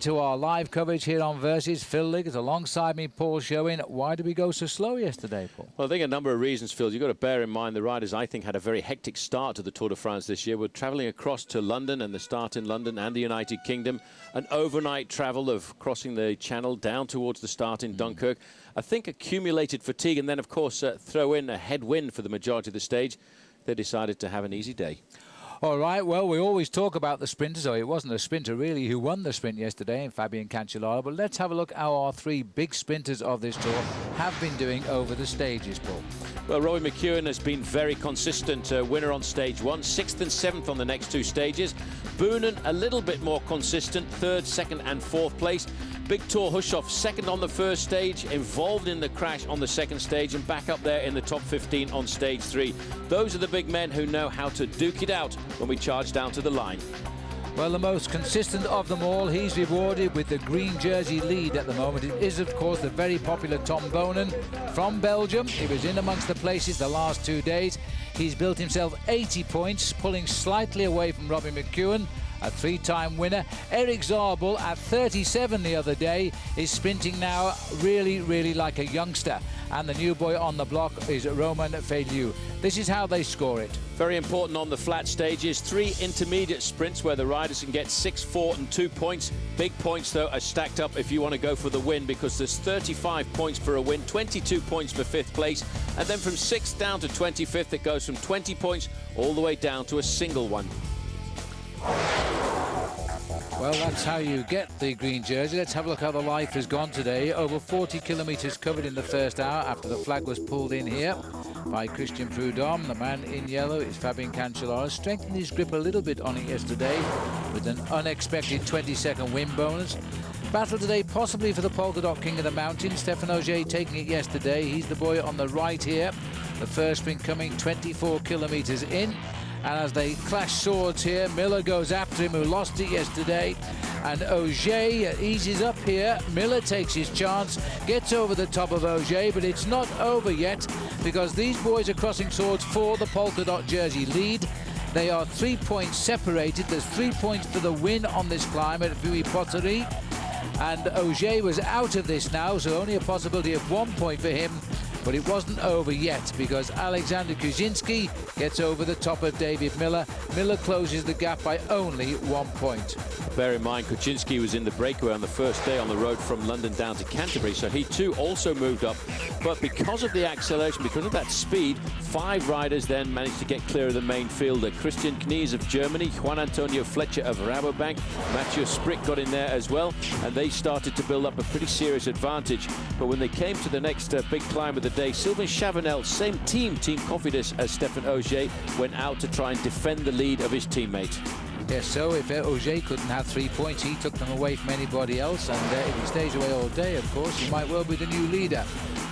To our live coverage here on Versus. Phil Liggett alongside me, Paul Sherwen. Why did we go so slow yesterday, Paul? Well, I think a number of reasons, Phil. You've got to bear in mind the riders, I think, had a very hectic start to the Tour de France this year. We're travelling across to London, and the start in London and the United Kingdom. An overnight travel of crossing the Channel down towards the start in Dunkirk. I think accumulated fatigue, and then, of course, throw in a headwind for the majority of the stage. They decided to have an easy day. All right, well, we always talk about the sprinters. Oh, it wasn't a sprinter, really, who won the sprint yesterday in Fabian Cancellara. But let's have a look how our three big sprinters of this tour have been doing over the stages, Paul. Well, Robbie McEwen has been very consistent. Winner on stage 1, 6th and 7th on the next 2 stages. Boonen a little bit more consistent, 3rd, 2nd and 4th place. Victor Hushoff 2nd on the 1st stage, involved in the crash on the 2nd stage, and back up there in the top 15 on stage 3. Those are the big men who know how to duke it out when we charge down to the line. Well, the most consistent of them all, he's rewarded with the green jersey lead at the moment. It is, of course, the very popular Tom Boonen from Belgium. He was in amongst the places the last 2 days. He's built himself 80 points, pulling slightly away from Robbie McEwen, a 3-time winner. Eric Zabel at 37 the other day is sprinting now really like a youngster. And the new boy on the block is Romain Feylieu. This is how they score it. Very important on the flat stages. 3 intermediate sprints where the riders can get 6, 4 and 2 points. Big points, though, are stacked up if you want to go for the win, because there's 35 points for a win, 22 points for 5th place. And then from 6th down to 25th, it goes from 20 points all the way down to a single one. Well, that's how you get the green jersey. Let's have a look how the life has gone today. Over 40 kilometres covered in the first hour after the flag was pulled in here by Christian Prudhomme. The man in yellow is Fabian Cancellara. Strengthened his grip a little bit on it yesterday with an unexpected 20-second win bonus. Battle today possibly for the polka dot king of the mountains. Stefan Ogier taking it yesterday. He's the boy on the right here. The first sprint coming 24 kilometres in. And as they clash swords here, Miller goes after him, who lost it yesterday. And Ogier eases up here. Miller takes his chance, gets over the top of Ogier, but it's not over yet, because these boys are crossing swords for the polka dot jersey lead. They are 3 points separated. There's 3 points for the win on this climb at Villers-Cotterêts. And Ogier was out of this now, so only a possibility of 1 point for him. But it wasn't over yet, because Alexander Kuzinski gets over the top of David Miller. Miller closes the gap by only 1 point. Bear in mind, Kuzinski was in the breakaway on the first day on the road from London down to Canterbury, so he too also moved up. But because of the acceleration, because of that speed, 5 riders then managed to get clear of the main fielder. Christian Knies of Germany, Juan Antonio Fletcher of Rabobank, Mathieu Sprick got in there as well, and they started to build up a pretty serious advantage. But when they came to the next big climb of the day, Sylvain Chavanel, same team Cofidis as Stefan Ogier, went out to try and defend the lead of his teammate. Yes, so if Ogier couldn't have 3 points, he took them away from anybody else, and if he stays away all day, of course, he might well be the new leader.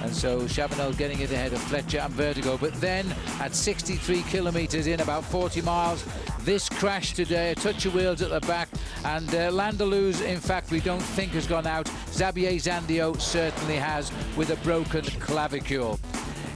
And so Chavanel getting it ahead of Fletcher and Vertigo. But then at 63 kilometres in, about 40 miles, this crash today, a touch of wheels at the back, and Landalu's, in fact, we don't think has gone out. Xavier Zandio certainly has, with a broken clavicule.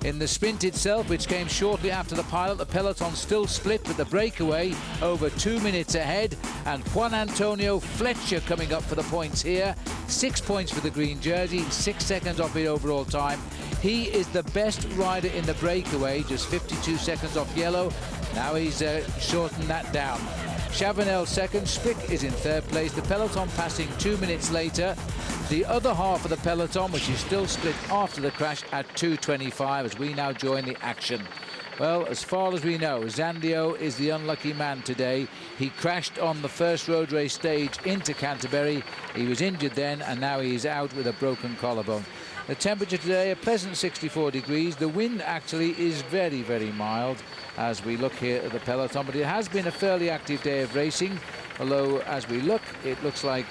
In the sprint itself, which came shortly after the pilot, the peloton still split, with the breakaway over 2 minutes ahead, and Juan Antonio Fletcher coming up for the points here. 6 points for the green jersey, 6 seconds off the overall time. He is the best rider in the breakaway, just 52 seconds off yellow. Now he's shortened that down. Chavanel second, Sprick is in 3rd place. The peloton passing 2 minutes later. The other half of the peloton, which is still split after the crash, at 2:25 as we now join the action. Well, as far as we know, Zandio is the unlucky man today. He crashed on the first road race stage into Canterbury. He was injured then, and now he's out with a broken collarbone. The temperature today, a pleasant 64 degrees. The wind actually is very mild as we look here at the peloton, but it has been a fairly active day of racing. Although, as we look, it looks like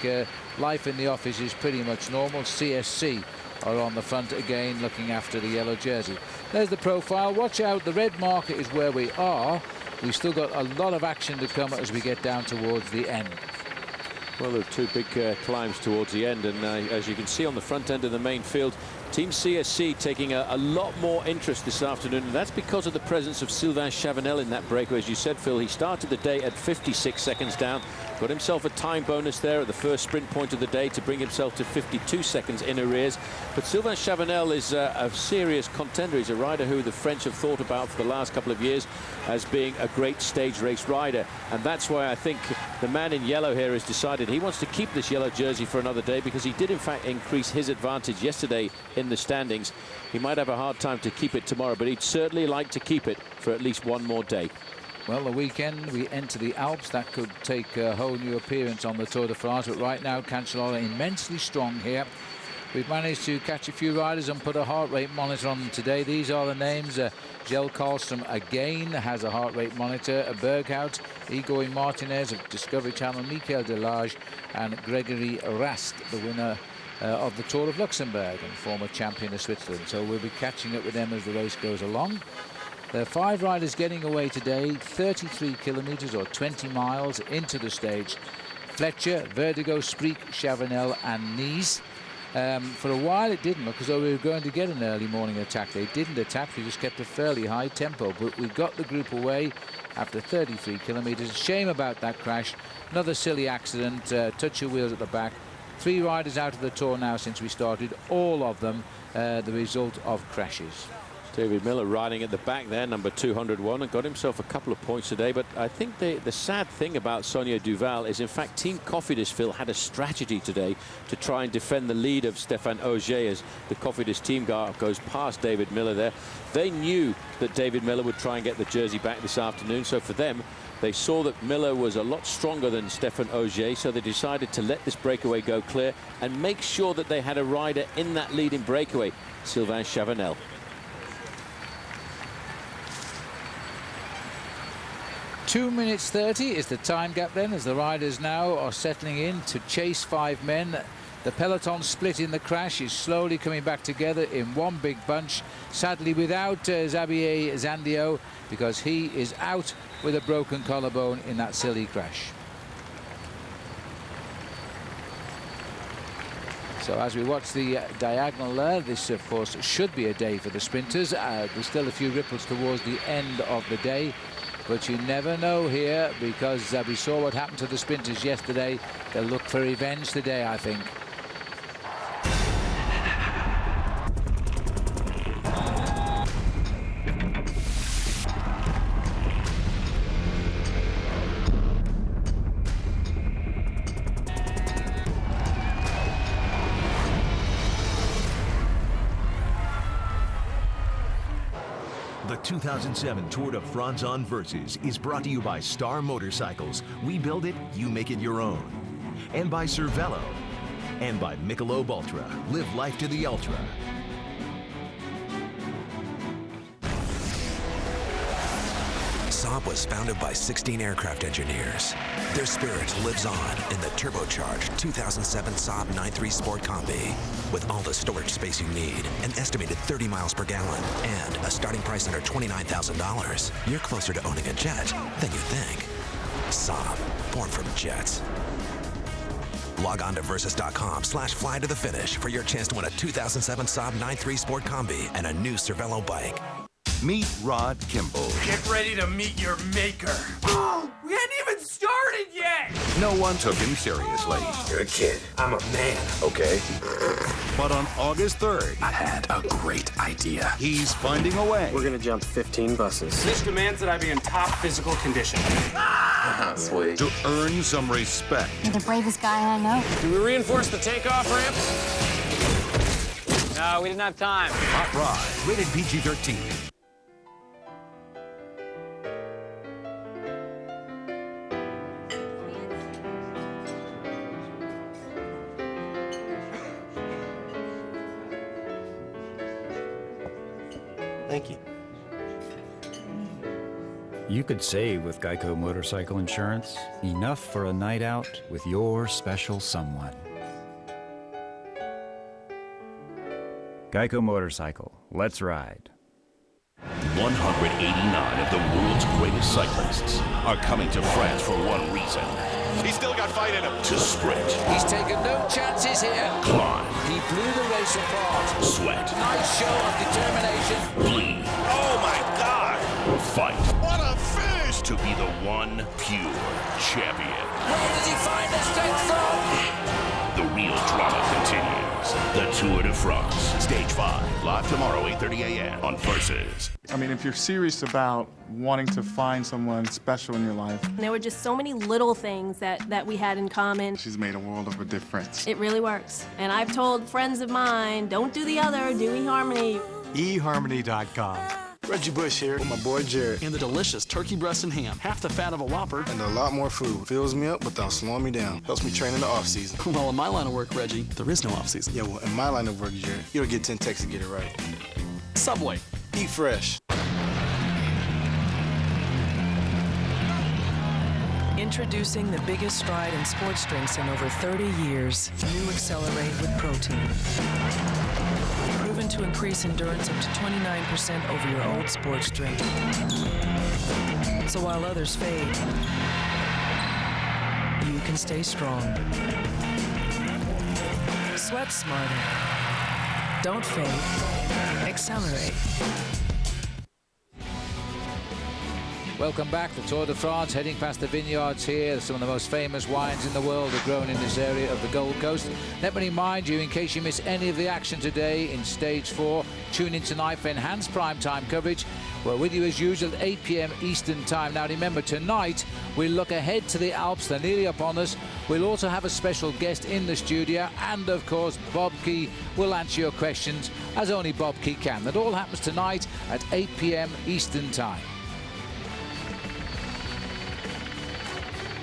life in the office is pretty much normal. CSC are on the front again, looking after the yellow jersey. There's the profile. Watch out, the red marker is where we are. We've still got a lot of action to come as we get down towards the end. Well, there are 2 big climbs towards the end, and as you can see on the front end of the main field, Team CSC taking a lot more interest this afternoon, and that's because of the presence of Sylvain Chavanel in that breakaway. As you said, Phil, he started the day at 56 seconds down, got himself a time bonus there at the first sprint point of the day to bring himself to 52 seconds in arrears. But Sylvain Chavanel is a serious contender. He's a rider who the French have thought about for the last couple of years as being a great stage race rider, and that's why I think the man in yellow here has decided he wants to keep this yellow jersey for another day, because he did in fact increase his advantage yesterday in the standings. He might have a hard time to keep it tomorrow, but he'd certainly like to keep it for at least one more day. Well, the weekend we enter the Alps. That could take a whole new appearance on the Tour de France, but right now Cancellara immensely strong here. We've managed to catch a few riders and put a heart rate monitor on them today. These are the names. Gel Karlstrom again has a heart rate monitor. Berghout, Igor Martinez of Discovery Channel, Michael Delage and Gregory Rast, the winner of the Tour of Luxembourg and former champion of Switzerland. So we'll be catching up with them as the race goes along. There are 5 riders getting away today, 33 kilometers or 20 miles into the stage. Fletcher, Vertigo, Spreek, Chavanel and Nies. For a while it didn't look as though we were going to get an early morning attack. They didn't attack, we just kept a fairly high tempo, but we got the group away after 33 kilometers. Shame about that crash. Another silly accident, touch of wheels at the back. 3 riders out of the Tour now since we started, all of them the result of crashes. David Miller riding at the back there, number 201, and got himself a couple of points today. But I think the sad thing about Sonia Duval is, in fact, Team Cofidis, Phil, had a strategy today to try and defend the lead of Stéphane Ogier as the Cofidis team goes past David Miller there. They knew that David Miller would try and get the jersey back this afternoon, so for them, they saw that Miller was a lot stronger than Stéphane Ogier, so they decided to let this breakaway go clear and make sure that they had a rider in that leading breakaway, Sylvain Chavanel. 2 minutes 30 is the time gap then, as the riders now are settling in to chase 5 men. The peloton split in the crash is slowly coming back together in one big bunch, sadly without Xavier Zandio, because he is out with a broken collarbone in that silly crash. So as we watch the diagonal there, this of course should be a day for the sprinters. There's still a few ripples towards the end of the day, but you never know here, because we saw what happened to the sprinters yesterday. They'll look for revenge today, I think. The 2007 Tour de France on Versus is brought to you by Star Motorcycles. We build it, you make it your own. And by Cervelo. And by Michelob Ultra. Live life to the ultra. Saab was founded by 16 aircraft engineers. Their spirit lives on in the turbocharged 2007 Saab 9.3 Sport Combi. With all the storage space you need, an estimated 30 miles per gallon, and a starting price under $29,000, you're closer to owning a jet than you think. Saab, born from jets. Log on to Versus.com/fly to the finish for your chance to win a 2007 Saab 9.3 Sport Combi and a new Cervelo bike. Meet Rod Kimball. Get ready to meet your maker. Oh, we hadn't even started yet. No one took him seriously. You're a kid. I'm a man. Okay. But on August 3rd, I had a great idea. he's finding a way. We're gonna jump 15 buses. This demands that I be in top physical condition. Sweet. To earn some respect. You're the bravest guy I know. Do we reinforce the takeoff ramp? No, we didn't have time. Hot Rod, rated PG-13. Thank you. You could save with Geico Motorcycle Insurance. Enough for a night out with your special someone. Geico Motorcycle. Let's ride. 189 of the world's greatest cyclists are coming to France for one reason. He's still got fight in him. To sprint, He's taken no chances here. climb, He blew the race apart. Sweat. Nice show of determination. Bleed. Oh my God! Fight. What a fish! To be the one pure champion. Where does he find the strength from? The real drama continues. The Tour de France. Stage 5. Live tomorrow, 8:30 a.m. on Versus. I mean, if you're serious about wanting to find someone special in your life. There were just so many little things that we had in common. She's made a world of a difference. It really works. And I've told friends of mine, don't do the other, do eHarmony. eHarmony.com. Reggie Bush here with my boy Jared. And the delicious turkey breast and ham, half the fat of a Whopper. And a lot more food. Fills me up without slowing me down. Helps me train in the off-season. Well, in my line of work, Reggie, there is no off-season. Yeah, well, in my line of work, Jared, you don't get 10 texts to get it right. Subway. Eat fresh. Introducing the biggest stride in sports drinks in over 30 years. New Accelerate with protein. Proven to increase endurance up to 29% over your old sports drink. So while others fade, you can stay strong. Sweat smarter. Don't fade. Accelerate. Welcome back. The Tour de France heading past the vineyards here. Some of the most famous wines in the world are grown in this area of the Gold Coast. Let me remind you, in case you miss any of the action today in Stage 4, tune in tonight for enhanced primetime coverage. We're with you as usual at 8 p.m. Eastern Time. Now remember, tonight we'll look ahead to the Alps. They're nearly upon us. We'll also have a special guest in the studio, and of course Bob Key will answer your questions as only Bob Key can. That all happens tonight at 8 p.m. Eastern Time.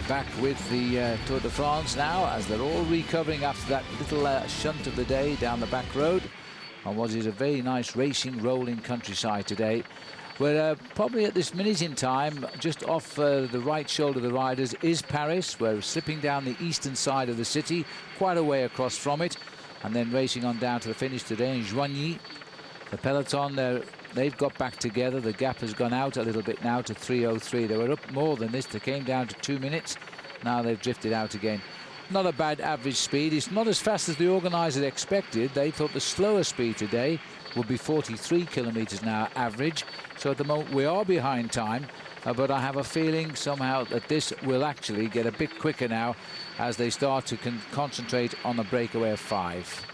Back with the Tour de France now, as they're all recovering after that little shunt of the day down the back road on what is a very nice racing, rolling countryside today. We're probably at this minute in time, just off the right shoulder of the riders is Paris. We're slipping down the eastern side of the city, quite a way across from it, and then racing on down to the finish today in Joigny. The Peloton, they've got back together. The gap has gone out a little bit now to 3:03. They were up more than this. They came down to 2 minutes. Now they've drifted out again. Not a bad average speed. It's not as fast as the organisers expected. They thought the slower speed today would be 43 kilometres an hour average. So at the moment we are behind time. But I have a feeling somehow that this will actually get a bit quicker now as they start to concentrate on the breakaway of 5.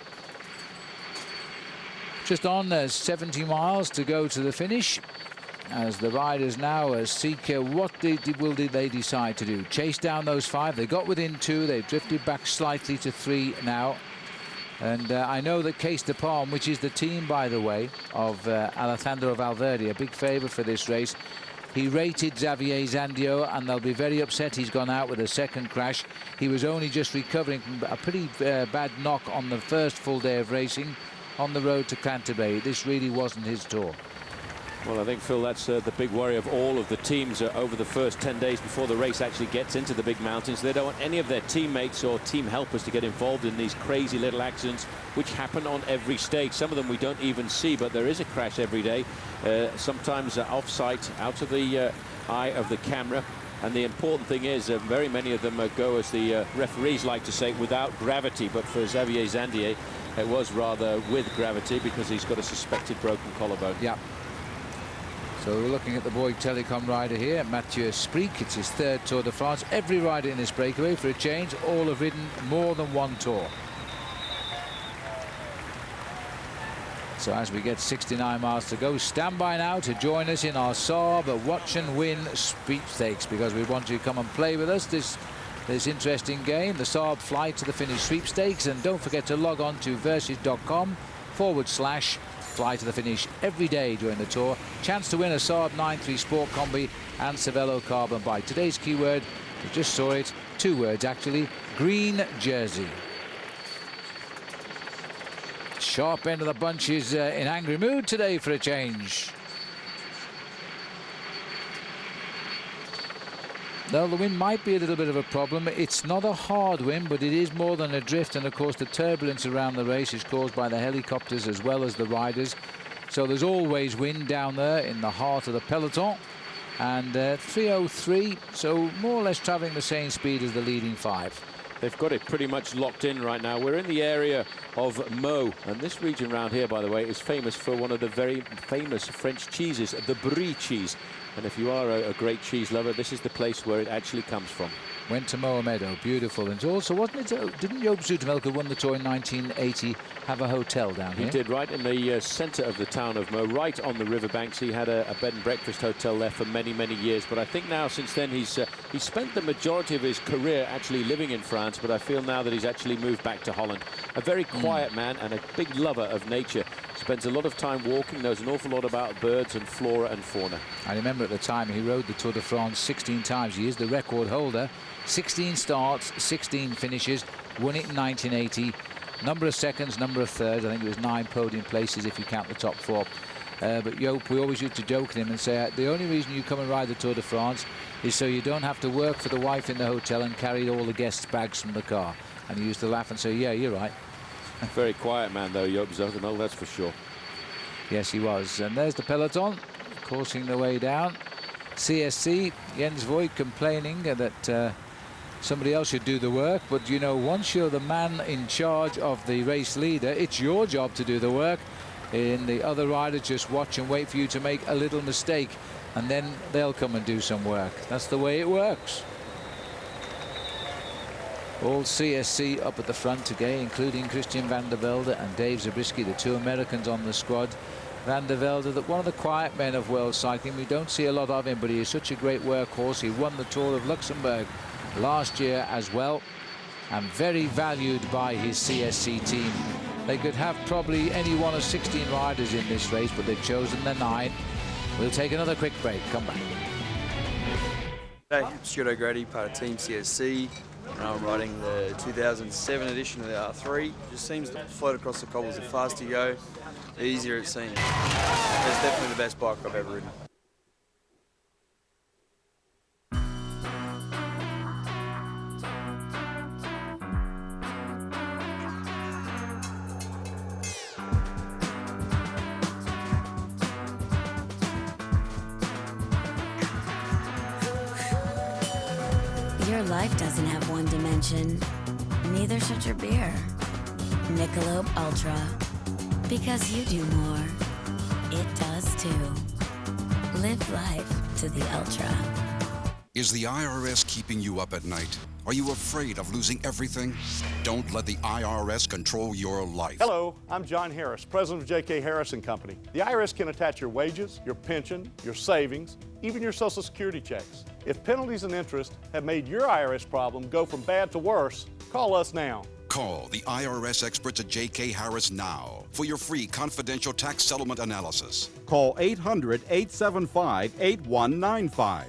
Just on 70 miles to go to the finish, as the riders now seek what will they decide to do. Chase down those 5. They got within 2. They've drifted back slightly to 3 now. And I know that Case de Palme, which is the team, by the way, of Alejandro Valverde, a big favourite for this race, he rated Xavier Zandio, and they'll be very upset he's gone out with a second crash. He was only just recovering from a pretty bad knock on the first full day of racing on the road to Canterbury. This really wasn't his tour. Well, I think, Phil, that's the big worry of all of the teams over the first 10 days before the race actually gets into the big mountains. They don't want any of their teammates or team helpers to get involved in these crazy little accidents which happen on every stage. Some of them we don't even see, but there is a crash every day, sometimes off-site, out of the eye of the camera. And the important thing is very many of them go, as the referees like to say, without gravity. But for Xavier Zandier, it was rather with gravity because he's got a suspected broken collarbone. Yeah. So we're looking at the Bouygues Telecom rider here, Mathieu Spreek. It's his 3rd Tour de France. Every rider in this breakaway, for a change, all have ridden more than one tour. So as we get 69 miles to go, stand by now to join us in our Saab Watch and Win sweepstakes, because we want you to come and play with us this interesting game, the Saab Fly to the Finish sweepstakes. And don't forget to log on to versus.com/Fly to the Finish every day during the tour. Chance to win a Saab 9.3 Sport Combi and Cervelo Carbon Bike. Today's keyword, you just saw it, 2 words actually, green jersey. Sharp end of the bunch is in angry mood today for a change. Though the wind might be a little bit of a problem. It's not a hard wind, but it is more than a drift. And of course the turbulence around the race is caused by the helicopters as well as the riders. So there's always wind down there in the heart of the peloton. And 3:03, so more or less travelling the same speed as the leading 5. They've got it pretty much locked in right now. We're in the area of Meaux, and this region around here, by the way, is famous for one of the very famous French cheeses, the Brie cheese. And if you are a great cheese lover, this is the place where it actually comes from. Went to Meaux Meadow, beautiful. And also, wasn't it, didn't Joop Zoetemelk, who won the Tour in 1980, have a hotel down here? He did, right in the centre of the town of Meaux, right on the riverbanks. He had a bed and breakfast hotel there for many, many years. But I think now, since then, he's spent the majority of his career actually living in France. But I feel now that he's actually moved back to Holland. A very quiet man and a big lover of nature. Spends a lot of time walking, knows an awful lot about birds and flora and fauna. I remember at the time he rode the Tour de France 16 times. He is the record holder. 16 starts, 16 finishes, won it in 1980. Number of seconds, number of thirds. I think it was 9 podium places if you count the top 4. But Joop, we always used to joke with him and say, the only reason you come and ride the Tour de France is so you don't have to work for the wife in the hotel and carry all the guests' bags from the car. And he used to laugh and say, yeah, you're right. Very quiet man, though, Joop Zoetemelk, that's for sure. Yes, he was. And there's the peloton, coursing the way down. CSC, Jens Voigt complaining that somebody else should do the work. But, you know, once you're the man in charge of the race leader, it's your job to do the work. And the other riders just watch and wait for you to make a little mistake. And then they'll come and do some work. That's the way it works. All CSC up at the front again, including Christian van der Velde and Dave Zabriskie, the 2 Americans on the squad. Van der Velde, one of the quiet men of world cycling. We don't see a lot of him, but he is such a great workhorse. He won the Tour of Luxembourg last year as well, and very valued by his CSC team. They could have probably any one of 16 riders in this race, but they've chosen the 9. We'll take another quick break. Come back. Hey, I'm Stuart O'Grady, part of Team CSC. And I'm riding the 2007 edition of the R3. Just seems to float across the cobbles. The faster you go, the easier it seems. It's definitely the best bike I've ever ridden. Your life doesn't have one dimension. Neither should your beer. Michelob Ultra. Because you do more. It does too. Live life to the ultra. Is the IRS keeping you up at night? Are you afraid of losing everything? Don't let the IRS control your life. Hello, I'm John Harris, president of J.K. Harris & Company. The IRS can attach your wages, your pension, your savings, even your Social Security checks. If penalties and interest have made your IRS problem go from bad to worse, call us now. Call the IRS experts at J.K. Harris now for your free confidential tax settlement analysis. Call 800-875-8195.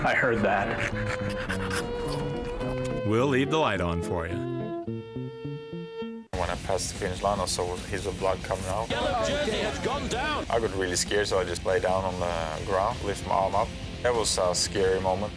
I heard that. We'll leave the light on for you. When I passed the finish line, I saw his blood coming out. Yellow jersey has gone down. I got really scared, so I just lay down on the ground, lift my arm up. That was a scary moment.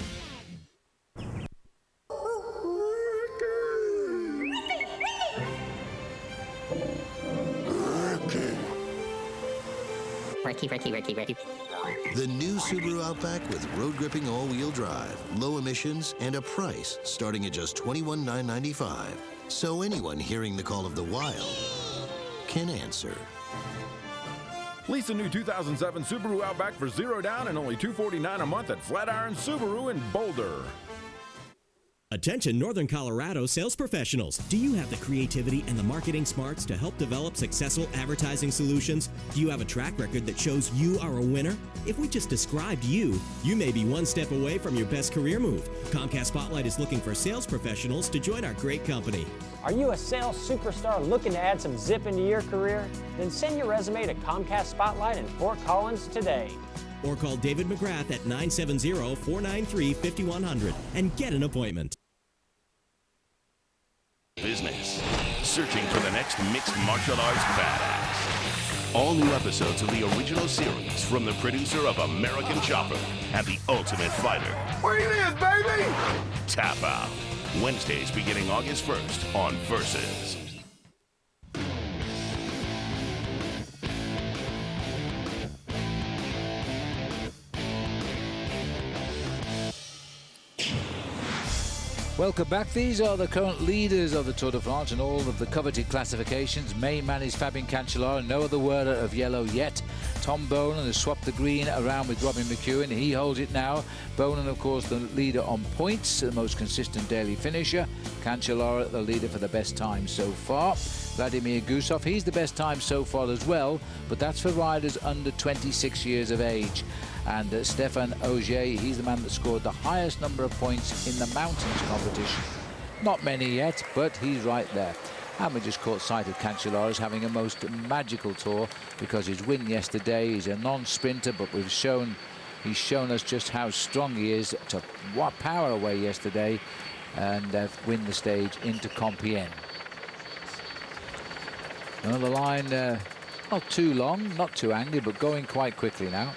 Ricky. The new Subaru Outback with road gripping all-wheel drive, low emissions, and a price starting at just $21,995. So anyone hearing the call of the wild can answer. Lease a new 2007 Subaru Outback for $0 down and only $249 a month at Flatiron Subaru in Boulder. Attention Northern Colorado sales professionals. Do you have the creativity and the marketing smarts to help develop successful advertising solutions? Do you have a track record that shows you are a winner? If we just described you, you may be one step away from your best career move. Comcast Spotlight is looking for sales professionals to join our great company. Are you a sales superstar looking to add some zip into your career? Then send your resume to Comcast Spotlight in Fort Collins today. Or call David McGrath at 970-493-5100 and get an appointment. Business. Searching for the next mixed martial arts badass. All new episodes of the original series from the producer of American Chopper and The Ultimate Fighter. Where you live, baby? Tap Out. Wednesdays beginning August 1st on Versus. Welcome back. These are the current leaders of the Tour de France and all of the coveted classifications. Main man is Fabian Cancellara, no other wearer of yellow yet. Tom Bonan has swapped the green around with Robin McEwen. He holds it now. Bonan, of course, the leader on points, the most consistent daily finisher. Cancellara, the leader for the best time so far. Vladimir Gusov, he's the best time so far as well, but that's for riders under 26 years of age. And Stéphane Auger, he's the man that scored the highest number of points in the mountains competition. Not many yet, but he's right there. And we just caught sight of Cancellara as having a most magical tour because his win yesterday, he's a non-sprinter, but he's shown us just how strong he is to power away yesterday and win the stage into Compiègne. Another line, not too long, not too angry, but going quite quickly now.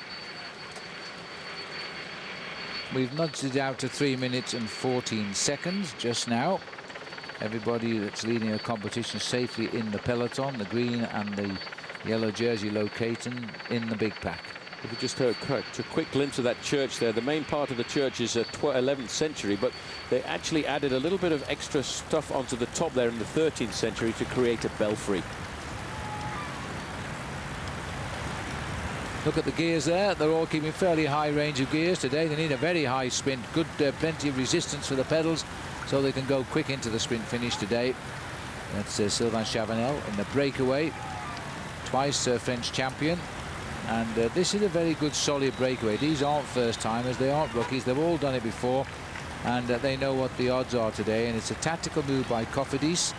We've nudged it out to 3 minutes and 14 seconds just now. Everybody that's leading a competition safely in the peloton, the green and the yellow jersey locating in the big pack. We just heard a quick glimpse of that church there. The main part of the church is 11th century, but they actually added a little bit of extra stuff onto the top there in the 13th century to create a belfry. Look at the gears there. They're all keeping fairly high range of gears today. They need a very high sprint. Good, plenty of resistance for the pedals so they can go quick into the sprint finish today. That's Sylvain Chavanel in the breakaway. Twice French champion. And this is a very good, solid breakaway. These aren't first-timers. They aren't rookies. They've all done it before. And they know what the odds are today. And it's a tactical move by Cofidis.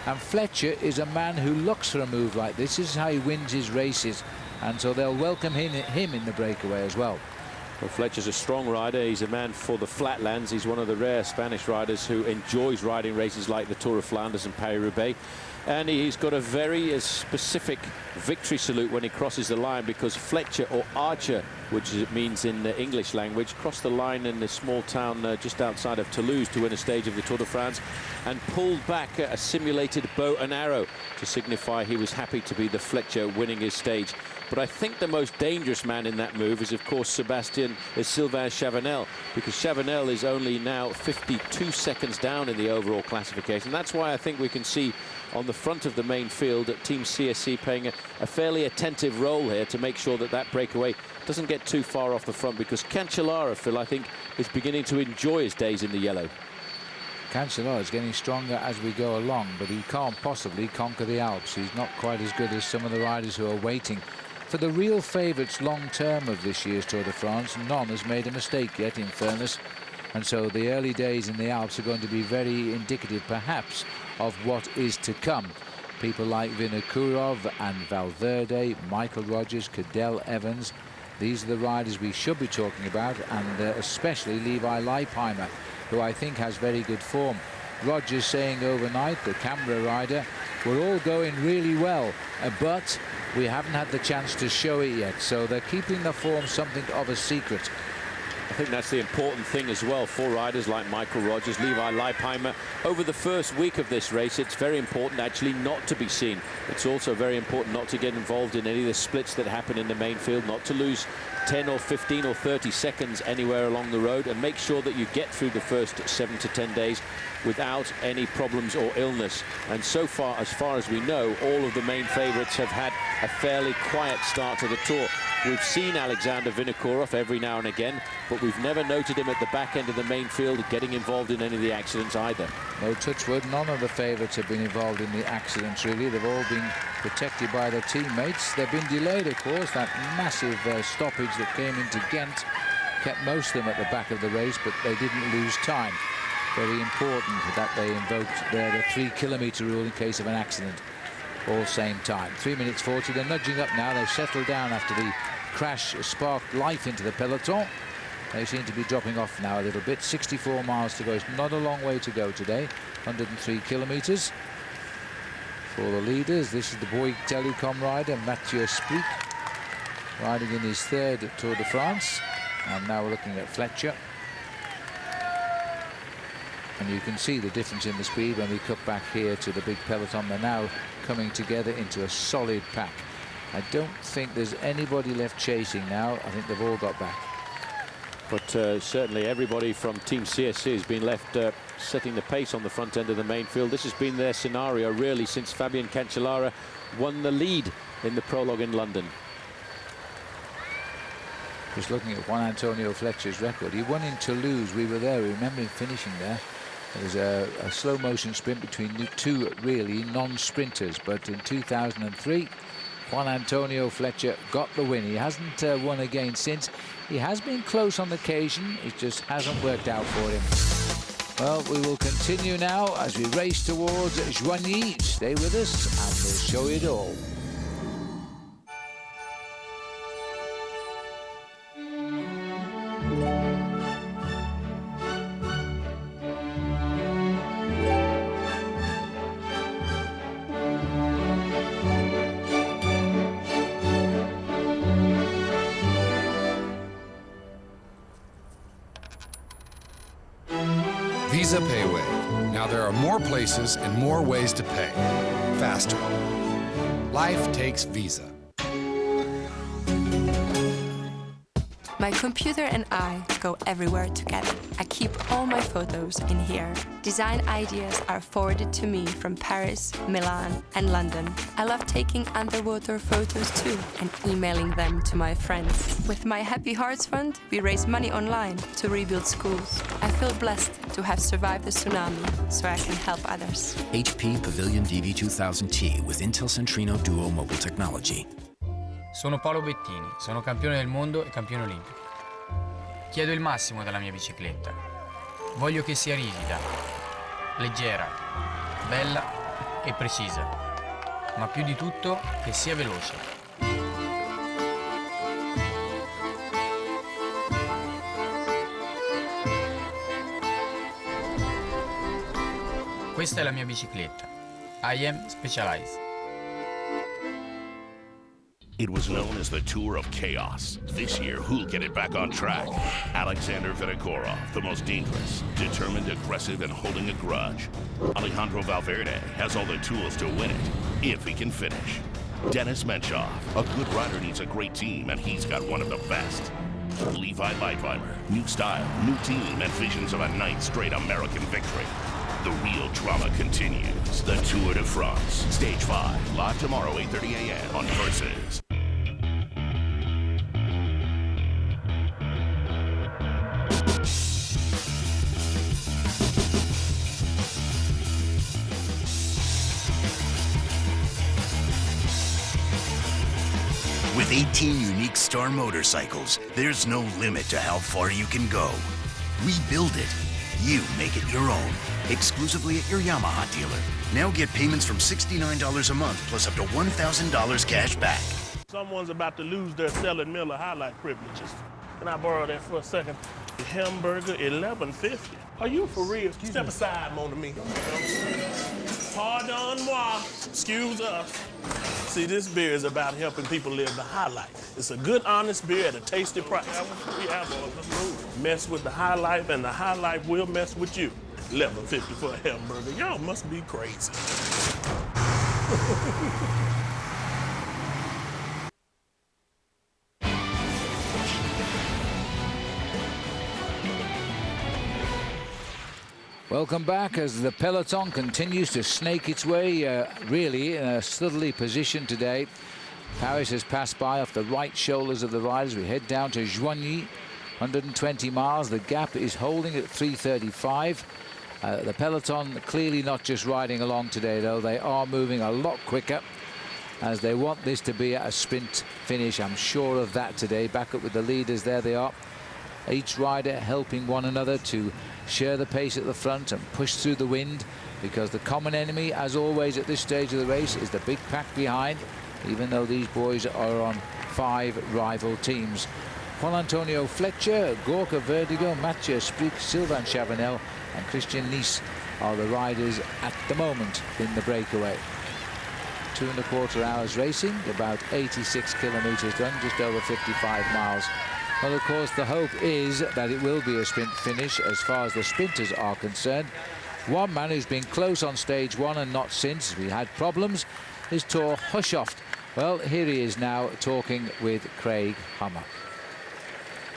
And Fletcher is a man who looks for a move like this. This is how he wins his races. And so they'll welcome him in the breakaway as well. Well, Fletcher's a strong rider. He's a man for the flatlands. He's one of the rare Spanish riders who enjoys riding races like the Tour of Flanders and Paris-Roubaix. And he's got a very specific victory salute when he crosses the line, because Fletcher, or Archer, which it means in the English language, crossed the line in the small town just outside of Toulouse to win a stage of the Tour de France and pulled back a simulated bow and arrow to signify he was happy to be the Fletcher winning his stage. But I think the most dangerous man in that move is, of course, Sylvain Chavanel, because Chavanel is only now 52 seconds down in the overall classification. That's why I think we can see on the front of the main field at Team CSC playing a fairly attentive role here to make sure that that breakaway doesn't get too far off the front, because Cancellara, Phil, I think, is beginning to enjoy his days in the yellow. Cancellara is getting stronger as we go along, but he can't possibly conquer the Alps. He's not quite as good as some of the riders who are waiting. For the real favourites long-term of this year's Tour de France, none has made a mistake yet, in fairness. And so the early days in the Alps are going to be very indicative, perhaps, of what is to come. People like Vinokurov and Valverde, Michael Rogers, Cadel Evans. These are the riders we should be talking about, and especially Levi Leipheimer, who I think has very good form. Rogers saying overnight, the Canberra rider, we're all going really well, but we haven't had the chance to show it yet. So they're keeping the form something of a secret. I think that's the important thing as well for riders like Michael Rogers, Levi Leipheimer. Over the first week of this race, it's very important actually not to be seen. It's also very important not to get involved in any of the splits that happen in the main field, not to lose 10 or 15 or 30 seconds anywhere along the road, and make sure that you get through the first 7 to 10 days without any problems or illness. And so far as we know, all of the main favourites have had a fairly quiet start to the Tour. We've seen Alexander Vinokurov every now and again, but we've never noted him at the back end of the main field getting involved in any of the accidents either. No, touch wood, none of the favourites have been involved in the accidents, really. They've all been protected by their teammates. They've been delayed, of course. That massive stoppage that came into Ghent kept most of them at the back of the race, but they didn't lose time. Very important that they invoked the 3-kilometer rule in case of an accident. All same time. 3 minutes 40. They're nudging up now. They've settled down after the crash sparked life into the peloton. They seem to be dropping off now a little bit. 64 miles to go. It's not a long way to go today. 103 kilometers. For the leaders, this is the Bouygues Telecom rider, Mathieu Sprick, riding in his third Tour de France. And now we're looking at Fletcher. And you can see the difference in the speed when we cut back here to the big peloton. They're now coming together into a solid pack. I don't think there's anybody left chasing now. I think they've all got back. But certainly everybody from Team CSC has been left setting the pace on the front end of the main field. This has been their scenario really since Fabian Cancellara won the lead in the prologue in London. Just looking at Juan Antonio Fletcher's record, he won in Toulouse. We were there. We remember him finishing there. It was a slow motion sprint between the two really non-sprinters. But in 2003, Juan Antonio Fletcher got the win. He hasn't won again since. He has been close on occasion. It just hasn't worked out for him. Well, we will continue now as we race towards Joigny. Stay with us and we'll show you it all. Visa Payway. Now there are more places and more ways to pay. Faster. Life takes Visa. My computer and I go everywhere together. I keep all my photos in here. Design ideas are forwarded to me from Paris, Milan, and London. I love taking underwater photos too and emailing them to my friends. With my Happy Hearts Fund, we raise money online to rebuild schools. I feel blessed to have survived the tsunami so I can help others. HP Pavilion DV2000T with Intel Centrino Duo mobile technology. Sono Paolo Bettini, sono campione del mondo e campione olimpico. Chiedo il massimo dalla mia bicicletta. Voglio che sia ripida, leggera, bella e precisa, ma più di tutto che sia veloce. Questa è la mia bicicletta. I am Specialized. It was known as the Tour of Chaos. This year, who'll get it back on track? Alexander Vinokourov, the most dangerous, determined, aggressive, and holding a grudge. Alejandro Valverde has all the tools to win it, if he can finish. Dennis Menchov, a good rider needs a great team, and he's got one of the best. Levi Leipheimer, new style, new team, and visions of a ninth straight American victory. The real drama continues. The Tour de France, Stage 5, live tomorrow, 8:30 a.m. on Versus. With 18 unique Star motorcycles, there's no limit to how far you can go. We build it. You make it your own. Exclusively at your Yamaha dealer. Now get payments from $69 a month plus up to $1,000 cash back. Someone's about to lose their Selling Miller highlight privileges. Can I borrow that for a second? Hamburger, $11.50. Are you for real? Step aside, mon ami. Pardon moi. Excuse us. See, this beer is about helping people live the high life. It's a good, honest beer at a tasty price. Mess with the high life, and the high life will mess with you. $11.50 for a hamburger. Y'all must be crazy. Welcome back as the peloton continues to snake its way, really in a steadily position today. Paris has passed by off the right shoulders of the riders. We head down to Joigny, 120 miles. The gap is holding at 3:35. The peloton clearly not just riding along today, though. They are moving a lot quicker as they want this to be a sprint finish. I'm sure of that today. Back up with the leaders. There they are. Each rider helping one another to share the pace at the front and push through the wind, because the common enemy, as always at this stage of the race, is the big pack behind, even though these boys are on 5 rival teams. Juan Antonio Fletcher, Gorka Vertigo, Mathieu Sprick, Sylvain Chavanel and Christian Nice are the riders at the moment in the breakaway. 2¼ hours racing, about 86 kilometers done, just over 55 miles. Well, of course, the hope is that it will be a sprint finish as far as the sprinters are concerned. One man who's been close on stage 1 and not since, we had problems, is Thor Hushovd. Well, here he is now talking with Craig Hummer.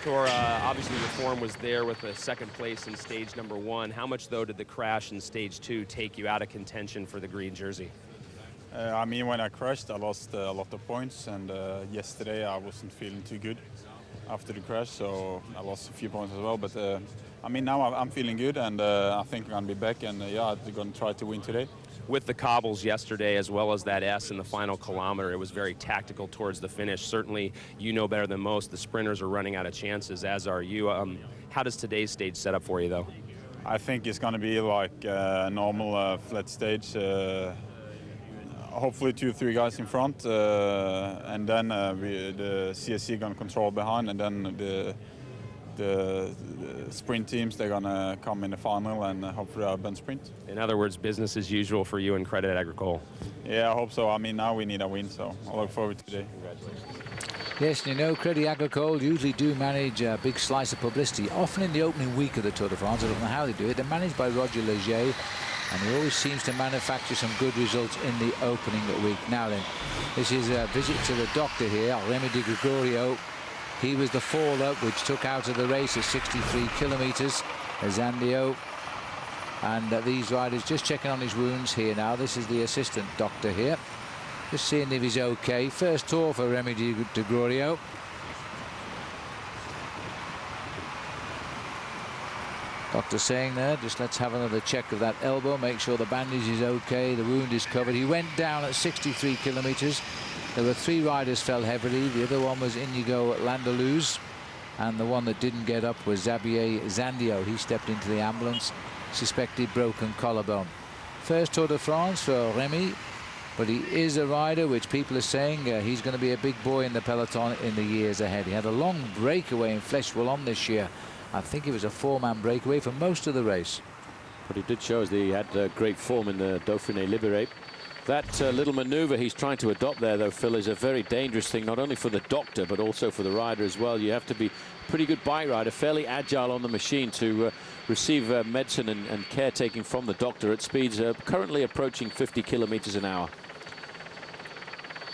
Thor, obviously your form was there with the second place in stage number 1. How much, though, did the crash in stage 2 take you out of contention for the green jersey? I mean, when I crashed, I lost a lot of points, and yesterday I wasn't feeling too good after the crash, so I lost a few points as well. But I mean, now I'm feeling good, and I think I'm going to be back, and yeah, I'm going to try to win today. With the cobbles yesterday, as well as that S in the final kilometer, it was very tactical towards the finish. Certainly, you know better than most, the sprinters are running out of chances, as are you. How does today's stage set up for you, though? I think it's going to be like a normal flat stage. Hopefully 2 or 3 guys in front, and then the CSC going to control behind, and then the sprint teams, they're going to come in the final and hopefully I'll bench sprint. In other words, business as usual for you in Credit Agricole. Yeah, I hope so. I mean, now we need a win, so I look forward to today. Congratulations. Yes, you know, Credit Agricole usually do manage a big slice of publicity, often in the opening week of the Tour de France. I don't know how they do it. They're managed by Roger Liggett, and he always seems to manufacture some good results in the opening week. Now then, this is a visit to the doctor here, Remy Di Gregorio. He was the faller which took out of the race at 63 kilometers, Zandio. And these riders just checking on his wounds here now. This is the assistant doctor here, just seeing if he's okay. First tour for Remy Di Gregorio. Doctor saying there, just let's have another check of that elbow, make sure the bandage is okay, the wound is covered. He went down at 63 kilometers. There were 3 riders fell heavily. The other one was Inigo Landaluz, and the one that didn't get up was Xavier Zandio. He stepped into the ambulance, suspected broken collarbone. First Tour de France for Remy, but he is a rider which people are saying he's going to be a big boy in the peloton in the years ahead. He had a long breakaway in Flèche Wallonne this year. I think it was a 4-man breakaway for most of the race. But he did show us that he had great form in the Dauphiné Libéré. That little maneuver he's trying to adopt there, though, Phil, is a very dangerous thing, not only for the doctor, but also for the rider as well. You have to be a pretty good bike rider, fairly agile on the machine to receive medicine and caretaking from the doctor at speeds currently approaching 50 kilometers an hour.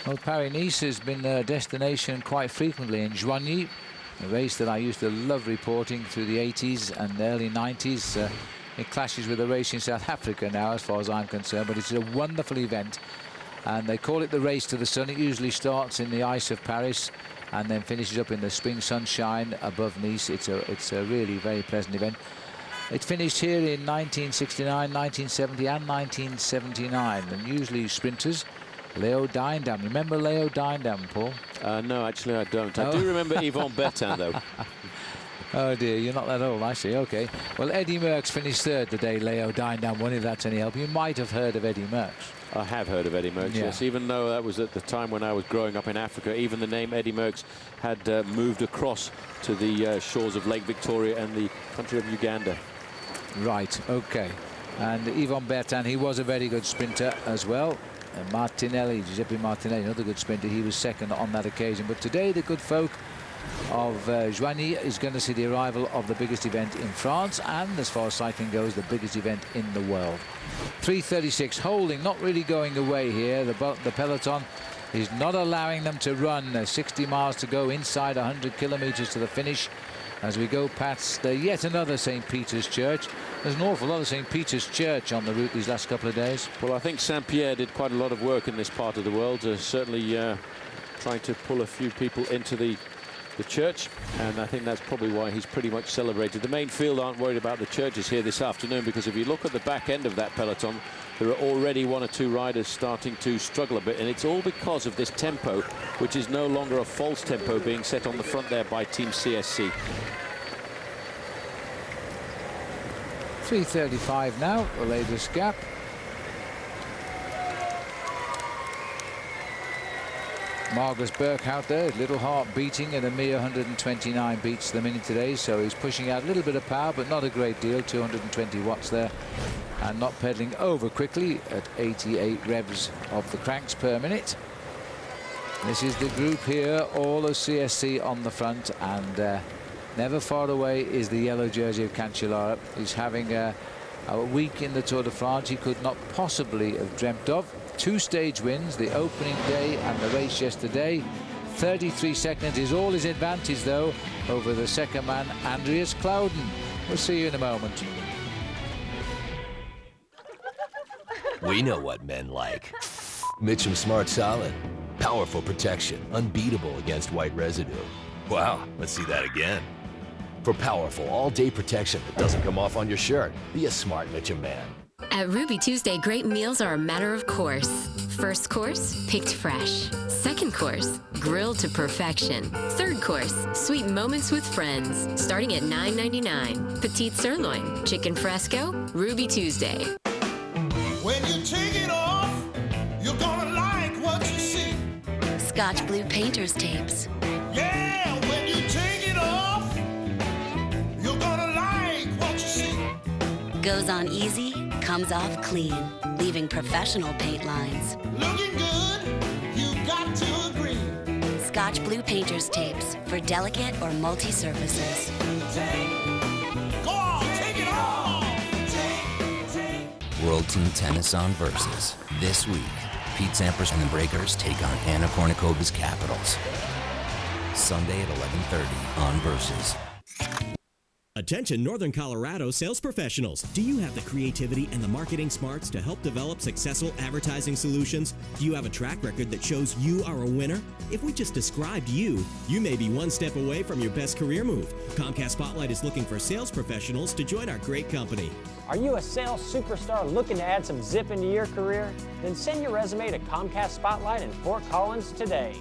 Well, Paris-Nice has been a destination quite frequently in Joigny, a race that I used to love reporting through the 80s and early 90s. It clashes with a race in South Africa now, as far as I'm concerned, but it's a wonderful event. And they call it the Race to the Sun. It usually starts in the ice of Paris and then finishes up in the spring sunshine above Nice. It's a really very pleasant event. It finished here in 1969, 1970 and 1979. And usually sprinters, Leo Dindam. Remember Leo Dindam, Paul? No, actually I don't. I do remember Yvon Bertin, though. Oh dear, you're not that old, I see. Okay. Well, Eddie Merckx finished third the day Leo Dindam won, if that's any help. You might have heard of Eddie Merckx. I have heard of Eddie Merckx, yeah. yes. Even though that was at the time when I was growing up in Africa, even the name Eddie Merckx had moved across to the shores of Lake Victoria and the country of Uganda. Right, okay. And Yvon Bertin, he was a very good sprinter as well. And Martinelli, Giuseppe Martinelli, another good sprinter, he was second on that occasion. But today the good folk of Joigny is going to see the arrival of the biggest event in France and, as far as cycling goes, the biggest event in the world. 3:36 holding, not really going away here. The peloton is not allowing them to run. 60 miles to go, inside 100 kilometers to the finish, as we go past yet another St. Peter's Church. There's an awful lot of St. Peter's Church on the route these last couple of days. Well, I think Saint-Pierre did quite a lot of work in this part of the world, certainly trying to pull a few people into the church, and I think that's probably why he's pretty much celebrated. The main field aren't worried about the churches here this afternoon, because if you look at the back end of that peloton, there are already 1 or 2 riders starting to struggle a bit, and it's all because of this tempo, which is no longer a false tempo being set on the front there by Team CSC. 3:35 now, the latest gap. Margus Burke out there, his little heart beating at a mere 129 beats the minute today, so he's pushing out a little bit of power, but not a great deal, 220 watts there, and not pedaling over quickly at 88 revs of the cranks per minute. This is the group here, all of CSC on the front, and never far away is the yellow jersey of Cancellara. He's having a week in the Tour de France he could not possibly have dreamt of. 2 stage wins, the opening day and the race yesterday. 33 seconds is all his advantage, though, over the second man, Andreas Clouden. We'll see you in a moment. We know what men like. Mitchum Smart Solid. Powerful protection, unbeatable against white residue. Wow, let's see that again. For powerful all-day protection that doesn't come off on your shirt, be a smart Mitchum man. At Ruby Tuesday, great meals are a matter of course. First course, picked fresh. Second course, grilled to perfection. Third course, sweet moments with friends. Starting at $9.99. Petite sirloin, chicken fresco, Ruby Tuesday. When you take it off, you're gonna like what you see. Scotch Blue Painter's Tapes. Yeah, when you take it off, you're gonna like what you see. Goes on easy, comes off clean, leaving professional paint lines. Looking good, you got to agree. Scotch Blue Painter's Tapes for delicate or multi-surfaces. Go on, take it off. World Team Tennis on Versus. This week, Pete Sampras and the Breakers take on Anna Kournikova's Capitals. Sunday at 11:30 on Versus. Attention Northern Colorado sales professionals. Do you have the creativity and the marketing smarts to help develop successful advertising solutions? Do you have a track record that shows you are a winner? If we just described you, you may be one step away from your best career move. Comcast Spotlight is looking for sales professionals to join our great company. Are you a sales superstar looking to add some zip into your career? Then send your resume to Comcast Spotlight in Fort Collins today.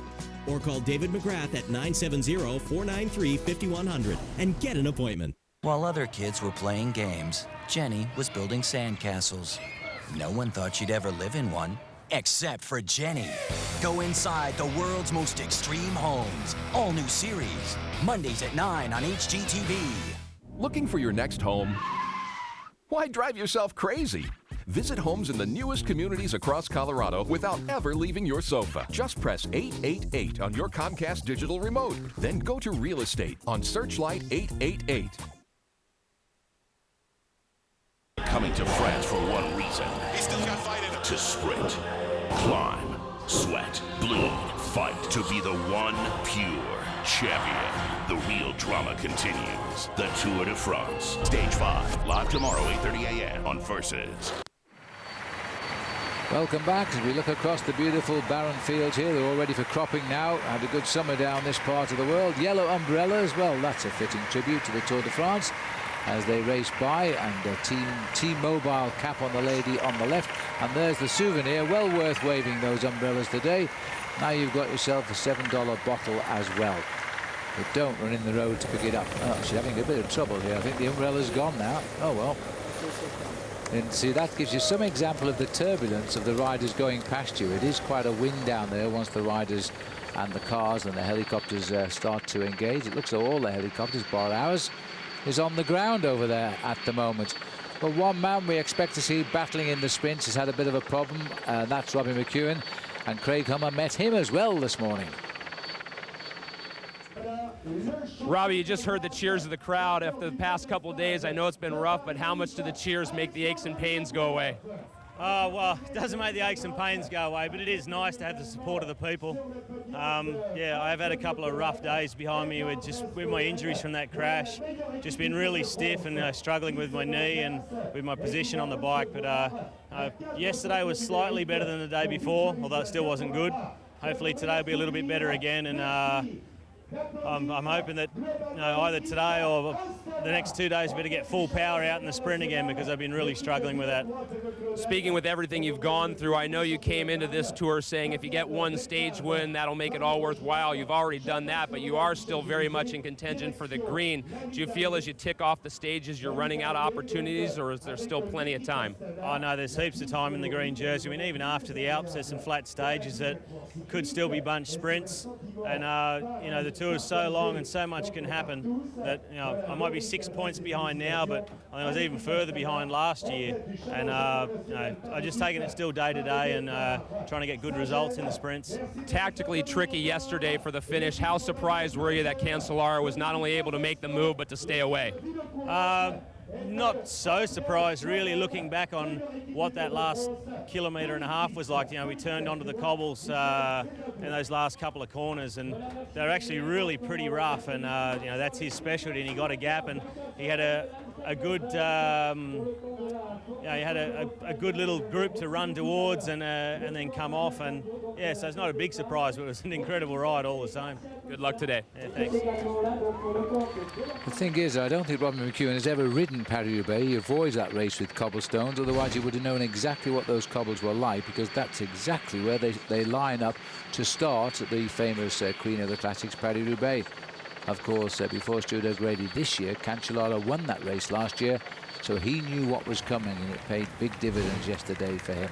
Or call David McGrath at 970-493-5100 and get an appointment. While other kids were playing games, Jenny was building sandcastles. No one thought she'd ever live in one, except for Jenny. Go inside the world's most extreme homes. All new series, Mondays at 9 on HGTV. Looking for your next home? Why drive yourself crazy? Visit homes in the newest communities across Colorado without ever leaving your sofa. Just press 888 on your Comcast digital remote. Then go to Real Estate on Searchlight 888. Coming to France for one reason. He's still got fight in him. To sprint, climb, sweat, bleed, fight. To be the one pure champion. The real drama continues. The Tour de France. Stage 5. Live tomorrow, 8:30 a.m. on Versus. Welcome back as we look across the beautiful barren fields here. They're all ready for cropping now. Had a good summer down this part of the world. Yellow umbrellas, well, that's a fitting tribute to the Tour de France as they race by, and a T-Mobile cap on the lady on the left. And there's the souvenir, well worth waving those umbrellas today. Now you've got yourself a $7 bottle as well. But don't run in the road to pick it up. Oh, she's having a bit of trouble here. I think the umbrella's gone now. Oh well. And see, that gives you some example of the turbulence of the riders going past you. It is quite a wind down there once the riders and the cars and the helicopters start to engage. It looks like all the helicopters, bar ours, is on the ground over there at the moment. But one man we expect to see battling in the sprints has had a bit of a problem. That's Robbie McEwen, and Craig Hummer met him as well this morning. Robbie, you just heard the cheers of the crowd after the past couple of days. I know it's been rough, but how much do the cheers make the aches and pains go away? Oh, well, it doesn't make the aches and pains go away, but it is nice to have the support of the people. Yeah, I've had a couple of rough days behind me with my injuries from that crash. Just been really stiff and struggling with my knee and with my position on the bike. But yesterday was slightly better than the day before, although it still wasn't good. Hopefully today will be a little bit better again, and I'm hoping that either today or the next 2 days we better get full power out in the sprint again, because I've been really struggling with that. Speaking with everything you've gone through, I know you came into this tour saying if you get one stage win, that'll make it all worthwhile. You've already done that, but you are still very much in contention for the green. Do you feel as you tick off the stages you're running out of opportunities, or is there still plenty of time? Oh no, there's heaps of time in the green jersey. I mean, even after the Alps, there's some flat stages that could still be bunch sprints, and the tour is so long and so much can happen that I might be 6 points behind now, but I was even further behind last year, and I just taking it still day to day and trying to get good results in the sprints. Tactically tricky yesterday for the finish. How surprised were you that Cancellara was not only able to make the move but to stay away? Not so surprised, really, looking back on what that last kilometre and a half was like. You know, we turned onto the cobbles in those last couple of corners, and they're actually really pretty rough. And you know, that's his specialty. And he got a gap, and he had a good, he had a good little group to run towards, and then come off. And yeah, so it's not a big surprise, but it was an incredible ride all the same. Good luck today. Yeah, thanks. The thing is, I don't think Robin McEwen has ever ridden Paris-Roubaix. He avoids that race with cobblestones, otherwise he would have known exactly what those cobbles were like, because that's exactly where they line up to start at the famous Queen of the Classics, Paris-Roubaix. Of course, before Stuart O'Grady this year, Cancellara won that race last year, so he knew what was coming, and it paid big dividends yesterday for him.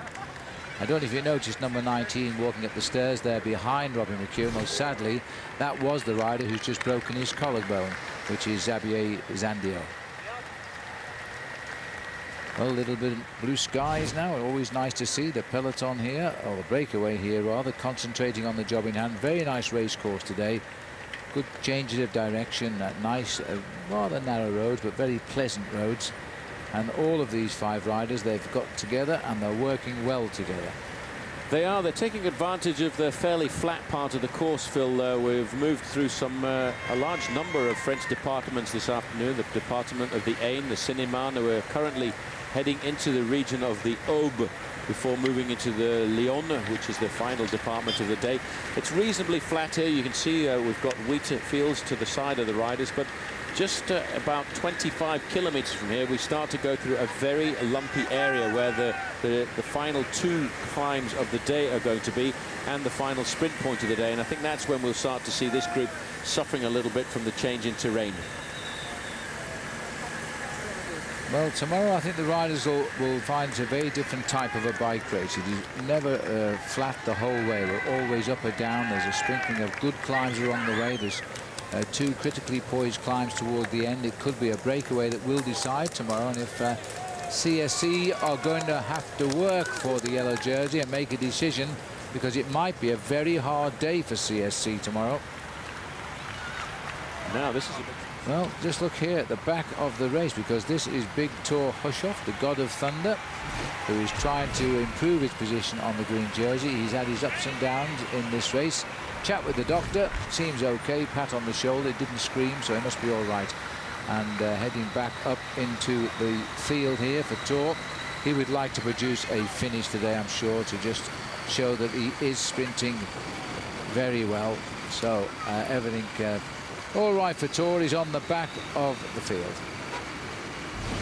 I don't know if you noticed number 19 walking up the stairs there behind Robin McEwen. Well, sadly, that was the rider who's just broken his collarbone, which is Xavier Zandio. Well, a little bit of blue skies now. Always nice to see the peloton here, or the breakaway here rather, concentrating on the job in hand. Very nice race course today. Good changes of direction, nice, rather narrow roads, but very pleasant roads. And all of these 5 riders, they've got together and they're working well together. They're taking advantage of the fairly flat part of the course, Phil. We've moved through a large number of French departments this afternoon. The department of the Aisne, the Seine-et-Marne. We're currently heading into the region of the Aube before moving into the Lyon, which is the final department of the day. It's reasonably flat here. You can see we've got wheat fields to the side of the riders, but just about 25 kilometers from here, we start to go through a very lumpy area where the final 2 climbs of the day are going to be, and the final sprint point of the day. And I think that's when we'll start to see this group suffering a little bit from the change in terrain. Well, tomorrow I think the riders will find a very different type of a bike race. It is never flat the whole way. We're always up or down. There's a sprinkling of good climbs along the way. There's 2 critically poised climbs toward the end. It could be a breakaway that will decide tomorrow. And if CSC are going to have to work for the yellow jersey and make a decision, because it might be a very hard day for CSC tomorrow. Now this is well, just look here at the back of the race, because this is Big Tor Hushoff, the god of thunder, who is trying to improve his position on the green jersey. He's had his ups and downs in this race. Chat with the doctor, seems okay, pat on the shoulder, didn't scream, so he must be all right. And heading back up into the field here for Tor. He would like to produce a finish today, I'm sure, to just show that he is sprinting very well. So everything all right for Tor. He's on the back of the field.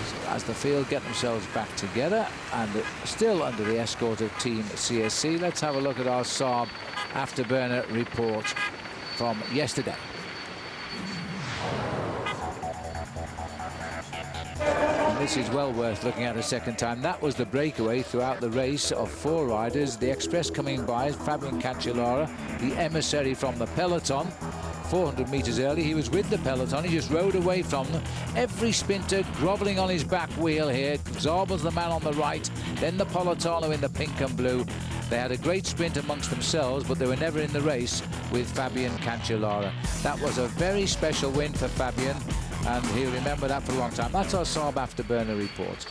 So as the field get themselves back together, and still under the escort of Team CSC, let's have a look at our Saab afterburner report from yesterday. And this is well worth looking at a second time. That was the breakaway throughout the race of 4 riders. The express coming by, Fabian Cancellara, the emissary from the peloton. 400 meters early, he was with the peloton. He just rode away from them. Every sprinter groveling on his back wheel here. Zarba's the man on the right, then the Politano in the pink and blue. They had a great sprint amongst themselves, but they were never in the race with Fabian Cancellara. That was a very special win for Fabian, and he'll remember that for a long time. That's our Saab afterburner report.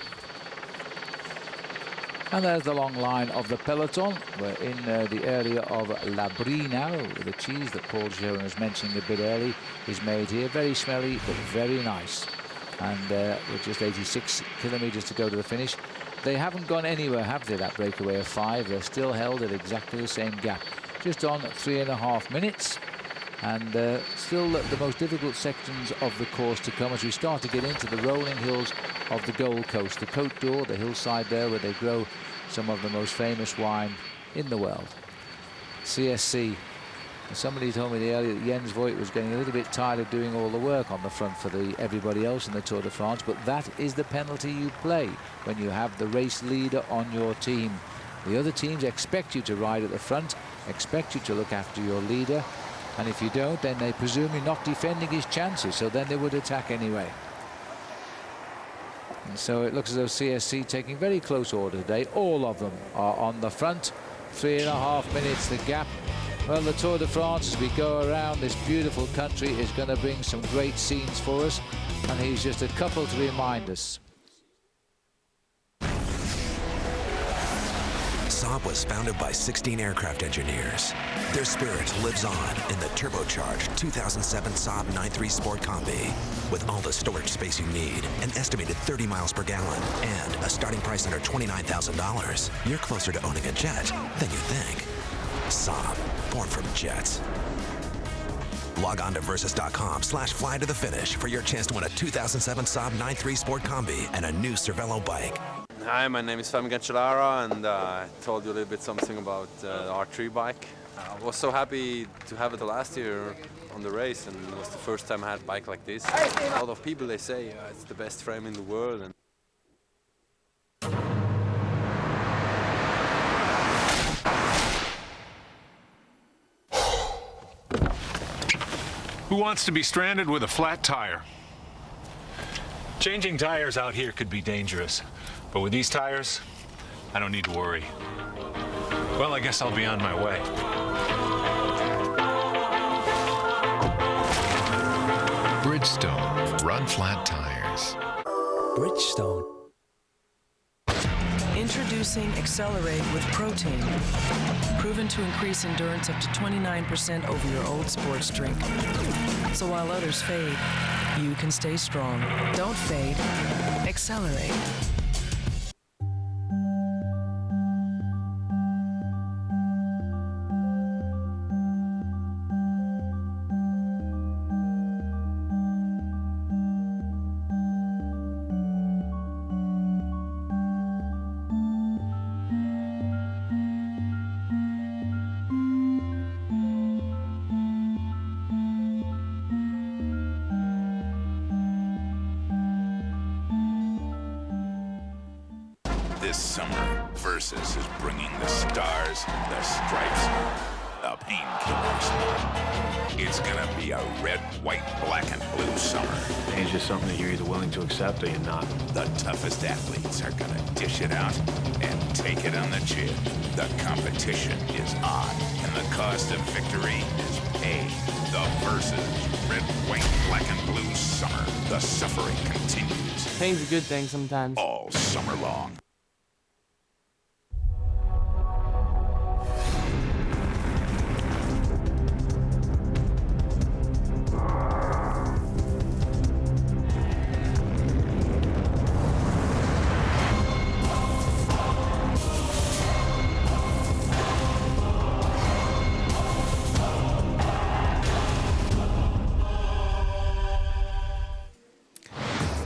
And there's the long line of the peloton. We're in the area of La Brie now. The cheese that Paul Sherwen was mentioning a bit early is made here. Very smelly, but very nice. And with just 86 kilometers to go to the finish. They haven't gone anywhere, have they, that breakaway of 5? They're still held at exactly the same gap. Just on 3.5 minutes. And still the most difficult sections of the course to come as we start to get into the rolling hills of the Gold Coast. The Côte d'Or, the hillside there where they grow some of the most famous wine in the world. CSC. Somebody told me earlier that Jens Voigt was getting a little bit tired of doing all the work on the front for everybody else in the Tour de France, but that is the penalty you play when you have the race leader on your team. The other teams expect you to ride at the front, expect you to look after your leader, and if you don't, then they presume you're not defending his chances, so then they would attack anyway. And so it looks as though CSC taking very close order today. All of them are on the front. 3.5 minutes the gap. Well, the Tour de France, as we go around this beautiful country, is going to bring some great scenes for us, and he's just a couple to remind us. Saab was founded by 16 aircraft engineers. Their spirit lives on in the turbocharged 2007 Saab 9.3 Sport Combi. With all the storage space you need, an estimated 30 miles per gallon, and a starting price under $29,000, you're closer to owning a jet than you think. Saab, born from jets. Log on to Versus.com/fly to the finish for your chance to win a 2007 Saab 9.3 Sport Combi and a new Cervelo bike. Hi, my name is Fabian Cancellara, and I told you a little bit something about the R3 bike. I was so happy to have it last year on the race, and it was the first time I had a bike like this. A lot of people, they say it's the best frame in the world. And who wants to be stranded with a flat tire? Changing tires out here could be dangerous, but with these tires, I don't need to worry. Well, I guess I'll be on my way. Bridgestone, run flat tires. Bridgestone. Introducing Accelerate with Protein. Proven to increase endurance up to 29% over your old sports drink. So while others fade, you can stay strong. Don't fade. Accelerate. This summer, Versus is bringing the stars, the stripes, the painkillers. It's gonna be a red, white, black, and blue summer. It's just something that you're either willing to accept or you're not. The toughest athletes are gonna dish it out and take it on the chin. The competition is on, and the cost of victory is paid. The Versus red, white, black, and blue summer. The suffering continues. Pain's a good thing sometimes. All summer long.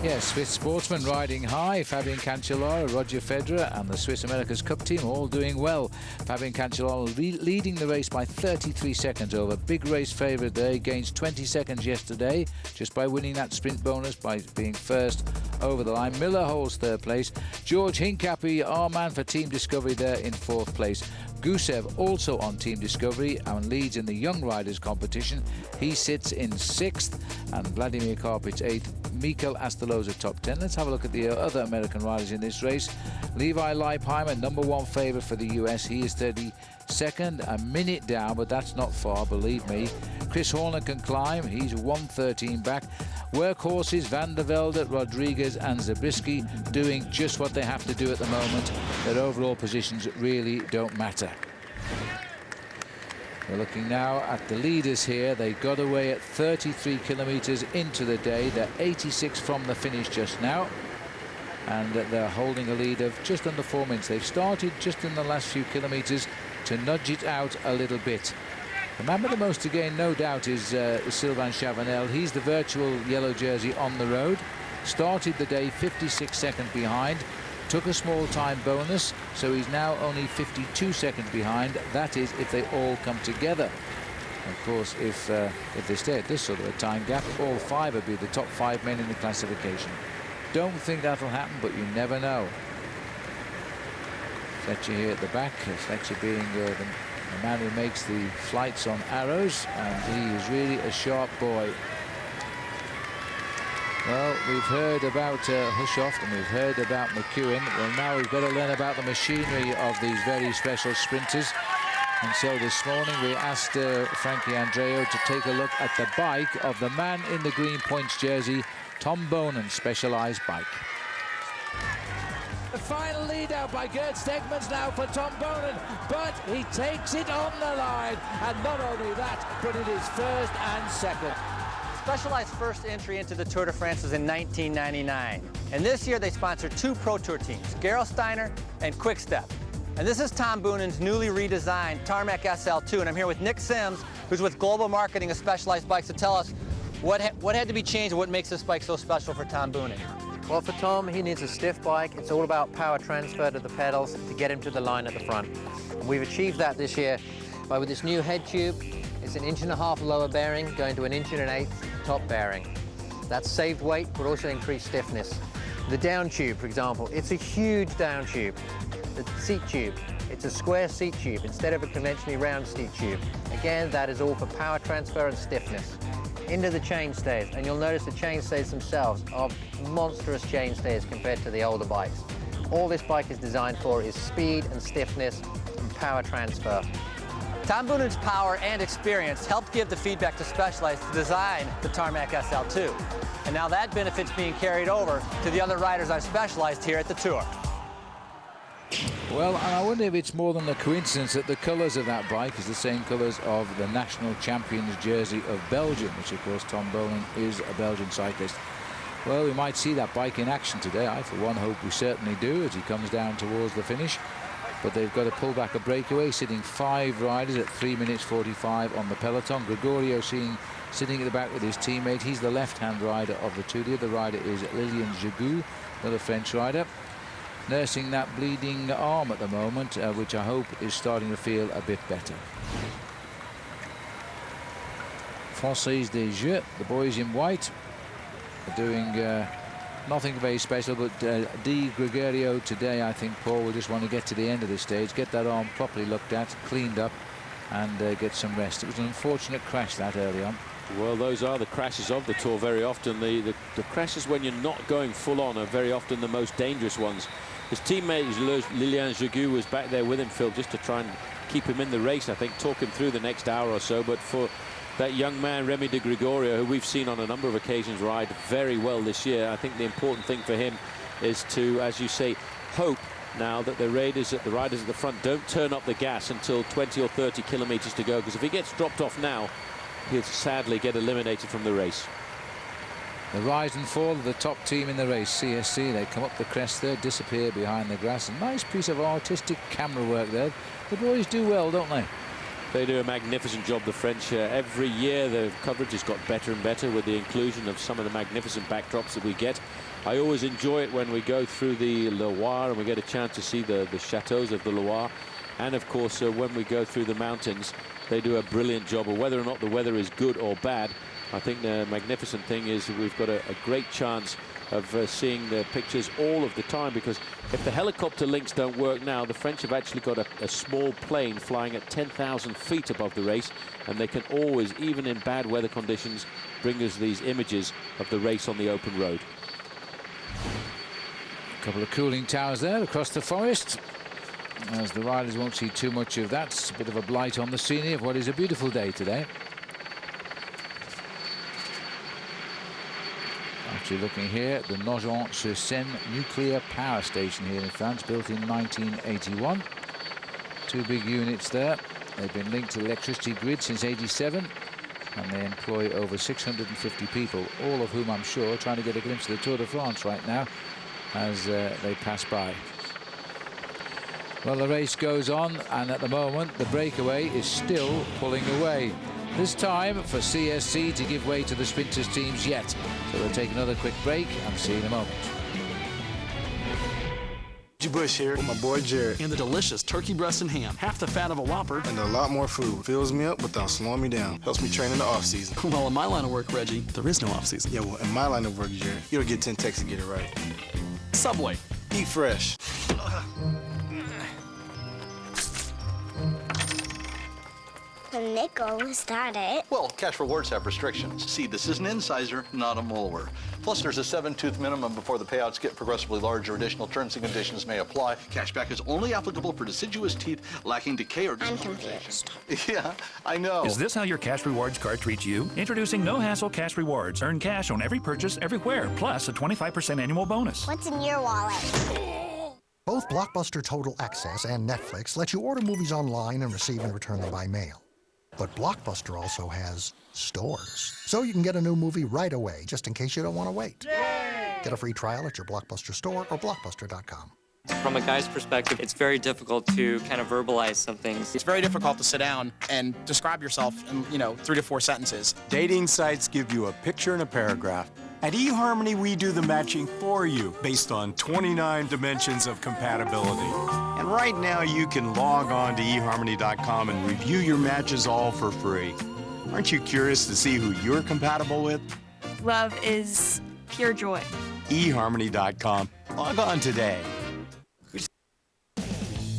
Yes, Swiss sportsmen riding high. Fabian Cancellara, Roger Federer and the Swiss America's Cup team all doing well. Fabian Cancellara leading the race by 33 seconds over. Big race favourite there. He gains 20 seconds yesterday just by winning that sprint bonus by being first over the line. Miller holds third place. George Hincapie, our man for Team Discovery, there in fourth place. Gusev also on Team Discovery and leads in the Young Riders competition. He sits in sixth, and Vladimir Karpit's eighth. Mikel Astaloza top 10. Let's have a look at the other American riders in this race. Levi Leipheimer, number one favourite for the US. He is 32nd, a minute down, but that's not far, believe me. Chris Horner can climb. He's 1:13 back. Workhorses, Van der Velde, Rodriguez and Zabriskie doing just what they have to do at the moment. Their overall positions really don't matter. We're looking now at the leaders here. They got away at 33 kilometres into the day. They're 86 from the finish just now, and they're holding a lead of just under 4 minutes. They've started just in the last few kilometres to nudge it out a little bit. The man with the most to gain, no doubt, is Sylvain Chavanel. He's the virtual yellow jersey on the road. Started the day 56 seconds behind. Took a small time bonus, so he's now only 52 seconds behind. That is if they all come together. Of course, if they stay at this sort of a time gap, all five would be the top 5 men in the classification. Don't think that'll happen, but you never know. Fletcher here at the back. Fletcher being the man who makes the flights on arrows, and he is really a sharp boy. Well, we've heard about Hushoft and we've heard about McEwen. Well, now we've got to learn about the machinery of these very special sprinters. And so this morning we asked Frankie Andreu to take a look at the bike of the man in the green points jersey, Tom Bonen, Specialized bike. The final lead out by Gert Stegmans now for Tom Bonen, but he takes it on the line, and not only that, but it is first and second. Specialized's first entry into the Tour de France was in 1999, and this year they sponsored 2 Pro Tour teams, Gerolsteiner and Quick-Step. And this is Tom Bonen's newly redesigned Tarmac SL2, and I'm here with Nick Sims, who's with Global Marketing of Specialized Bikes, to tell us what had to be changed and what makes this bike so special for Tom Bonen. Well, for Tom, he needs a stiff bike. It's all about power transfer to the pedals to get him to the line at the front. And we've achieved that this year with this new head tube. It's 1.5 inches lower bearing going to 1 1/8 inch top bearing. That's saved weight, but also increased stiffness. The down tube, for example, it's a huge down tube. The seat tube, it's a square seat tube instead of a conventionally round seat tube. Again, that is all for power transfer and stiffness. Into the chainstays, and you'll notice the chainstays themselves are monstrous chainstays compared to the older bikes. All this bike is designed for is speed and stiffness and power transfer. Tom Bonen's power and experience helped give the feedback to Specialized to design the Tarmac SL2. And now that benefit's being carried over to the other riders on Specialized here at the Tour. Well, and I wonder if it's more than a coincidence that the colours of that bike is the same colours of the national champion's jersey of Belgium, which of course Tom Bonen is a Belgian cyclist. Well, we might see that bike in action today. I, for one, hope we certainly do as he comes down towards the finish. But they've got to pull back a breakaway, sitting 5 riders at 3 minutes 45 on the peloton. Gregorio sitting at the back with his teammate. He's the left-hand rider of the two. The other rider is Lilian Joigny, another French rider, nursing that bleeding arm at the moment, which I hope is starting to feel a bit better. Française des Jeux, the boys in white, are doing nothing very special, but Di Gregorio today, I think, Paul, will just want to get to the end of this stage, get that arm properly looked at, cleaned up, and get some rest. It was an unfortunate crash that early on. Well, those are the crashes of the Tour very often. The crashes when you're not going full on are very often the most dangerous ones. His teammate Lilian Joigny was back there with him, Phil, just to try and keep him in the race, I think, talk him through the next hour or so. But for that young man, Remy de Gregorio, who we've seen on a number of occasions ride very well this year, I think the important thing for him is to, as you say, hope now that the riders at the front don't turn up the gas until 20 or 30 kilometers to go, because if he gets dropped off now, he'll sadly get eliminated from the race. The rise and fall of the top team in the race, CSC. They come up the crest there, disappear behind the grass. A nice piece of artistic camera work there. The boys do well, don't they? They do a magnificent job, the French. Every year the coverage has got better and better with the inclusion of some of the magnificent backdrops that we get. I always enjoy it when we go through the Loire and we get a chance to see the chateaux of the Loire. And of course, when we go through the mountains, they do a brilliant job. Of whether or not the weather is good or bad, I think the magnificent thing is we've got a great chance of seeing the pictures all of the time, because if the helicopter links don't work now, the French have actually got a small plane flying at 10,000 feet above the race, and they can always, even in bad weather conditions, bring us these images of the race on the open road. A couple of cooling towers there across the forest, as the riders won't see too much of that. It's a bit of a blight on the scenery of what is a beautiful day today. Actually looking here at the Nogent-sur-Seine nuclear power station here in France, built in 1981. 2 big units there. They've been linked to the electricity grid since '87, and they employ over 650 people, all of whom I'm sure are trying to get a glimpse of the Tour de France right now as they pass by. Well, the race goes on, and at the moment the breakaway is still pulling away. This time for CSC to give way to the sprinters teams yet. So we'll take another quick break and see you in a moment. Bush here with my boy Jared. And the delicious turkey breast and ham. Half the fat of a Whopper. And a lot more food. Fills me up without slowing me down. Helps me train in the off-season. Well, in my line of work, Reggie, there is no off-season. Yeah, well, in my line of work, Jared, you don't get 10 texts to get it right. Subway. Eat fresh. a nickel, is that it? Well, cash rewards have restrictions. See, this is an incisor, not a molar. Plus, there's a 7-tooth minimum before the payouts get progressively larger. Additional terms and conditions may apply. Cashback is only applicable for deciduous teeth lacking decay or I'm confused. Yeah, I know. Is this how your cash rewards card treats you? Introducing No Hassle Cash Rewards. Earn cash on every purchase, everywhere, plus a 25% annual bonus. What's in your wallet? Both Blockbuster Total Access and Netflix let you order movies online and receive and return them by mail. But Blockbuster also has stores. So you can get a new movie right away, just in case you don't want to wait. Yay! Get a free trial at your Blockbuster store or Blockbuster.com. From a guy's perspective, it's very difficult to kind of verbalize some things. It's very difficult to sit down and describe yourself in, 3 to 4 sentences. Dating sites give you a picture and a paragraph. At eHarmony, we do the matching for you based on 29 dimensions of compatibility. And right now, you can log on to eHarmony.com and review your matches all for free. Aren't you curious to see who you're compatible with? Love is pure joy. eHarmony.com. Log on today.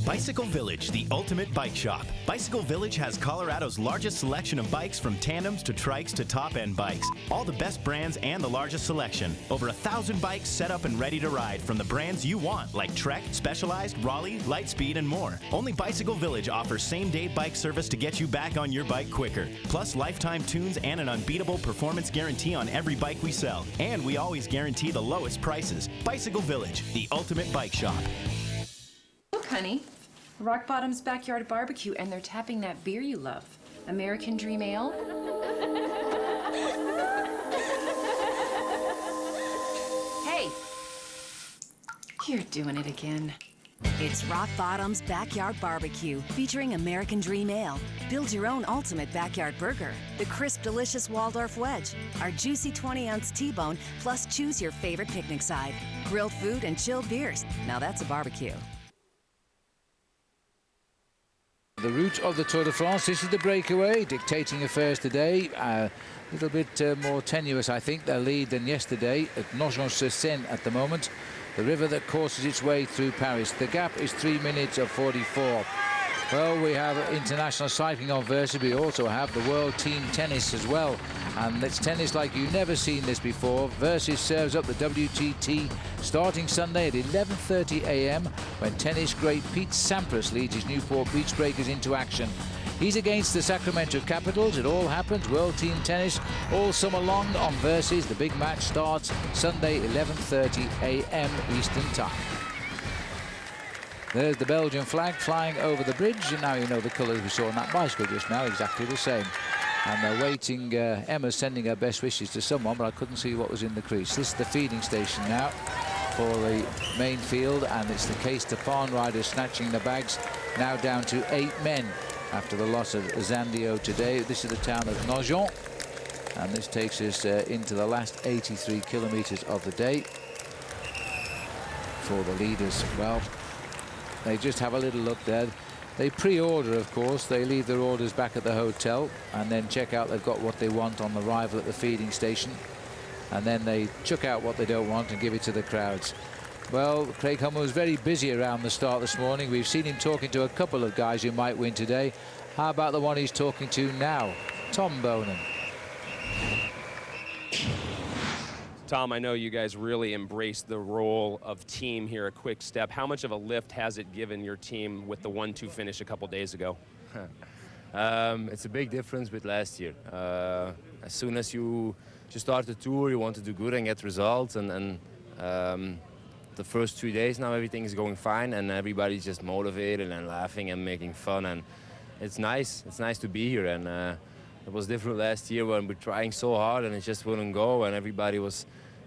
Bicycle Village, the ultimate bike shop. Bicycle Village has Colorado's largest selection of bikes, from tandems to trikes to top-end bikes. All the best brands and the largest selection. Over 1,000 bikes set up and ready to ride from the brands you want, like Trek, Specialized, Raleigh, Lightspeed, and more. Only Bicycle Village offers same-day bike service to get you back on your bike quicker. Plus lifetime tunes and an unbeatable performance guarantee on every bike we sell. And we always guarantee the lowest prices. Bicycle Village, the ultimate bike shop. Look, honey. Rock Bottom's Backyard Barbecue, and they're tapping that beer you love. American Dream Ale. Hey! You're doing it again. It's Rock Bottom's Backyard Barbecue, featuring American Dream Ale. Build your own ultimate backyard burger. The crisp, delicious Waldorf Wedge. Our juicy 20-ounce T-bone, plus choose your favorite picnic side. Grilled food and chilled beers. Now that's a barbecue. The route of the Tour de France. This is the Breakaway, dictating affairs today. A little bit more tenuous, I think, their lead than yesterday at Nogent-sur-Seine at the moment. The river that courses its way through Paris. The gap is 3 minutes of 44. Well, we have international cycling on Versi. We also have the World Team Tennis as well. And it's tennis like you've never seen this before. Versi serves up the WTT starting Sunday at 11:30 a.m. when tennis great Pete Sampras leads his Newport Beach Breakers into action. He's against the Sacramento Capitals. It all happens. World Team Tennis all summer long on Versis. The big match starts Sunday 11:30 a.m. Eastern Time. There's the Belgian flag flying over the bridge, and now you know the colours we saw on that bicycle just now, exactly the same. And they're waiting. Emma's sending her best wishes to someone, but I couldn't see what was in the crease. This is the feeding station now for the main field, and it's the Case de Pan riders snatching the bags, now down to 8 men after the loss of Zandio today. This is the town of Nogent, and this takes us into the last 83 kilometres of the day for the leaders. Well, they just have a little look there. They pre-order, of course. They leave their orders back at the hotel and then check out they've got what they want on arrival at the feeding station. And then they chuck out what they don't want and give it to the crowds. Well, Craig Hummer was very busy around the start this morning. We've seen him talking to a couple of guys who might win today. How about the one he's talking to now? Tom Bonan. Tom, I know you guys really embraced the role of team here at Quick Step. How much of a lift has it given your team with the 1-2 finish a couple days ago? It's a big difference with last year. As soon as you start the tour, you want to do good and get results. And the first 2 days now, everything is going fine, and everybody's just motivated and laughing and making fun. And it's nice. It's nice to be here. And it was different last year when we're trying so hard and it just wouldn't go, and everybody was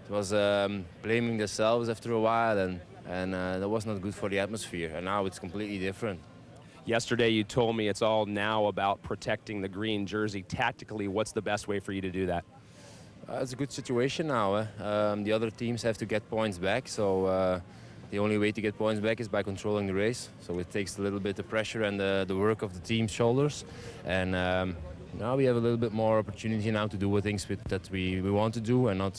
blaming themselves after a while, and that was not good for the atmosphere. And now it's completely different. Yesterday you told me it's all now about protecting the green jersey. Tactically, what's the best way for you to do that? It's a good situation now. The other teams have to get points back, so the only way to get points back is by controlling the race. So it takes a little bit of pressure and the work of the team's shoulders. And now we have a little bit more opportunity now to do things that we want to do, and not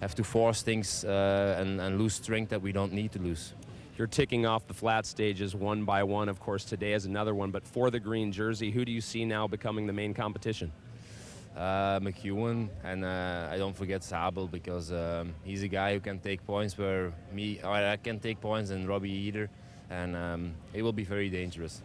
have to force things and lose strength that we don't need to lose. you're ticking off the flat stages one by one. Of course, today is another one. But for the green jersey, who do you see now becoming the main competition? McEwen, and I don't forget Sabel, because he's a guy who can take points where I can take points and Robbie either, and it will be very dangerous.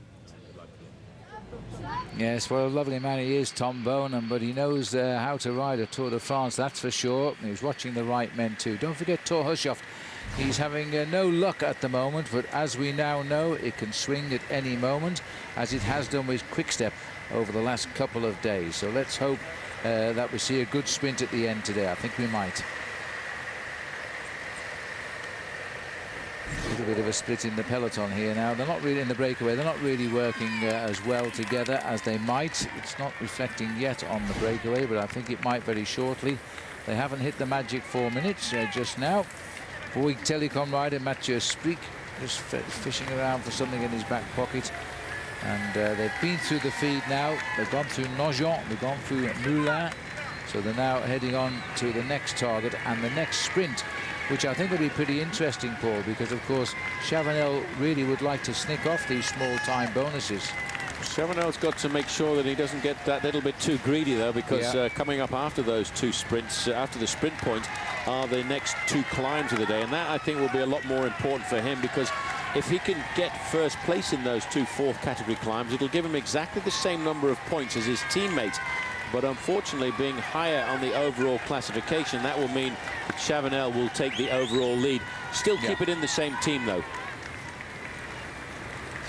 Yes, well, a lovely man he is, Tom Bonan, but he knows how to ride a Tour de France, that's for sure. He's watching the right men too. Don't forget Thor Hushovd. He's having no luck at the moment, but as we now know, it can swing at any moment, as it has done with Quick-Step over the last couple of days. So let's hope that we see a good sprint at the end today. I think we might. A little bit of a split in the peloton here now. They're not really in the breakaway. They're not really working as well together as they might. It's not reflecting yet on the breakaway, but I think it might very shortly. They haven't hit the magic 4 minutes just now. Bouygues Telecom rider Mathieu Spreek just fishing around for something in his back pocket. And they've been through the feed now. They've gone through Nogent, they've gone through Moulin. So they're now heading on to the next target and the next sprint, which I think will be pretty interesting, Paul, because of course Chavanel really would like to snick off these small time bonuses. Chavanel's got to make sure that he doesn't get that little bit too greedy, though, because coming up after those two sprints, after the sprint point, are the next two climbs of the day. And that, I think, will be a lot more important for him, because if he can get first place in those two fourth category climbs, it'll give him exactly the same number of points as his teammates. But unfortunately, being higher on the overall classification, that will mean that Chavanel will take the overall lead. Still keep it in the same team, though.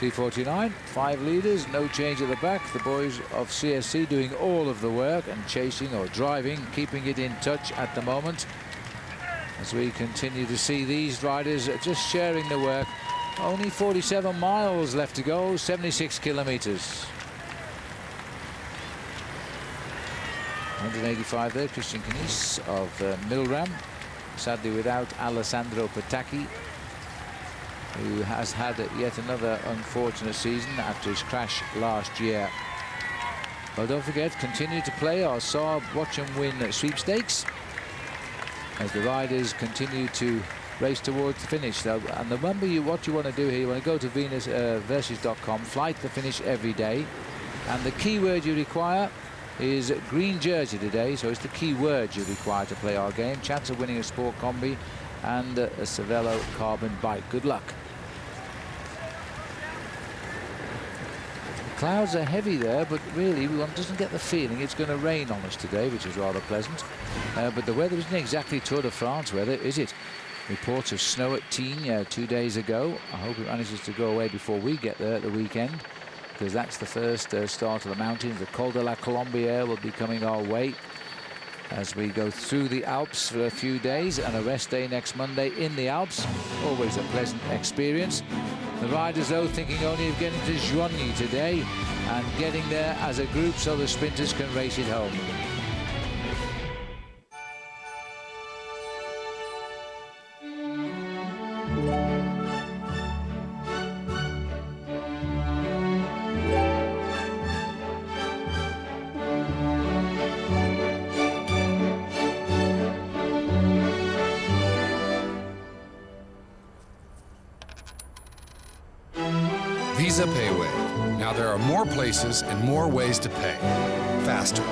3:49, 5 leaders, no change at the back. The boys of CSC doing all of the work and chasing or driving, keeping it in touch at the moment. As we continue to see these riders just sharing the work. Only 47 miles left to go, 76 kilometers. 185 there, Christian Knies of Milram, sadly without Alessandro Patacchi, who has had yet another unfortunate season after his crash last year. Well, don't forget, continue to play our Saab Watch and Win sweepstakes as the riders continue to race towards the finish. Now, and remember, what you want to do here, you want to go to Venus-Versus.com, flight the finish every day, and the key word you require is green jersey today, so it's the key word you require to play our game. Chance of winning a Sport Combi and a Cervelo carbon bike. Good luck. The clouds are heavy there, but really one doesn't get the feeling it's going to rain on us today, which is rather pleasant. But the weather isn't exactly Tour de France weather, is it? Reports of snow at Tignes 2 days ago. I hope it manages to go away before we get there at the weekend, because that's the first start of the mountains. The Col de la Colombière will be coming our way as we go through the Alps for a few days, and a rest day next Monday in the Alps. Always a pleasant experience. The riders, though, thinking only of getting to Joigny today and getting there as a group so the sprinters can race it home. Visa Payway. Now there are more places and more ways to pay. Faster.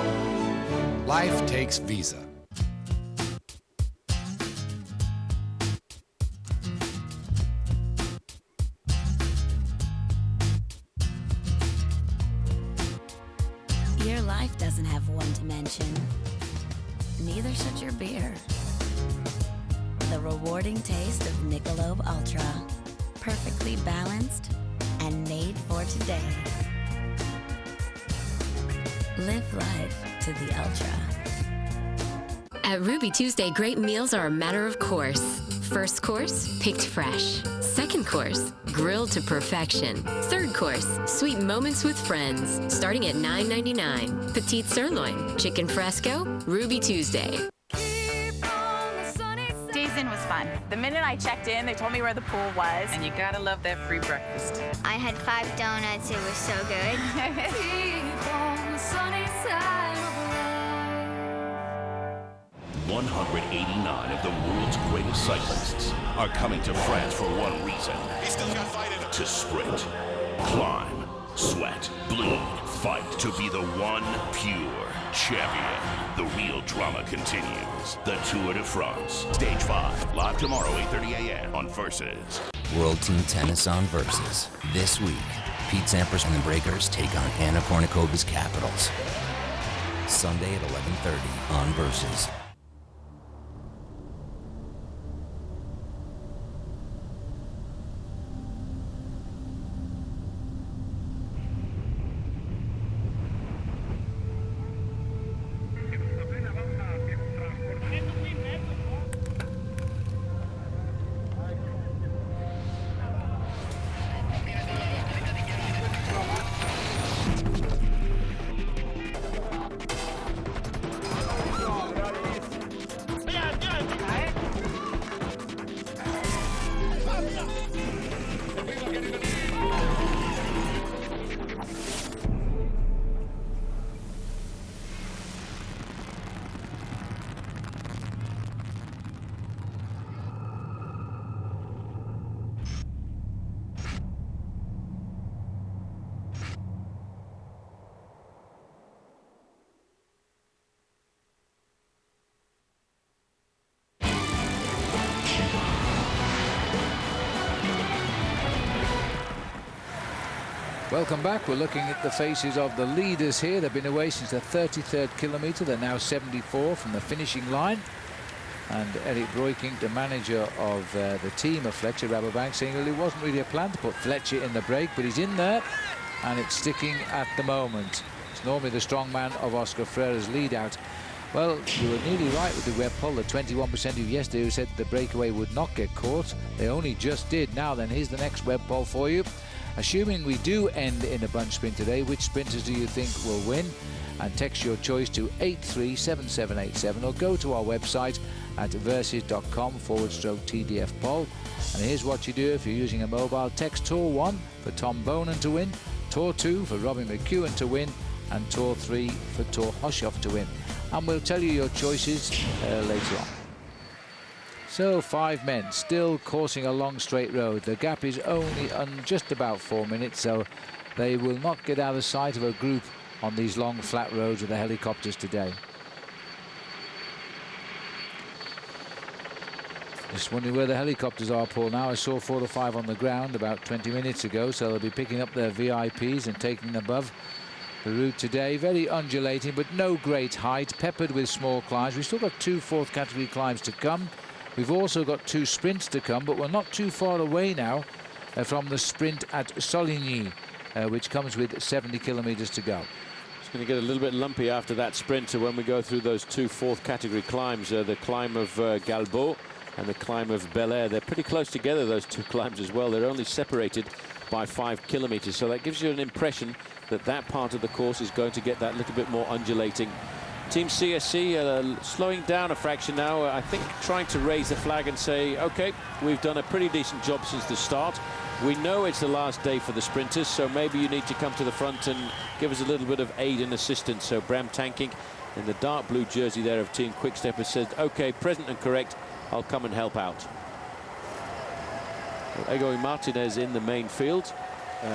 Life takes Visa. Your life doesn't have one dimension. Neither should your beer. The rewarding taste of Michelob Ultra. Perfectly balanced and made for today. Live life to the ultra. At Ruby Tuesday, great meals are a matter of course. First course, picked fresh. Second course, grilled to perfection. Third course, sweet moments with friends. Starting at $9.99. Petite sirloin, chicken fresco, Ruby Tuesday. Days in was fun. The minute I checked in, they told me where the pool was. And you gotta love that free breakfast. I had 5 donuts. It was so good. 189 of the world's greatest cyclists are coming to France for one reason. He's still got fight in him. To sprint, climb, sweat, bleed, fight to be the one pure champion. The real drama continues. The Tour de France. Stage 5. Live tomorrow, 8:30 a.m. on Versus. World Team Tennis on Versus. This week, Pete Sampras and the Breakers take on Anna Kournikova's Capitals. Sunday at 11:30 on Versus. Welcome back. We're looking at the faces of the leaders here. They've been away since the 33rd kilometre. They're now 74 from the finishing line. And Eric Breukink, the manager of the team of Fletcher Rabobank, saying, well, it wasn't really a plan to put Fletcher in the break, but he's in there and it's sticking at the moment. It's normally the strong man of Oscar Freir's lead out. Well, you were nearly right with the web poll. The 21% of yesterday who said the breakaway would not get caught. They only just did. Now then, here's the next web poll for you. Assuming we do end in a bunch sprint today, which sprinters do you think will win? And text your choice to 837787 or go to our website at versus.com/TDF poll. And here's what you do if you're using a mobile. Text Tour 1 for Tom Bonan to win, Tour 2 for Robbie McEwen to win, and Tour 3 for Tor Hoshoff to win. And we'll tell you your choices later on. So 5 men still coursing a long straight road. The gap is only just about 4 minutes, so they will not get out of sight of a group on these long flat roads with the helicopters today. Just wondering where the helicopters are, Paul. Now I saw 4 or 5 on the ground about 20 minutes ago, so they'll be picking up their VIPs and taking them above the route today. Very undulating, but no great height, peppered with small climbs. We've still got 2 fourth category climbs to come. We've also got 2 sprints to come, but we're not too far away now from the sprint at Joigny, which comes with 70 kilometres to go. It's going to get a little bit lumpy after that sprint when we go through those 2 fourth category climbs, the climb of Galbeau and the climb of Bel Air. They're pretty close together, those 2 climbs as well. They're only separated by 5 kilometres, so that gives you an impression that that part of the course is going to get that little bit more undulating. Team CSC slowing down a fraction now, I think trying to raise the flag and say, OK, we've done a pretty decent job since the start. We know it's the last day for the sprinters, so maybe you need to come to the front and give us a little bit of aid and assistance. So Bram Tankink in the dark blue jersey there of Team Quickstep has said, OK, present and correct, I'll come and help out. Well, Egoy Martinez in the main field.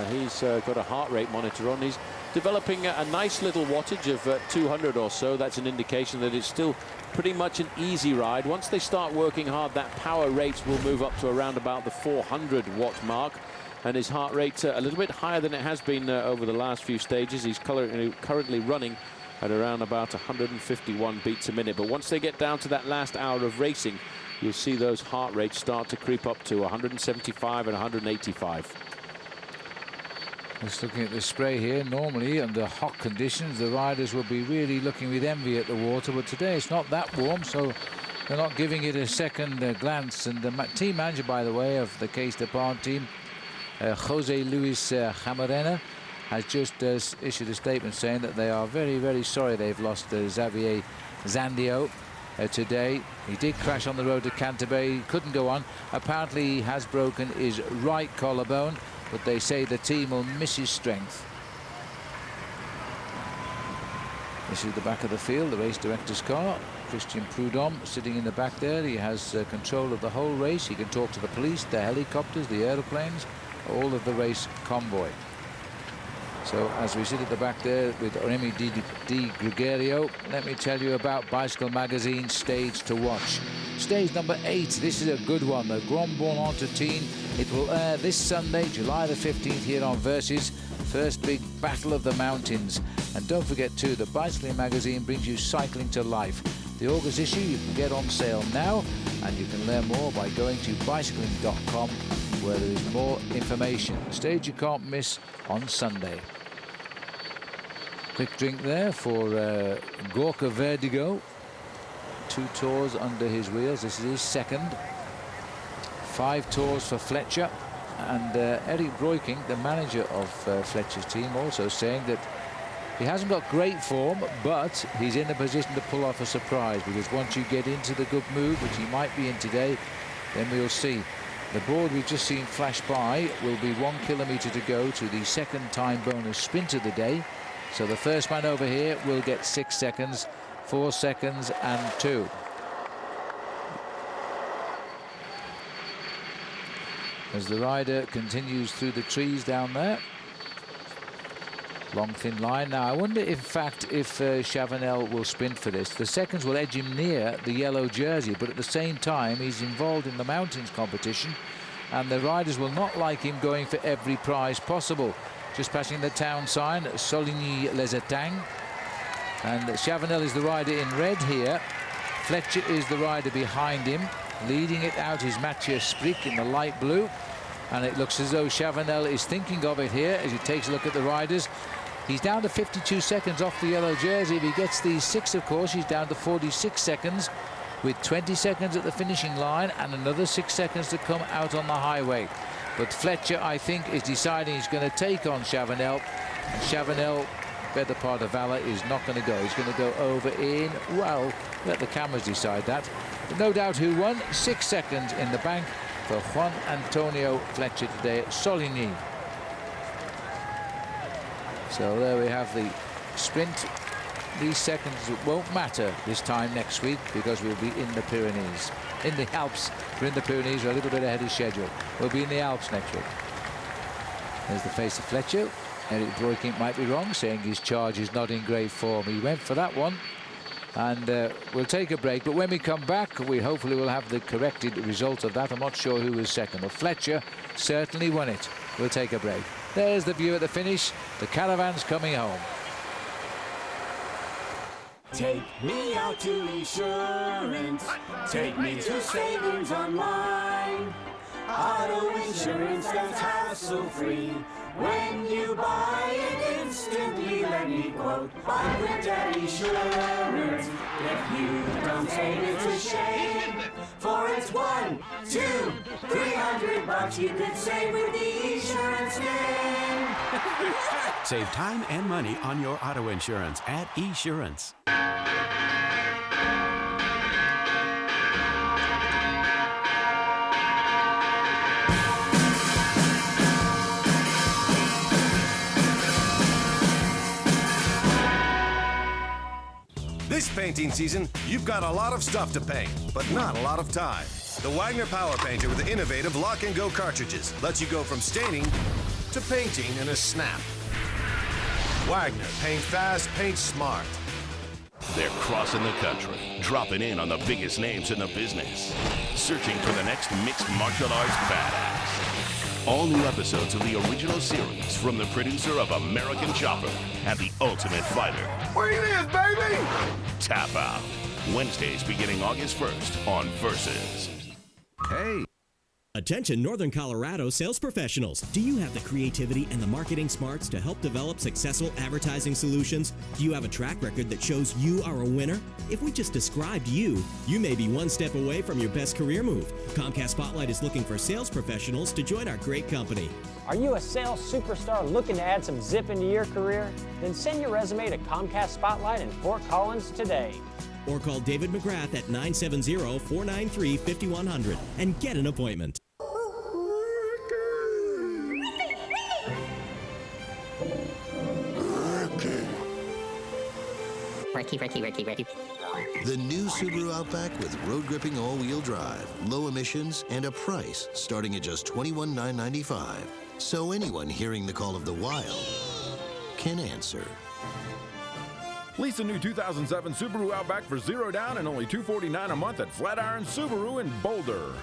He's got a heart rate monitor on. He's developing a nice little wattage of 200 or so. That's an indication that it's still pretty much an easy ride. Once they start working hard, that power rate will move up to around about the 400 watt mark, and his heart rate a little bit higher than it has been over the last few stages. He's currently running at around about 151 beats a minute, but once they get down to that last hour of racing, you'll see those heart rates start to creep up to 175 and 185. Just looking at the spray here, normally under hot conditions the riders will be really looking with envy at the water, but today it's not that warm, so they're not giving it a second glance. And the team manager, by the way, of the Case Depart team, Jose Luis Jamarena, has just issued a statement saying that they are very, very sorry they've lost Xavier Zandio today. He did crash on the road to Canterbury, he couldn't go on. Apparently he has broken his right collarbone, but they say the team will miss his strength. This is the back of the field, the race director's car. Christian Prudhomme sitting in the back there. He has control of the whole race. He can talk to the police, the helicopters, the aeroplanes, all of the race convoy. So as we sit at the back there with Remy Di Gregorio, let me tell you about Bicycle Magazine Stage to Watch. Stage number 8, this is a good one, the Grand Bon Entretien. It will air this Sunday, July the 15th, here on Versus. First big battle of the mountains. And don't forget too, the Bicycling Magazine brings you cycling to life. The August issue you can get on sale now, and you can learn more by going to bicycling.com, where there is more information. A stage you can't miss on Sunday. Quick drink there for Gorka Verdigo. 2 tours under his wheels. This is his second. 5 tours for Fletcher. And Eric Breukink, the manager of Fletcher's team, also saying that he hasn't got great form, but he's in a position to pull off a surprise, because once you get into the good mood, which he might be in today, then we'll see. The board we've just seen flash by will be 1 kilometer to go to the second time bonus sprint of the day. So the first man over here will get 6 seconds, 4 seconds and 2. As the rider continues through the trees down there. Long thin line. Now I wonder in fact if Chavanel will sprint for this. The seconds will edge him near the yellow jersey, but at the same time he's involved in the mountains competition, and the riders will not like him going for every prize possible. Just passing the town sign, Soligny-les-Étangs. And Chavanel is the rider in red here. Fletcher is the rider behind him. Leading it out is Mathieu Sprick in the light blue. And it looks as though Chavanel is thinking of it here as he takes a look at the riders. He's down to 52 seconds off the yellow jersey. If he gets these 6, of course, he's down to 46 seconds with 20 seconds at the finishing line and another 6 seconds to come out on the highway. But Fletcher, I think, is deciding he's going to take on Chavanel. And Chavanel, better part of valor, is not going to go. He's going to go over in, well, let the cameras decide that. But no doubt who won. 6 seconds in the bank for Juan Antonio Fletcher today at Soligny. So there we have the sprint. These seconds won't matter this time next week, because we'll be in the Pyrenees. In the Alps. We're in the Pyrenees, we're a little bit ahead of schedule. We'll be in the Alps next week. There's the face of Fletcher. Eric Breukink might be wrong, saying his charge is not in great form. He went for that one. And we'll take a break. But when we come back, we hopefully will have the corrected result of that. I'm not sure who was second. But Fletcher certainly won it. We'll take a break. There's the view at the finish. The caravan's coming home. Take me out to insurance. Take me to savings online. Auto insurance that's hassle-free. When you buy it instantly, let me quote, buy quick at insurance. If you don't save, it's a shame. For it's 1, 2, 300 bucks you could save with the insurance name. Save time and money on your auto insurance at Esurance. This painting season, you've got a lot of stuff to paint, but not a lot of time. The Wagner Power Painter with innovative lock-and-go cartridges lets you go from staining to painting in a snap. Wagner, paint fast, paint smart. They're crossing the country, dropping in on the biggest names in the business, searching for the next mixed martial arts badass. All new episodes of the original series from the producer of American Chopper and The Ultimate Fighter. Where you live, baby? Tap Out. Wednesdays beginning August 1st on Versus. Hey. Attention Northern Colorado sales professionals. Do you have the creativity and the marketing smarts to help develop successful advertising solutions? Do you have a track record that shows you are a winner? If we just described you, you may be one step away from your best career move. Comcast Spotlight is looking for sales professionals to join our great company. Are you a sales superstar looking to add some zip into your career? Then send your resume to Comcast Spotlight in Fort Collins today. Or call David McGrath at 970-493-5100 and get an appointment. The new Subaru Outback with road gripping all-wheel drive, low emissions, and a price starting at just $21,995. So anyone hearing the call of the wild can answer. Lease a new 2007 Subaru Outback for $0 down and only $249 a month at Flatiron Subaru in Boulder.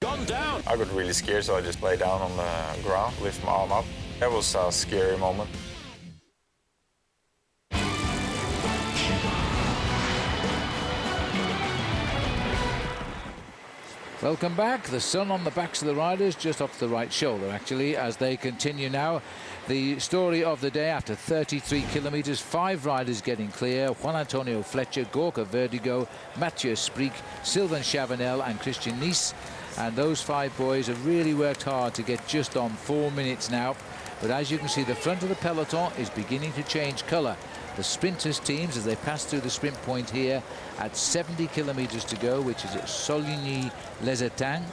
Gone down. I got really scared, so I just lay down on the ground, lift my arm up. That was a scary moment. Welcome back. The sun on the backs of the riders, just off the right shoulder, actually, as they continue now. The story of the day after 33 kilometres, 5 riders getting clear. Juan Antonio Fletcher, Gorka Vertigo, Mathieu Spreek, Sylvain Chavanel and Christian Nice. And those 5 boys have really worked hard to get just on 4 minutes now. But as you can see, the front of the peloton is beginning to change colour. The sprinters teams, as they pass through the sprint point here at 70 kilometres to go, which is at Soligny-les-Étangs,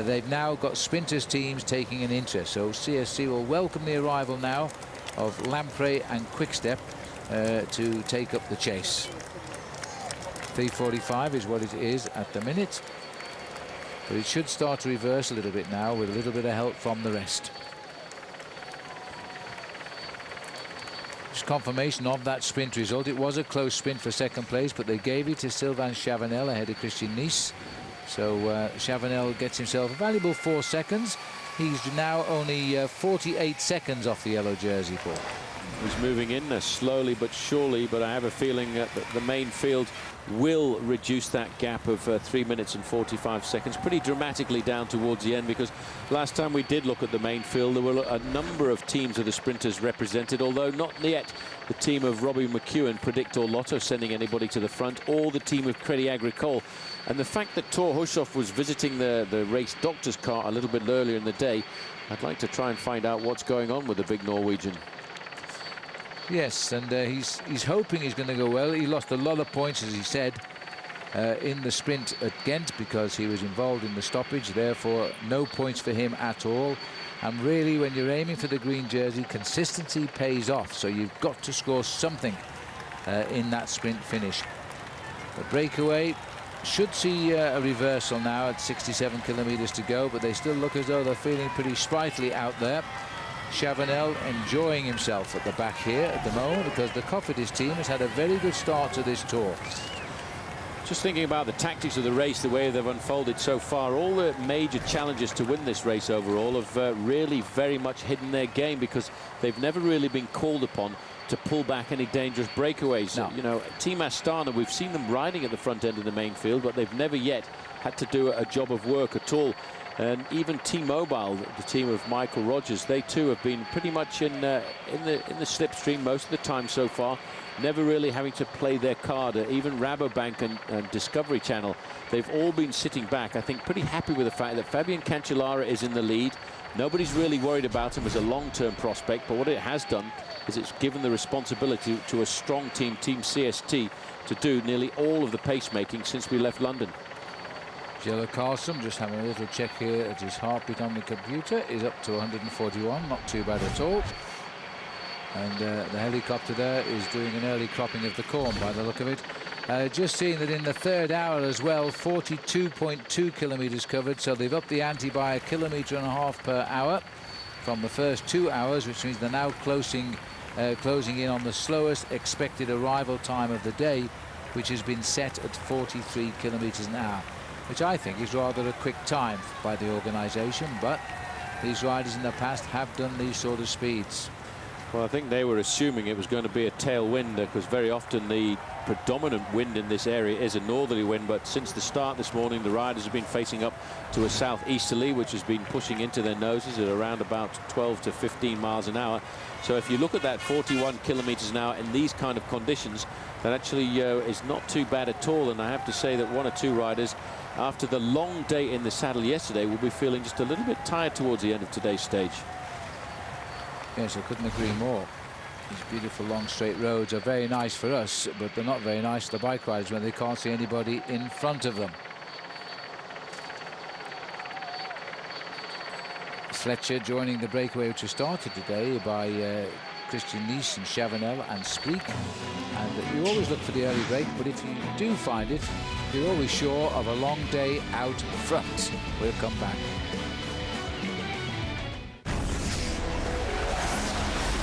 they've now got sprinters teams taking an interest. So CSC will welcome the arrival now of Lampre and Quickstep to take up the chase. 3:45 is what it is at the minute, but it should start to reverse a little bit now with a little bit of help from the rest. Confirmation of that sprint result. It was a close sprint for second place, but they gave it to Sylvain Chavanel ahead of Christian Nice. So Chavanel gets himself a valuable 4 seconds. He's now only 48 seconds off the yellow jersey, Paul. He's moving in slowly but surely, but I have a feeling that the main field will reduce that gap of 3 minutes and 45 seconds pretty dramatically down towards the end, because last time we did look at the main field, there were a number of teams of the sprinters represented, although not yet the team of Robbie McEwen, Predictor Lotto, sending anybody to the front, or the team of Crédit Agricole. And the fact that Thor Hushoff was visiting the race doctor's car a little bit earlier in the day, I'd like to try and find out what's going on with the big Norwegian. Yes, and he's hoping he's going to go well. He lost a lot of points, as he said, in the sprint at Ghent because he was involved in the stoppage. Therefore, no points for him at all. And really, when you're aiming for the green jersey, consistency pays off. So you've got to score something in that sprint finish. The breakaway should see a reversal now at 67 kilometres to go, but they still look as though they're feeling pretty sprightly out there. Chavanel enjoying himself at the back here at the moment, because the Cofidis team has had a very good start to this tour. Just thinking about the tactics of the race, the way they've unfolded so far, all the major challenges to win this race overall have really very much hidden their game, because they've never really been called upon to pull back any dangerous breakaways. No. You know, Team Astana, we've seen them riding at the front end of the main field, but they've never yet had to do a job of work at all. And even T-Mobile, the team of Michael Rogers, they too have been pretty much in the slipstream most of the time so far, never really having to play their card. Even Rabobank and Discovery Channel, they've all been sitting back, I think, pretty happy with the fact that Fabian Cancellara is in the lead. Nobody's really worried about him as a long-term prospect, but what it has done is it's given the responsibility to a strong team, Team CST, to do nearly all of the pacemaking since we left London. Jello Carlson, just having a little check here at his heartbeat on the computer, is up to 141, not too bad at all. And the helicopter there is doing an early cropping of the corn by the look of it. Just seeing that in the third hour as well, 42.2 kilometres covered, so they've upped the ante by 1.5 kilometres per hour from the first 2 hours, which means they're now closing in on the slowest expected arrival time of the day, which has been set at 43 kilometres an hour. Which I think is rather a quick time by the organisation, but these riders in the past have done these sort of speeds. Well, I think they were assuming it was going to be a tailwind, because very often the predominant wind in this area is a northerly wind, but since the start this morning, the riders have been facing up to a southeasterly, which has been pushing into their noses at around about 12 to 15 miles an hour. So if you look at that 41 kilometres an hour in these kind of conditions, that actually is not too bad at all. And I have to say that one or two riders, after the long day in the saddle yesterday, will be feeling just a little bit tired towards the end of today's stage. Yes, I couldn't agree more. These beautiful long straight roads are very nice for us, but they're not very nice to the bike riders when they can't see anybody in front of them. Fletcher joining the breakaway, which was started today by Christian Nice and Chavanel and Spreek. And you always look for the early break, but if you do find it, you're always sure of a long day out front. We'll come back.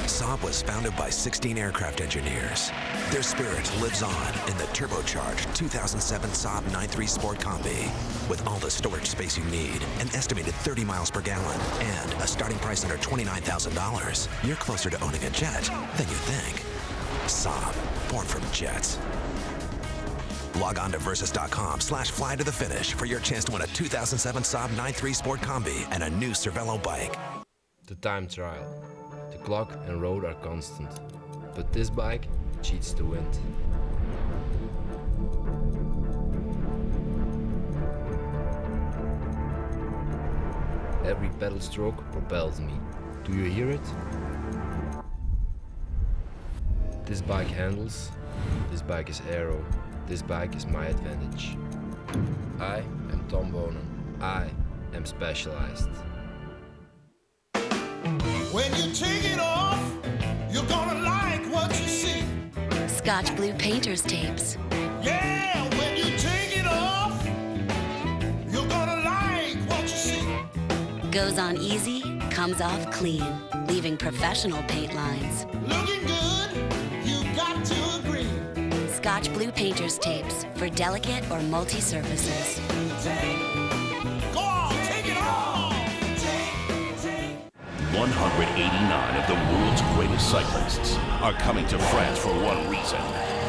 Saab was founded by 16 aircraft engineers. Their spirit lives on in the turbocharged 2007 Saab 9.3 Sport Combi. With all the storage space you need, an estimated 30 miles per gallon, and a starting price under $29,000, you're closer to owning a jet than you think. Saab, born from jets. Log on to Versus.com/fly to the finish for your chance to win a 2007 Saab 9.3 Sport Combi and a new Cervelo bike. The time trial. The clock and road are constant, but this bike cheats the wind. Every pedal stroke propels me. Do you hear it? This bike handles, this bike is aero, this bike is my advantage. I am Tom Bonen. I am specialized. When you take it off, you're gonna like what you see. Scotch Blue Painter's Tapes. Yeah, when you take it off, you're gonna like what you see. Goes on easy, comes off clean, leaving professional paint lines. Looking good, you got to agree. Scotch Blue Painter's Tapes for delicate or multi-surfaces. Go on, take it off. 189 of the world's greatest cyclists are coming to France for one reason.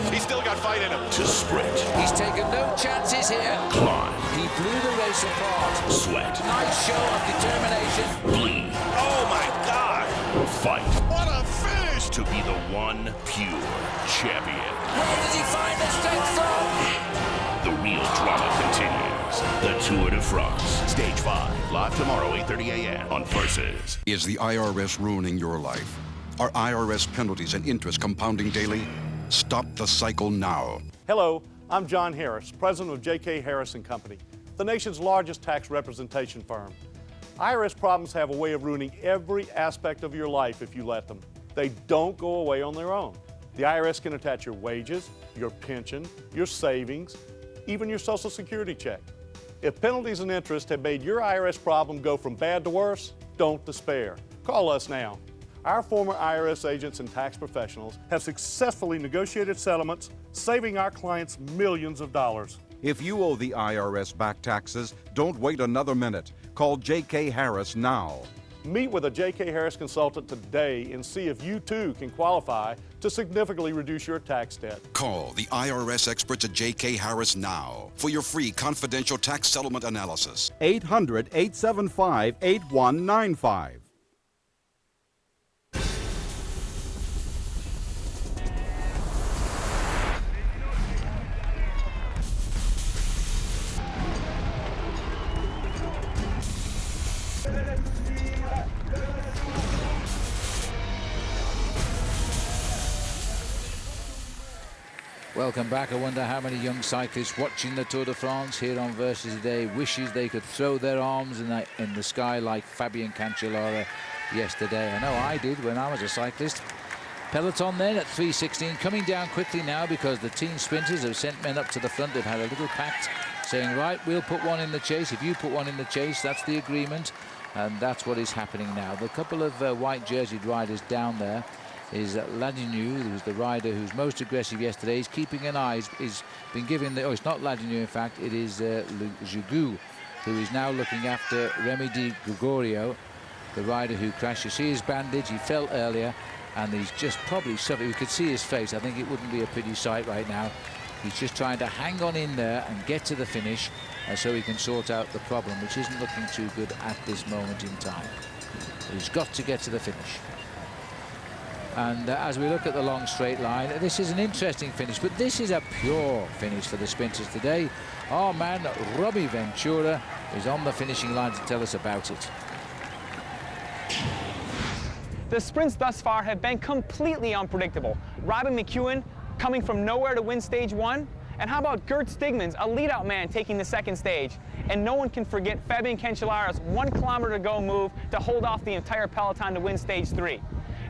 He's still got fight in him. To sprint. He's taken no chances here. Climb. He blew the race apart. Sweat. Nice show of determination. Bleed. Oh my God! Fight. What a finish! To be the one pure champion. Where did he find the strength from? The real drama continues. The Tour de France. Stage 5. Live tomorrow, 8:30 a.m. on Versus. Is the IRS ruining your life? Are IRS penalties and interest compounding daily? Stop the cycle now. Hello, I'm John Harris, president of J.K. Harris & Company, the nation's largest tax representation firm. IRS problems have a way of ruining every aspect of your life if you let them. They don't go away on their own. The IRS can attach your wages, your pension, your savings, even your Social Security check. If penalties and interest have made your IRS problem go from bad to worse, don't despair. Call us now. Our former IRS agents and tax professionals have successfully negotiated settlements, saving our clients millions of dollars. If you owe the IRS back taxes, don't wait another minute. Call J.K. Harris now. Meet with a J.K. Harris consultant today and see if you too can qualify to significantly reduce your tax debt. Call the IRS experts at J.K. Harris now for your free confidential tax settlement analysis. 800-875-8195. Welcome back. I wonder how many young cyclists watching the Tour de France here on Versus today wishes they could throw their arms in the sky like Fabian Cancellara yesterday. I know I did when I was a cyclist. Peloton then at 3:16, coming down quickly now because the team sprinters have sent men up to the front. They've had a little pact saying, right, we'll put one in the chase. If you put one in the chase, that's the agreement. And that's what is happening now. The couple of white jerseyed riders down there is Ladinu, who's the rider who's most aggressive yesterday. He's keeping an eye. He's been given the... Oh, it's not Ladinu, in fact. It is Joigny, who is now looking after Remy Di Gregorio, the rider who crashed. You see his bandage. He fell earlier, and he's just probably suffered. You could see his face. I think it wouldn't be a pretty sight right now. He's just trying to hang on in there and get to the finish so he can sort out the problem, which isn't looking too good at this moment in time. But he's got to get to the finish. And as we look at the long straight line, this is an interesting finish, but this is a pure finish for the sprinters today. Our man, Robbie Ventura, is on the finishing line to tell us about it. The sprints thus far have been completely unpredictable. Robin McEwen coming from nowhere to win stage 1. And how about Gert Stigmans, a lead-out man, taking the second stage? And no one can forget Fabian Cancellara's 1 kilometer to go move to hold off the entire peloton to win stage 3.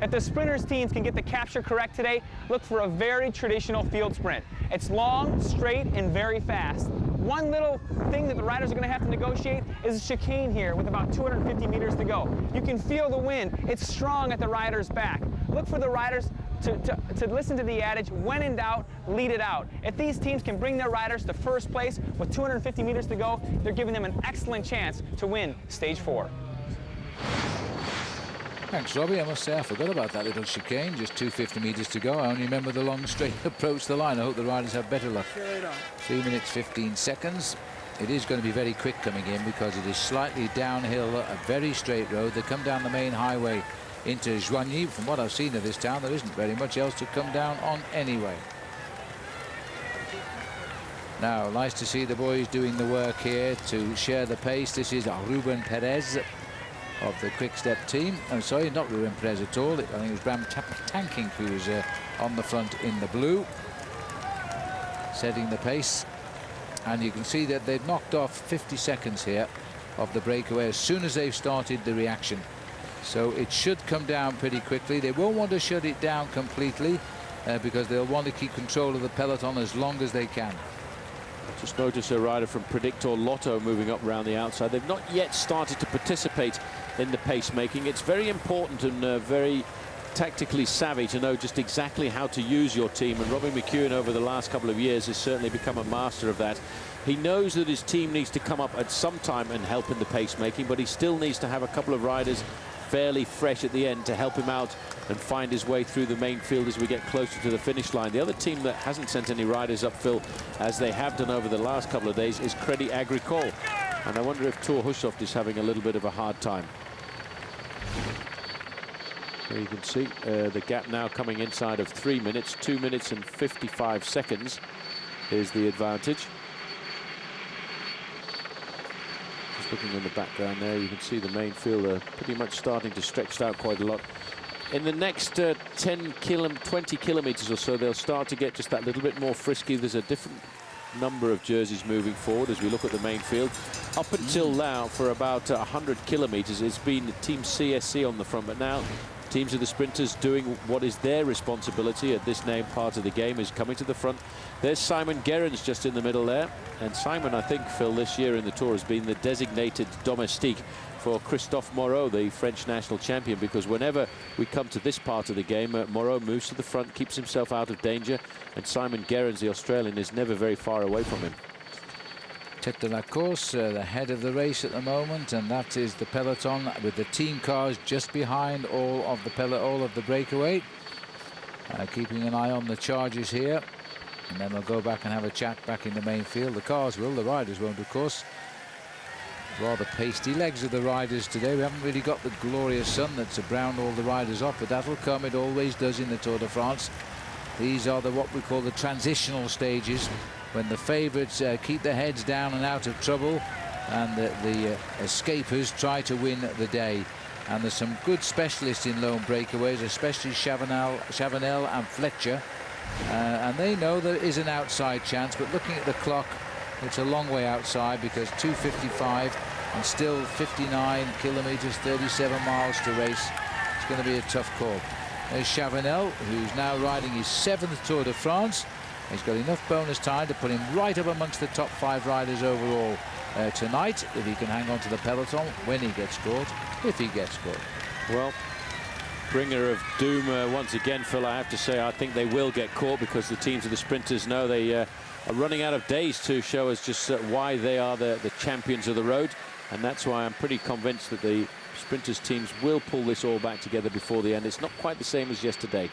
If the sprinters teams can get the capture correct today, look for a very traditional field sprint. It's long, straight, and very fast. One little thing that the riders are going to have to negotiate is a chicane here with about 250 meters to go. You can feel the wind. It's strong at the rider's back. Look for the riders to listen to the adage, when in doubt, lead it out. If these teams can bring their riders to first place with 250 meters to go, they're giving them an excellent chance to win Stage 4. Thanks, Robbie. I must say I forgot about that little chicane. Just 250 meters to go. I only remember the long straight approach the line. I hope the riders have better luck. 3 minutes 15 seconds. It is going to be very quick coming in because it is slightly downhill, a very straight road. They come down the main highway into Joigny. From what I've seen of this town, there isn't very much else to come down on anyway. Now, nice to see the boys doing the work here to share the pace. This is Ruben Perez of the Quick Step team. I'm sorry, not Ruben Perez at all. I think it was Bram Tankink who was on the front in the blue, setting the pace. And you can see that they've knocked off 50 seconds here of the breakaway as soon as they've started the reaction. So it should come down pretty quickly. They won't want to shut it down completely because they'll want to keep control of the peloton as long as they can. Just notice a rider from Predictor Lotto moving up around the outside. They've not yet started to participate in the pacemaking. It's very important and very tactically savvy to know just exactly how to use your team, and Robbie McEwen over the last couple of years has certainly become a master of that. He knows that his team needs to come up at some time and help in the pacemaking, but he still needs to have a couple of riders fairly fresh at the end to help him out and find his way through the main field as we get closer to the finish line. The other team that hasn't sent any riders up, Phil, as they have done over the last couple of days, is Crédit Agricole, and I wonder if Thor Hushovd is having a little bit of a hard time. There you can see the gap now coming inside of 3 minutes. 2 minutes and 55 seconds is the advantage. Just looking in the background there, you can see the main field pretty much starting to stretch out quite a lot. In the next 20 kilometers or so, they'll start to get just that little bit more frisky. There's a different number of jerseys moving forward as we look at the main field. Up until now, for about 100 kilometers, it's been Team CSC on the front, but now teams of the sprinters doing what is their responsibility at this named part of the game is coming to the front. There's Simon Gerrans just in the middle there, and Simon, I think, Phil, this year in the Tour has been the designated domestique for Christophe Moreau, the French national champion, because whenever we come to this part of the game, Moreau moves to the front, keeps himself out of danger, and Simon Gerrans, the Australian, is never very far away from him. Tête de la course, the head of the race at the moment, and that is the peloton with the team cars just behind all of the breakaway. Keeping an eye on the charges here, and then they'll go back and have a chat back in the main field. The cars will, the riders won't, of course. Rather pasty legs of the riders today. We haven't really got the glorious sun that's browned all the riders off, but that'll come. It always does in the Tour de France. These are what we call the transitional stages, when the favourites keep their heads down and out of trouble, and the escapers try to win the day. And there's some good specialists in lone breakaways, especially Chavanel and Fletcher, and they know there is an outside chance, but looking at the clock, it's a long way outside, because 2:55 and still 59 kilometers, 37 miles to race. It's going to be a tough call. There's Chavanel, who's now riding his 7th Tour de France. He's got enough bonus time to put him right up amongst the top 5 riders overall tonight, if he can hang on to the peloton when he gets caught, if he gets caught. Well, bringer of doom once again, Phil. I have to say, I think they will get caught, because the teams of the sprinters know they are running out of days to show us just why they are the champions of the road, and that's why I'm pretty convinced that the sprinters teams will pull this all back together before the end. It's not quite the same as yesterday.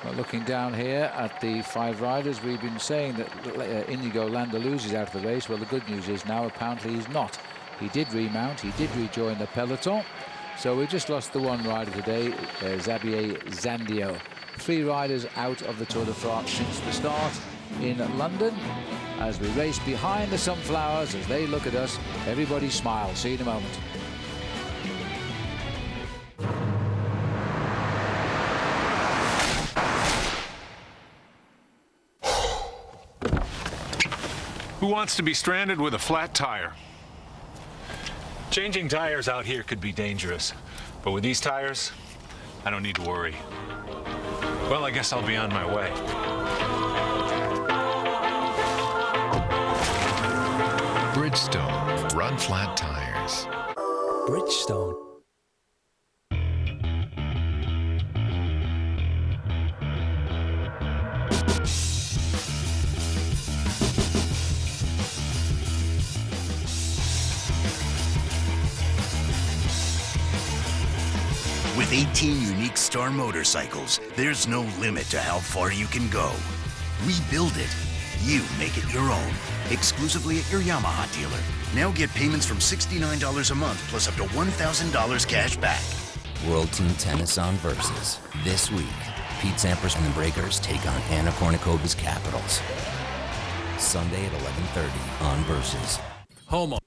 Well, looking down here at the 5 riders, we've been saying that Inigo Landaluz is out of the race. Well, the good news is now apparently he's not. He did remount, he did rejoin the peloton. So we just lost the 1 rider today, Xavier Zandio. 3 riders out of the Tour de France since the start in London. As we race behind the sunflowers, as they look at us, everybody smiles. See you in a moment. Who wants to be stranded with a flat tire? Changing tires out here could be dangerous, but with these tires, I don't need to worry. Well, I guess I'll be on my way. Bridgestone. Run flat tires. Bridgestone. With 18 unique Star motorcycles, there's no limit to how far you can go. We build it. You make it your own. Exclusively at your Yamaha dealer. Now get payments from $69 a month plus up to $1,000 cash back. World Team Tennis on Versus. This week, Pete Sampras and the Breakers take on Anna Kournikovas Capitals. Sunday at 11:30 on Versus. Home on.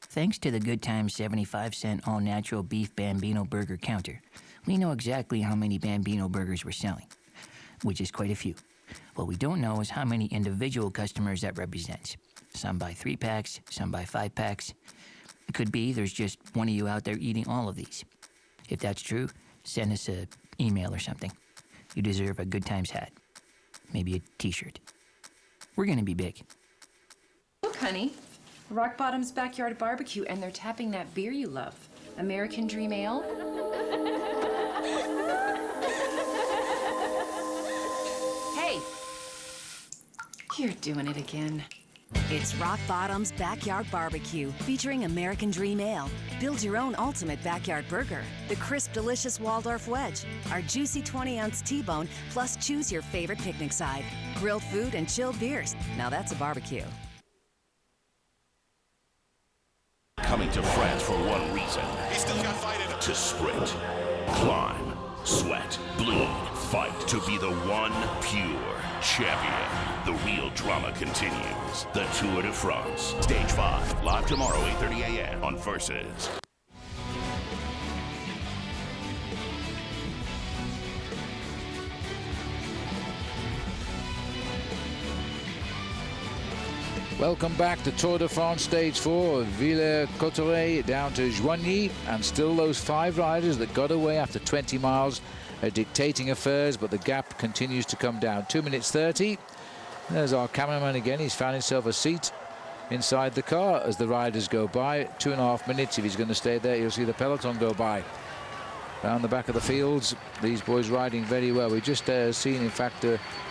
Thanks to the Good Times 75-cent all-natural beef Bambino burger counter, we know exactly how many Bambino burgers we're selling, which is quite a few. What we don't know is how many individual customers that represents. Some buy 3-packs, some buy 5-packs. It could be there's just one of you out there eating all of these. If that's true, send us an email or something. You deserve a Good Times hat. Maybe a t-shirt. We're gonna be big. Look, honey. Rock Bottom's Backyard Barbecue, and they're tapping that beer you love. American Dream Ale. Hey! You're doing it again. It's Rock Bottom's Backyard Barbecue, featuring American Dream Ale. Build your own ultimate backyard burger. The crisp, delicious Waldorf Wedge. Our juicy 20-ounce T-bone, plus choose your favorite picnic side. Grilled food and chilled beers. Now that's a barbecue. Coming to France for one reason. He's still got fight in him. To sprint, climb, sweat, bleed, fight to be the one pure champion. The real drama continues. The Tour de France. Stage 5. Live tomorrow, 8:30 a.m. on Versus. Welcome back to Tour de France Stage 4, Villers-Cotterêts down to Joigny, and still those 5 riders that got away after 20 miles are dictating affairs, but the gap continues to come down. 2 minutes 30. There's our cameraman again. He's found himself a seat inside the car as the riders go by. 2.5 minutes. If he's going to stay there, you'll see the peloton go by. Down the back of the fields, these boys riding very well. We just seen, in fact,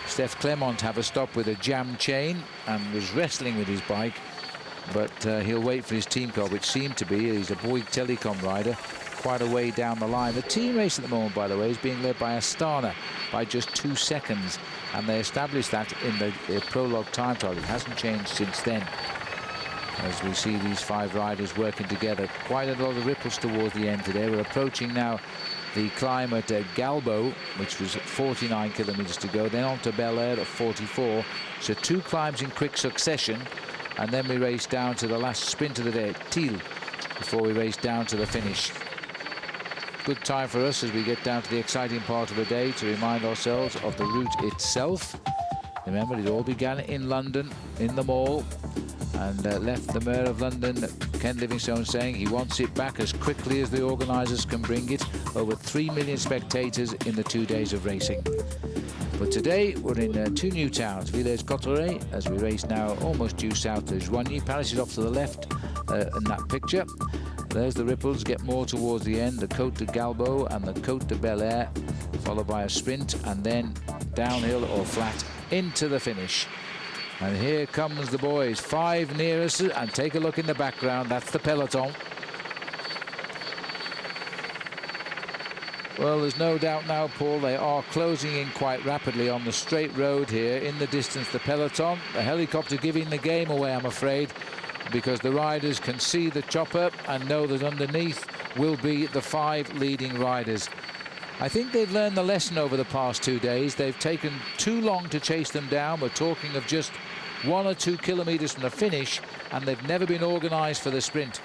Steph Clement have a stop with a jam chain and was wrestling with his bike, but he'll wait for his team car, which seemed to be, he's a Bouygues Telecom rider, quite a way down the line. The team race at the moment, by the way, is being led by Astana by just 2 seconds, and they established that in the prologue time trial. It hasn't changed since then. As we see these 5 riders working together, quite a lot of ripples towards the end today. We're approaching now the climb at Galbo, which was 49 kilometers to go, then on to Bel Air at 44. So 2 climbs in quick succession, and then we race down to the last sprint of the day at Thiel before we race down to the finish. Good time for us as we get down to the exciting part of the day to remind ourselves of the route itself. Remember, it all began in London, in the Mall, and left the Mayor of London, Ken Livingstone, saying he wants it back as quickly as the organisers can bring it. Over 3 million spectators in the 2 days of racing. But today we're in 2 new towns, Villers-Cotterêts, as we race now almost due south to Joigny. Paris is off to the left in that picture. There's the ripples, get more towards the end, the Côte de Galbo and the Côte de Bel Air, followed by a sprint and then downhill or flat into the finish. And here comes the boys, 5 nearest, and take a look in the background, that's the peloton. Well, there's no doubt now, Paul, they are closing in quite rapidly on the straight road here. In the distance, the peloton, the helicopter giving the game away, I'm afraid, because the riders can see the chopper and know that underneath will be the 5 leading riders. I think they've learned the lesson over the past 2 days. They've taken too long to chase them down. We're talking of just 1 or 2 kilometers from the finish, and they've never been organised for the sprint.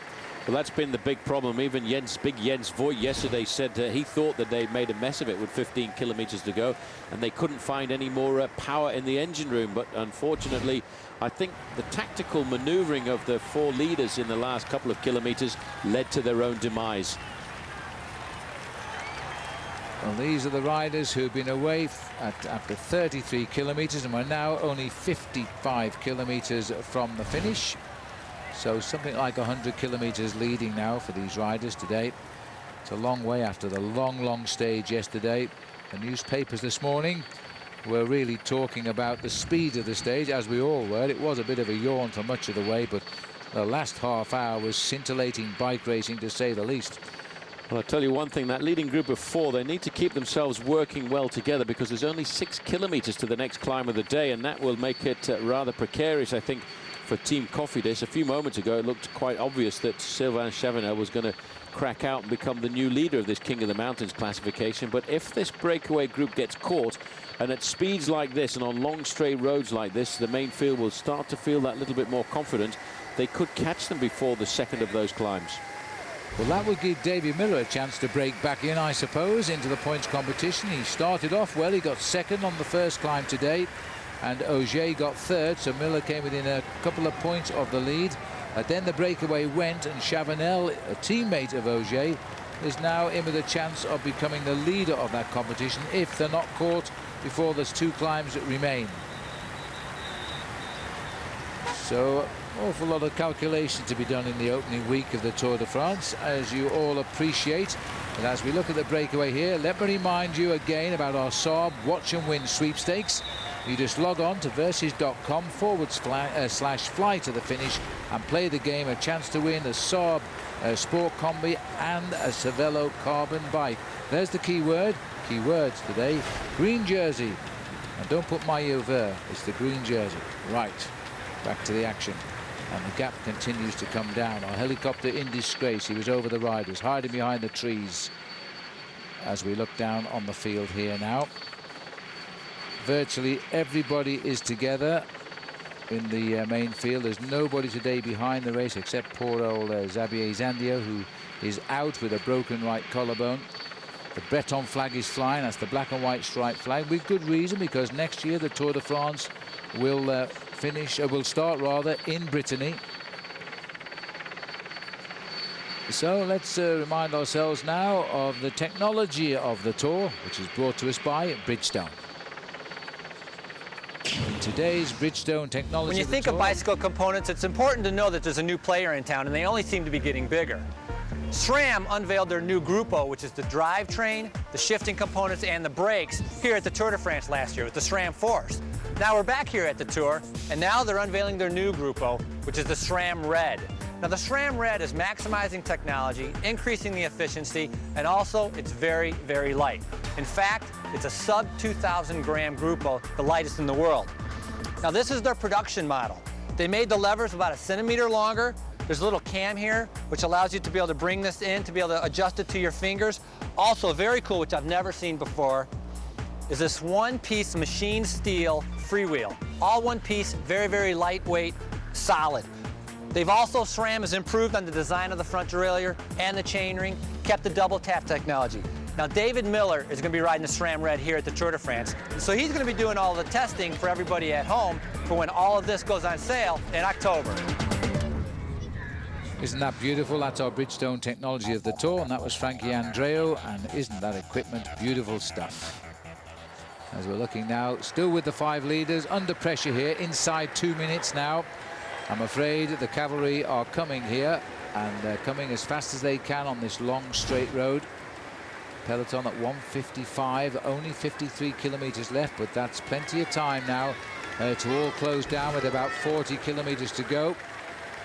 Well, that's been the big problem. Even Big Jens Voigt yesterday said he thought that they'd made a mess of it with 15 kilometers to go, and they couldn't find any more power in the engine room. But unfortunately, I think the tactical maneuvering of the 4 leaders in the last couple of kilometers led to their own demise. Well, these are the riders who've been away after 33 kilometres and we're now only 55 kilometres from the finish. So something like 100 kilometres leading now for these riders today. It's a long way after the long stage yesterday. The newspapers this morning were really talking about the speed of the stage, as we all were. It was a bit of a yawn for much of the way, but the last half hour was scintillating bike racing, to say the least. Well, I'll tell you one thing, that leading group of 4, they need to keep themselves working well together because there's only 6 kilometres to the next climb of the day, and that will make it rather precarious, I think, for Team Cofidis. A few moments ago, it looked quite obvious that Sylvain Chavanel was going to crack out and become the new leader of this King of the Mountains classification. But if this breakaway group gets caught, and at speeds like this and on long straight roads like this, the main field will start to feel that little bit more confident. They could catch them before the second of those climbs. Well, that would give David Miller a chance to break back in, I suppose, into the points competition. He started off well. He got second on the first climb today, and Auger got third, so Miller came within a couple of points of the lead. Then the breakaway went, and Chavanel, a teammate of Auger, is now in with a chance of becoming the leader of that competition if they're not caught before there's 2 climbs that remain. So awful lot of calculation to be done in the opening week of the Tour de France, as you all appreciate. And as we look at the breakaway here, let me remind you again about our Saab Watch and Win sweepstakes. You just log on to versus.com/fly to the finish and play the game. A chance to win a Saab Sport Combi and a Cervelo carbon bike. There's the key word. Key words today: green jersey. And don't put maillot vert, it's the green jersey. Right, back to the action. And the gap continues to come down. Our helicopter in disgrace. He was over the riders, hiding behind the trees. As we look down on the field here now, virtually everybody is together in the main field. There's nobody today behind the race except poor old Xavier Zandio, who is out with a broken right collarbone. The Breton flag is flying. That's the black and white striped flag, with good reason, because next year the Tour de France will will start rather in Brittany. So let's remind ourselves now of the technology of the Tour, which is brought to us by Bridgestone. In today's Bridgestone technology, when you think of bicycle components, it's important to know that there's a new player in town, and they only seem to be getting bigger. SRAM unveiled their new Grupo, which is the drivetrain, the shifting components, and the brakes here at the Tour de France last year with the SRAM Force. Now we're back here at the Tour, and now they're unveiling their new Grupo, which is the SRAM Red. Now the SRAM Red is maximizing technology, increasing the efficiency, and also it's very, very light. In fact, it's a sub 2,000 gram Grupo, the lightest in the world. Now this is their production model. They made the levers about 1 centimeter longer. There's a little cam here, which allows you to be able to bring this in, to be able to adjust it to your fingers. Also very cool, which I've never seen before, is this one-piece machine steel freewheel. All one piece, very, very lightweight, solid. They've also, SRAM has improved on the design of the front derailleur and the chainring, kept the double tap technology. Now David Miller is going to be riding the SRAM Red here at the Tour de France. So he's going to be doing all the testing for everybody at home for when all of this goes on sale in October. Isn't that beautiful? That's our Bridgestone technology of the Tour, and that was Frankie Andreu, and isn't that equipment beautiful stuff? As we're looking now, still with the 5 leaders, under pressure here, inside 2 minutes now. I'm afraid the cavalry are coming here, and they're coming as fast as they can on this long straight road. Peloton at 1:55, only 53 kilometers left, but that's plenty of time now to all close down with about 40 kilometers to go.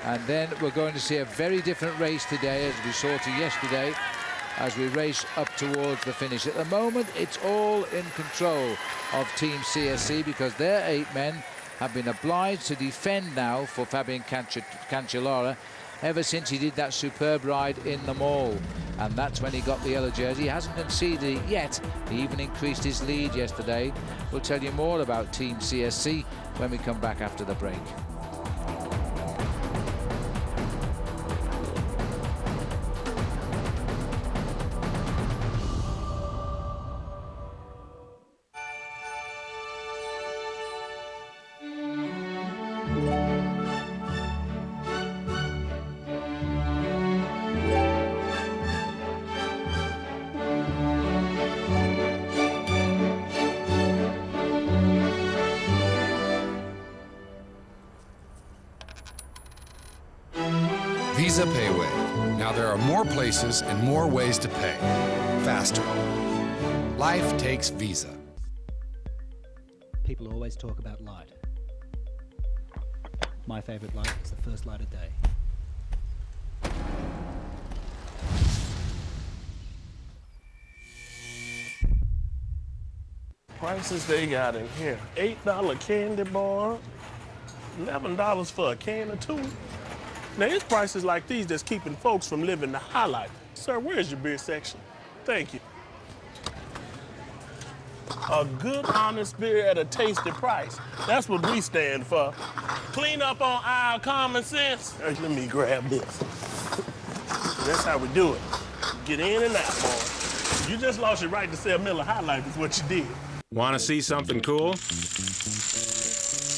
And then we're going to see a very different race today, as we saw to yesterday, as we race up towards the finish. At the moment, it's all in control of Team CSC, because their 8 men have been obliged to defend now for Fabian Cancellara ever since he did that superb ride in the Mall. And that's when he got the yellow jersey. He hasn't conceded it yet. He even increased his lead yesterday. We'll tell you more about Team CSC when we come back after the break. Visa PayWave. Now there are more places and more ways to pay. Faster. Life takes Visa. People always talk about light. My favorite light is the first light of day. Prices they got in here. $8 candy bar, $11 for a can or two. Now, it's prices like these that's keeping folks from living the high life. Sir, where's your beer section? Thank you. A good, honest beer at a tasty price. That's what we stand for. Clean up on aisle common sense. Hey, let me grab this. That's how we do it. Get in and out, boy. You just lost your right to sell Miller High Life is what you did. Want to see something cool?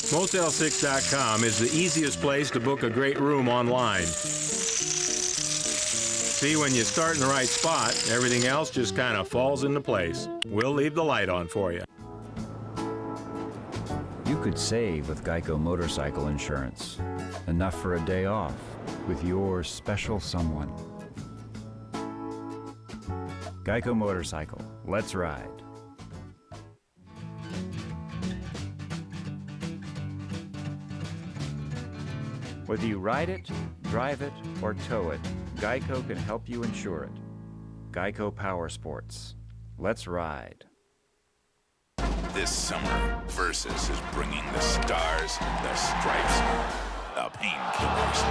Motel6.com is the easiest place to book a great room online. See, when you start in the right spot, everything else just kind of falls into place. We'll leave the light on for you. You could save with Geico Motorcycle Insurance. Enough for a day off with your special someone. Geico Motorcycle. Let's ride. Whether you ride it, drive it, or tow it, Geico can help you insure it. Geico Power Sports. Let's ride. This summer, Versus is bringing the stars, the stripes, the painkillers.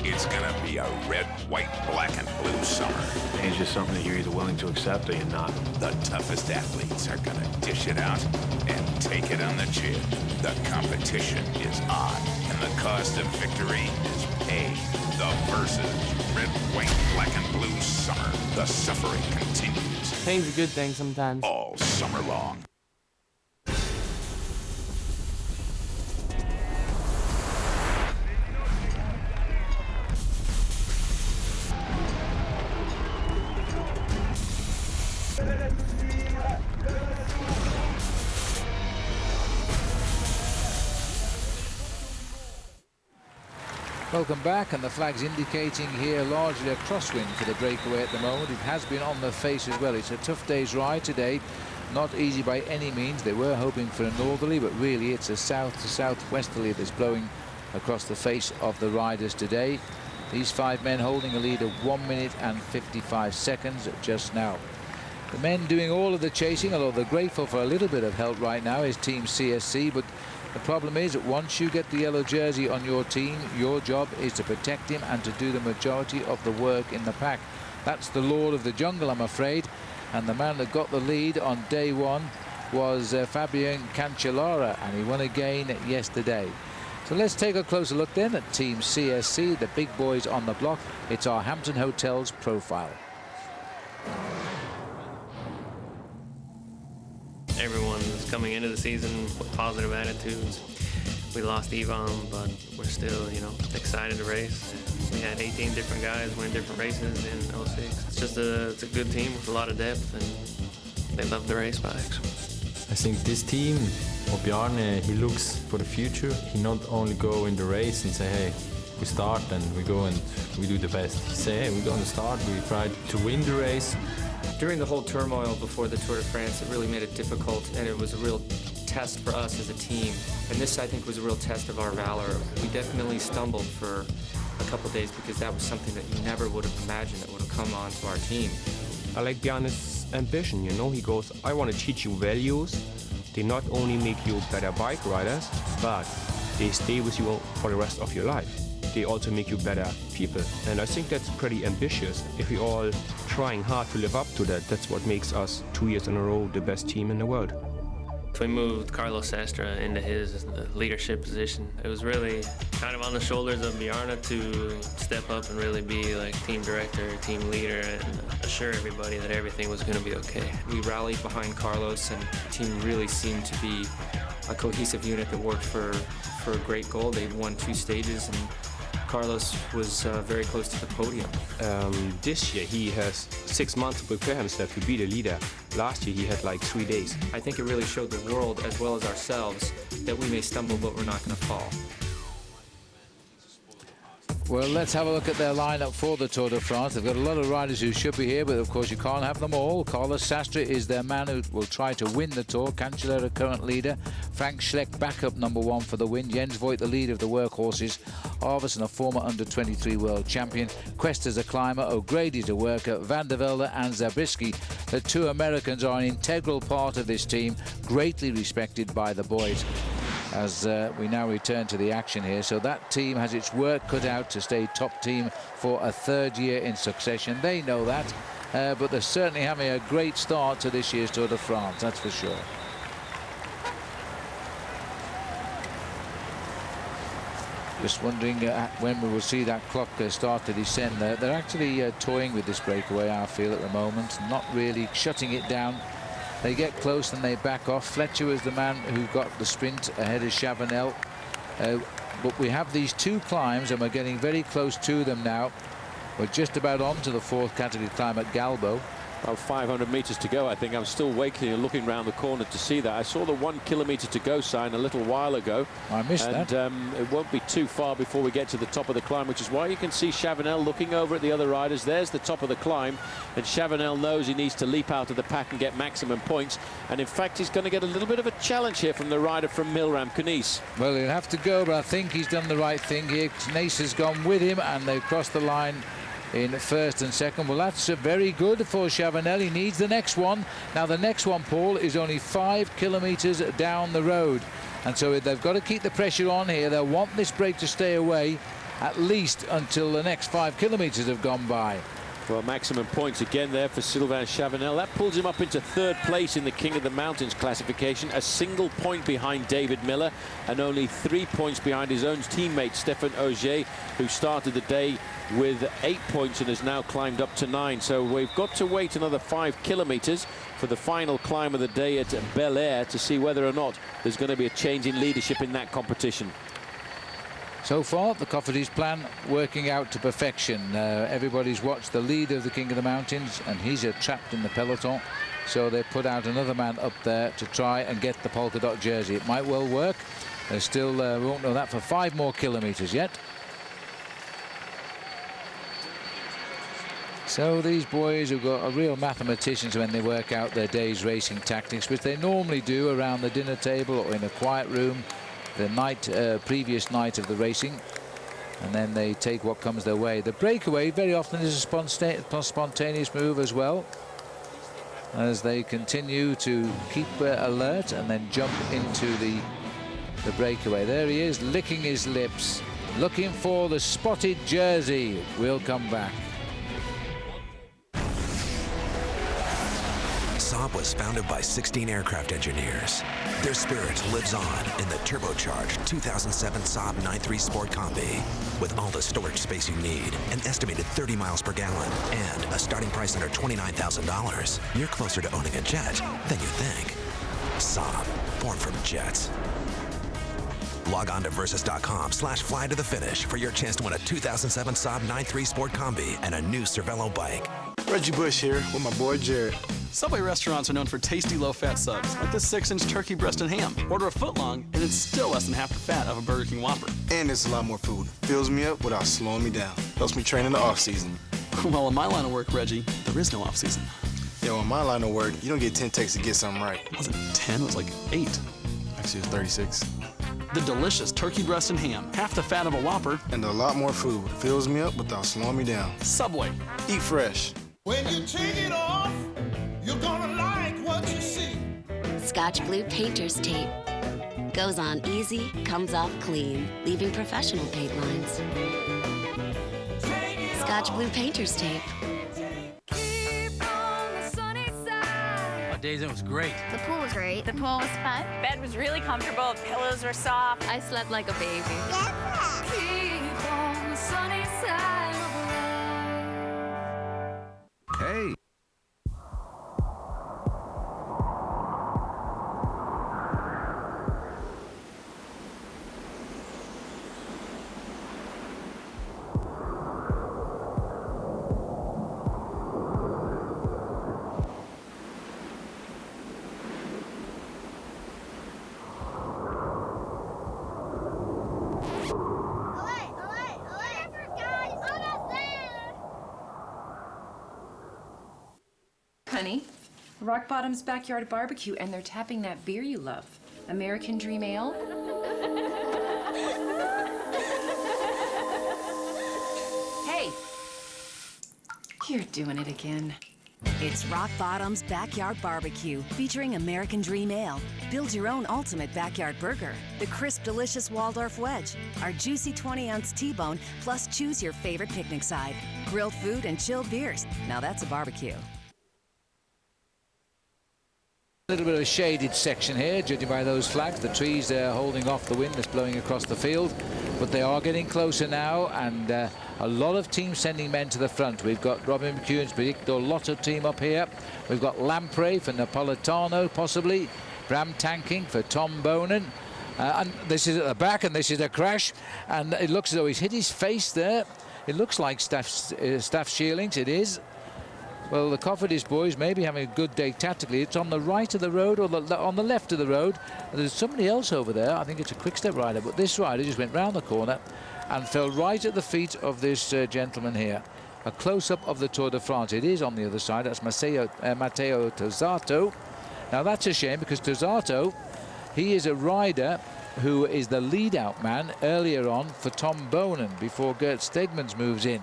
It's gonna be a red, white, black, and blue summer. It's just something that you're either willing to accept or you're not. The toughest athletes are gonna dish it out and take it on the chin. The competition is on, and the cost of victory is paid. The Versus red, white, black, and blue summer. The suffering continues. Pain's a good thing sometimes. All summer long. Welcome back, and the flag's indicating here largely a crosswind for the breakaway at the moment. It has been on the face as well. It's a tough day's ride today, not easy by any means. They were hoping for a northerly, but really it's a south to southwesterly that's blowing across the face of the riders today. These 5 men holding a lead of 1 minute and 55 seconds just now. The men doing all of the chasing, although they're grateful for a little bit of help right now, is Team CSC, but the problem is that once you get the yellow jersey on your team, your job is to protect him and to do the majority of the work in the pack. That's the Lord of the Jungle, I'm afraid. And the man that got the lead on day one was Fabian Cancellara, and he won again yesterday. So let's take a closer look then at Team CSC, the big boys on the block. It's our Hampton Hotels profile. Everyone's coming into the season with positive attitudes. We lost Ivan, but we're still, excited to race. We had 18 different guys win different races in 06. It's a good team with a lot of depth, and they love the race bikes. I think this team, Bjarne, he looks for the future. He not only go in the race and say, hey, we start and we go and we do the best. He say, hey, we're going to start, we try to win the race. During the whole turmoil before the Tour de France, it really made it difficult, and it was a real test for us as a team. And this, I think, was a real test of our valor. We definitely stumbled for a couple days because that was something that you never would have imagined that would have come onto our team. I like Bjarne's ambition, He goes, I want to teach you values. They not only make you better bike riders, but they stay with you for the rest of your life. They also make you better people. And I think that's pretty ambitious. If we all trying hard to live up to that, that's what makes us 2 years in a row the best team in the world. We moved Carlos Sastre into his leadership position. It was really kind of on the shoulders of Bjarne to step up and really be like team director, team leader, and assure everybody that everything was going to be okay. We rallied behind Carlos, and the team really seemed to be a cohesive unit that worked for a great goal. They'd won 2 stages, and Carlos was very close to the podium. This year he has 6 months to prepare himself to be the leader. Last year he had like 3 days. I think it really showed the world as well as ourselves that we may stumble but we're not going to fall. Well, let's have a look at their lineup for the Tour de France. They've got a lot of riders who should be here, but of course you can't have them all. Carlos Sastre is their man who will try to win the Tour. Cancellara, current leader. Frank Schleck, backup #1 for the win. Jens Voigt, the leader of the workhorses. Arvidsson, a former under-23 world champion. Cuesta's a climber. O'Grady's a worker. Van der Velde and Zabriskie, the 2 Americans, are an integral part of this team, greatly respected by the boys. As we now return to the action here. So that team has its work cut out to stay top team for a 3rd year in succession. They know that, but they're certainly having a great start to this year's Tour de France, that's for sure. Just wondering when we will see that clock start to descend. They're actually toying with this breakaway, I feel, at the moment, not really shutting it down. They get close and they back off. Fletcher was the man who got the sprint ahead of Chavanel. But we have these 2 climbs and we're getting very close to them now. We're just about on to the 4th category climb at Galbo. About 500 meters to go. I think I'm still waking and looking round the corner to see that. I saw the 1 kilometer to go sign a little while ago. I missed that. It won't be too far before we get to the top of the climb, which is why you can see Chavanel looking over at the other riders. There's the top of the climb, and Chavanel knows he needs to leap out of the pack and get maximum points. And in fact, he's going to get a little bit of a challenge here from the rider from Milram, Knies. Well, he'll have to go, but I think he's done the right thing here. Knies has gone with him, and they've crossed the line in 1st and 2nd. Well, that's very good for Chavanel. He needs the next one. Now, the next one, Paul, is only 5 kilometers down the road. And so they've got to keep the pressure on here. They'll want this break to stay away at least until the next 5 kilometers have gone by. Well, maximum points again there for Sylvain Chavanel. That pulls him up into 3rd place in the King of the Mountains classification, a single point behind David Miller and only 3 points behind his own teammate Stefan Ogier, who started the day with 8 points and has now climbed up to 9. So we've got to wait another 5 kilometers for the final climb of the day at Bel Air to see whether or not there's going to be a change in leadership in that competition. So far, the Cofidis plan working out to perfection. Everybody's watched the leader of the King of the Mountains, and he's trapped in the peloton. So they put out another man up there to try and get the polka dot jersey. It might well work. They still won't know that for 5 more kilometers yet. So these boys have got a real mathematicians when they work out their day's racing tactics, which they normally do around the dinner table or in a quiet room the previous night of the racing, and then they take what comes their way. The breakaway very often is a spontaneous move as well, as they continue to keep alert and then jump into the breakaway. There he is, licking his lips, looking for the spotted jersey. We'll come back. Saab was founded by 16 aircraft engineers. Their spirit lives on in the turbocharged 2007 Saab 9.3 Sport Combi. With all the storage space you need, an estimated 30 miles per gallon, and a starting price under $29,000, you're closer to owning a jet than you think. Saab, born from jets. Log on to Versus.com/fly to the finish for your chance to win a 2007 Saab 9.3 Sport Combi and a new Cervelo bike. Reggie Bush here with my boy Jared. Subway restaurants are known for tasty low-fat subs, like this 6-inch turkey breast and ham. Order a foot long, and it's still less than half the fat of a Burger King Whopper. And it's a lot more food. Fills me up without slowing me down. Helps me train in the off-season. Well, in my line of work, Reggie, there is no off-season. Yo, in my line of work, you don't get 10 takes to get something right. It wasn't 10, it was like 8. Actually, it was 36. The delicious turkey breast and ham, half the fat of a Whopper. And a lot more food. Fills me up without slowing me down. Subway. Eat fresh. When you take it off, you're gonna like what you see. Scotch Blue Painter's Tape. Goes on easy, comes off clean, leaving professional paint lines. Scotch Blue Painter's Tape. My days, it was great. The pool was great. The pool was fun. Bed was really comfortable. Pillows were soft. I slept like a baby. Keep on the sunny side of life. Hey. honey. Rock Bottom's Backyard Barbecue, and they're tapping that beer you love. American Dream Ale. Hey! You're doing it again. It's Rock Bottom's Backyard Barbecue, featuring American Dream Ale. Build your own ultimate backyard burger. The crisp, delicious Waldorf Wedge. Our juicy 20-ounce T-bone, plus choose your favorite picnic side. Grilled food and chilled beers. Now that's a barbecue. A little bit of a shaded section here, judging by those flags. The trees there holding off the wind that's blowing across the field, but they are getting closer now, and a lot of teams sending men to the front. We've got Robin McEwen's Predictor Lotto team up here. We've got Lamprey for Napolitano, possibly. Bram Tanking for Tom Bonan. And this is at the back, and this is a crash, and it looks as though he's hit his face there. It looks like Staff Shearlings, it is. Well, the Cofidis boys may be having a good day tactically. It's on the right of the road or on the left of the road. There's somebody else over there. I think it's a quick-step rider, but this rider just went round the corner and fell right at the feet of this gentleman here. A close-up of the Tour de France. It is on the other side. That's Matteo Tozzato. Now, that's a shame, because Tozzato, he is a rider who is the lead-out man earlier on for Tom Bonan before Gert Stegmans moves in.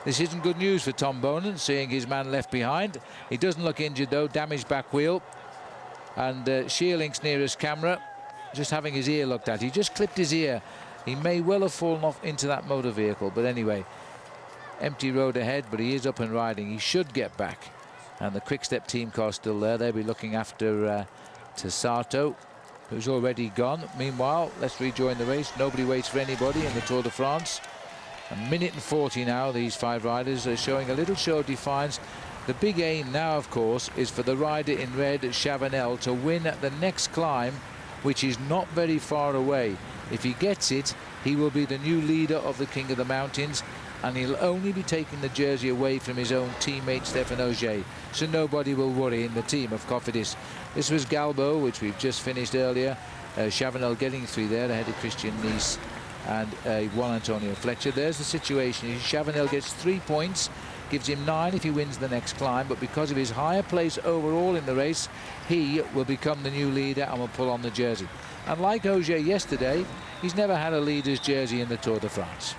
This isn't good news for Tom Bonan, seeing his man left behind. He doesn't look injured, though. Damaged back wheel. And Shearlings nearest camera, just having his ear looked at. He just clipped his ear. He may well have fallen off into that motor vehicle. But anyway, empty road ahead, but he is up and riding. He should get back. And the Quick-Step team car still there. They'll be looking after Tozzato, who's already gone. Meanwhile, let's rejoin the race. Nobody waits for anybody in the Tour de France. A minute and 40 now. These five riders are showing a little show of defiance. The big aim now, of course, is for the rider in red, Chavanel, to win the next climb, which is not very far away. If he gets it, he will be the new leader of the King of the Mountains, and he'll only be taking the jersey away from his own teammate Stefan Ogier, so nobody will worry in the team of Cofidis. This was Galbo, which we've just finished earlier. Chavanel getting through there ahead of Christian Nice and Juan Antonio Fletcher. There's the situation. Chavanel gets 3 points, gives him 9 if he wins the next climb, but because of his higher place overall in the race, he will become the new leader and will pull on the jersey. And like Ogier yesterday, he's never had a leader's jersey in the Tour de France,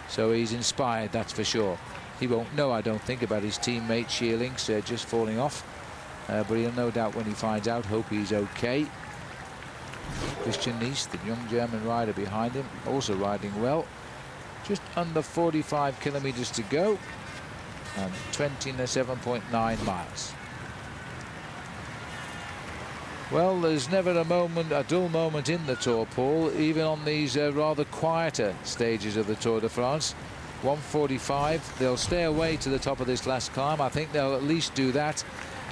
so he's inspired, that's for sure. He won't know, I don't think, about his teammate Shearlings just falling off, but he'll no doubt when he finds out hope he's okay. Christian Nice, the young German rider behind him, also riding well. Just under 45 kilometers to go, and 27.9 miles. Well, there's never a dull moment in the Tour, Paul, even on these rather quieter stages of the Tour de France. 1:45, they'll stay away to the top of this last climb. I think they'll at least do that.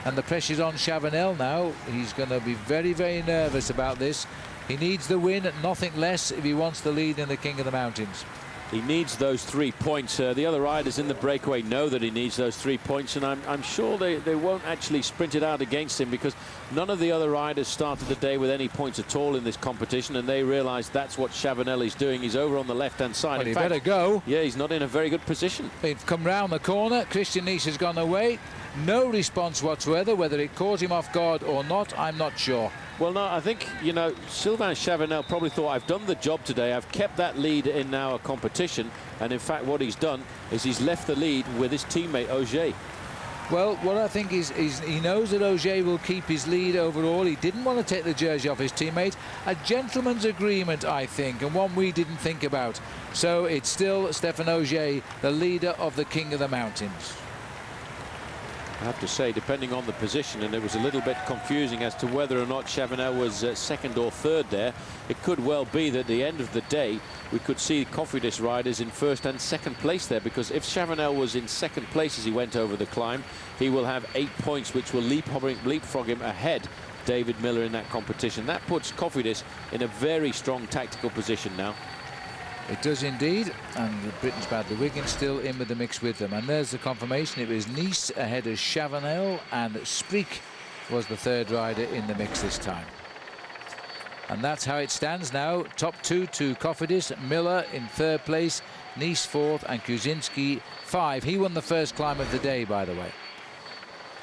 And the pressure's on Chavanel now. He's going to be very, very nervous about this. He needs the win, nothing less, if he wants the lead in the King of the Mountains. He needs those 3 points. The other riders in the breakaway know that he needs those 3 points, and I'm sure they won't actually sprint it out against him, because none of the other riders started the day with any points at all in this competition, and they realise that's what Chavanel is doing. He's over on the left-hand side. Well, he better go. Yeah, he's not in a very good position. They've come round the corner. Christian Nice has gone away. No response whatsoever. Whether it caught him off guard or not, I'm not sure. Well, no, I think, you know, Sylvain Chavanel probably thought, I've done the job today. I've kept that lead in our competition. And in fact, what he's done is he's left the lead with his teammate Ogier. Well, what I think is he knows that Ogier will keep his lead overall. He didn't want to take the jersey off his teammate. A gentleman's agreement, I think, and one we didn't think about. So it's still Stefan Ogier, the leader of the King of the Mountains. I have to say, depending on the position, and it was a little bit confusing as to whether or not Chavanel was second or third there. It could well be that at the end of the day, we could see Cofidis riders in first and second place there, because if Chavanel was in second place as he went over the climb, he will have 8 points, which will leapfrog him ahead David Miller in that competition. That puts Cofidis in a very strong tactical position now. It does indeed, and Britain's Badly Wiggins still in with the mix with them. And there's the confirmation. It was Nice ahead of Chavanel, and Spreek was the third rider in the mix this time. And that's how it stands now. Top 2 to Cofidis, Miller in third place, Nice fourth, and Kuzinski 5. He won the first climb of the day, by the way.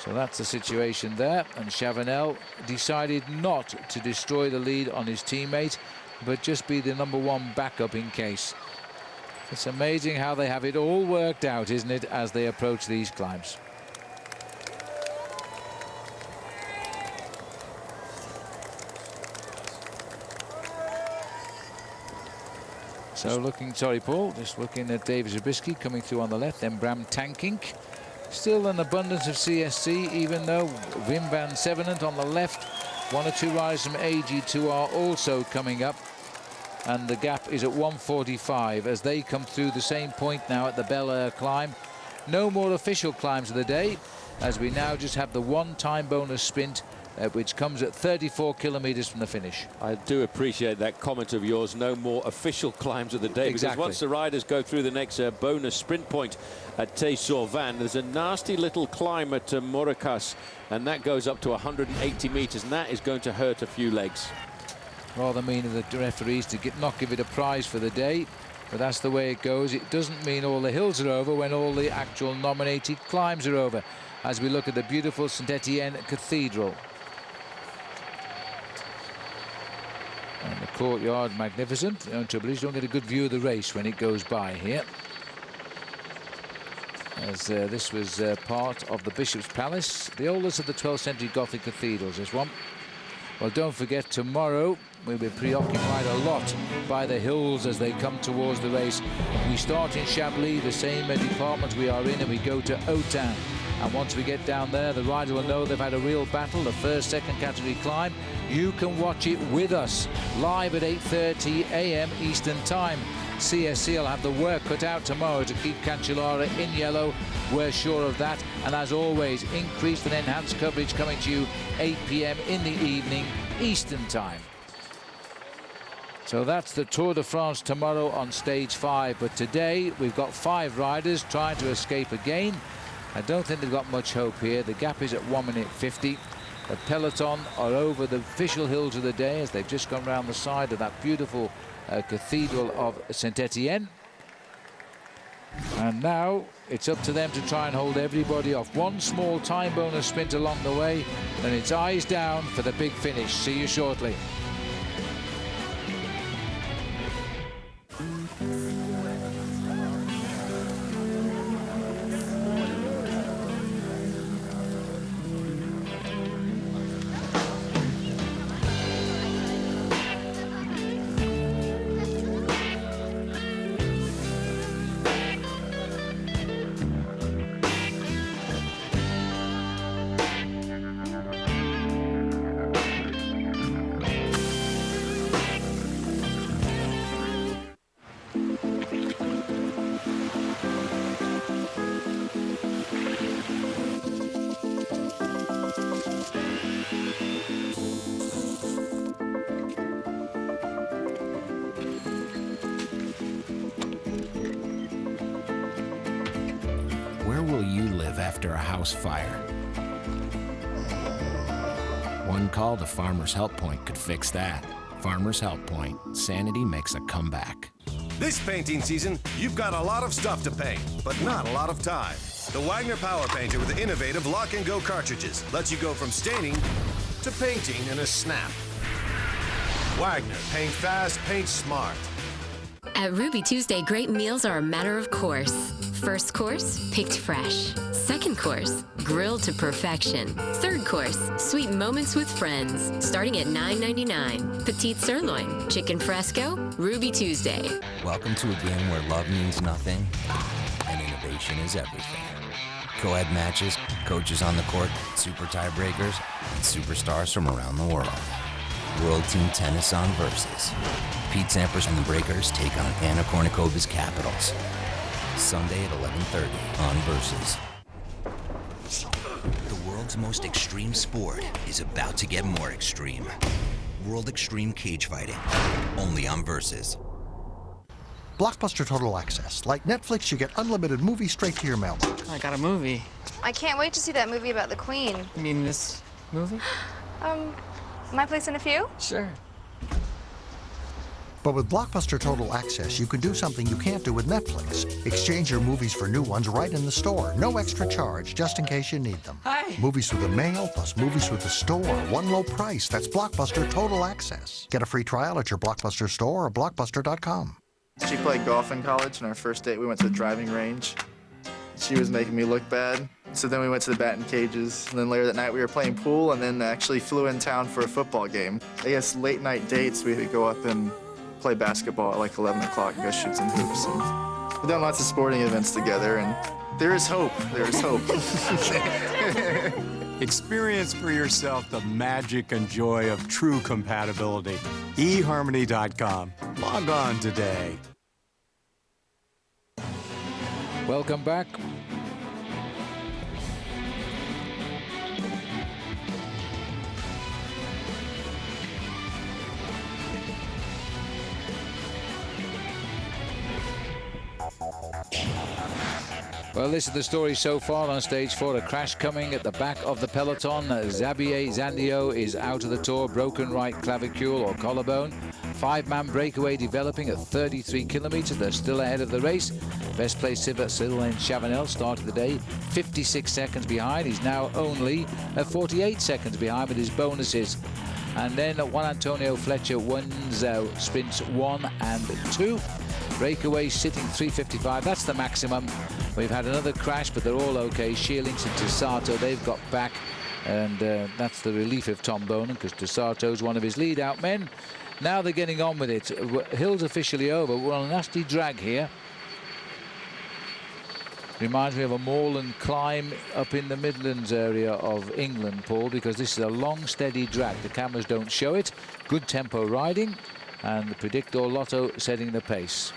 So that's the situation there, and Chavanel decided not to destroy the lead on his teammate, but just be the #1 backup in case. It's amazing how they have it all worked out, isn't it, as they approach these climbs. So sorry Paul, just looking at David Zabriskie coming through on the left, then Bram Tankink. Still an abundance of CSC, even though Wim van Sevenent on the left. 1 or 2 riders from AG2 are also coming up. And the gap is at 1:45 as they come through the same point now at the Bel Air climb. No more official climbs of the day, as we now just have the 1 time bonus sprint, which comes at 34 kilometers from the finish. I do appreciate that comment of yours. No more official climbs of the day. Exactly. Because once the riders go through the next bonus sprint point at Tay-sur-Vanne, there's a nasty little climb at Moracas, and that goes up to 180 meters, and that is going to hurt a few legs. Rather mean of the referees to not give it a prize for the day, but that's the way it goes. It doesn't mean all the hills are over when all the actual nominated climbs are over, as we look at the beautiful Saint-Étienne Cathedral. And the courtyard, magnificent. The only trouble is you don't get a good view of the race when it goes by here, as this was part of the Bishop's Palace, the oldest of the 12th century Gothic cathedrals, this one. Well, don't forget, tomorrow we'll be preoccupied a lot by the hills as they come towards the race. We start in Chablis, the same department we are in, and we go to Autun. And once we get down there, the rider will know they've had a real battle, the first, second category climb. You can watch it with us live at 8:30 a.m. Eastern Time. CSC will have the work cut out tomorrow to keep Cancellara in yellow. We're sure of that. And as always, increased and enhanced coverage coming to you 8 p.m. in the evening Eastern Time. So that's the Tour de France tomorrow on stage 5. But today we've got 5 riders trying to escape again. I don't think they've got much hope here. The gap is at 1:50. The Peloton are over the official hills of the day as they've just gone round the side of that beautiful cathedral of Saint-Étienne. And now it's up to them to try and hold everybody off. 1 small time bonus sprint along the way, then it's eyes down for the big finish. See you shortly. Where will you live after a house fire? One call to Farmers Help Point could fix that. Farmers Help Point. Sanity makes a comeback. This painting season, you've got a lot of stuff to paint, but not a lot of time. The Wagner Power Painter with innovative lock-and-go cartridges lets you go from staining to painting in a snap. Wagner, paint fast, paint smart. At Ruby Tuesday, great meals are a matter of course. First course, picked fresh. Second course, grilled to perfection. Third course, sweet moments with friends. Starting at $9.99. Petite sirloin, chicken fresco, Ruby Tuesday. Welcome to a game where love means nothing and innovation is everything. Co-ed matches, coaches on the court, super tiebreakers, and superstars from around the world. World Team Tennis on Versus. Pete Sampras and the Breakers take on Anna Kournikovas Capitals. Sunday at 11:30 on Versus. The world's most extreme sport is about to get more extreme. World Extreme Cage Fighting, only on Versus. Blockbuster Total Access. Like Netflix, you get unlimited movies straight to your mailbox. I got a movie. I can't wait to see that movie about the Queen. You mean this movie? My Place in a Few? Sure. But with Blockbuster Total Access, you can do something you can't do with Netflix. Exchange your movies for new ones right in the store. No extra charge, just in case you need them. Hi. Movies through the mail plus movies through the store. One low price. That's Blockbuster Total Access. Get a free trial at your Blockbuster store or blockbuster.com. She played golf in college, and our first date we went to the driving range. She was making me look bad. So then we went to the batting cages, and then later that night we were playing pool, and then actually flew in town for a football game. I guess late night dates, we would go up and play basketball at like 11 o'clock and go shoot some hoops. And we've done lots of sporting events together, and there is hope. There is hope. Experience for yourself the magic and joy of true compatibility. eHarmony.com. Log on today. Welcome back. Well, this is the story so far on stage 4. A crash coming at the back of the peloton. Xavier Zandio is out of the tour, broken right clavicule or collarbone. 5-man breakaway developing at 33 kilometers. They're still ahead of the race. Best placed still in Chavanel, started the day 56 seconds behind. He's now only 48 seconds behind with his bonuses. And then Juan Antonio Fletcher wins sprints 1 and 2. Breakaway sitting 3:55. That's the maximum. We've had another crash, but they're all okay. Shearlings and Tisato, they've got back. And that's the relief of Tom Bonan, because Tisato's one of his lead-out men. Now they're getting on with it. Hill's officially over. We're on a nasty drag here. Reminds me of a moorland climb up in the Midlands area of England, Paul, because this is a long, steady drag. The cameras don't show it. Good tempo riding, and the Predictor Lotto setting the pace.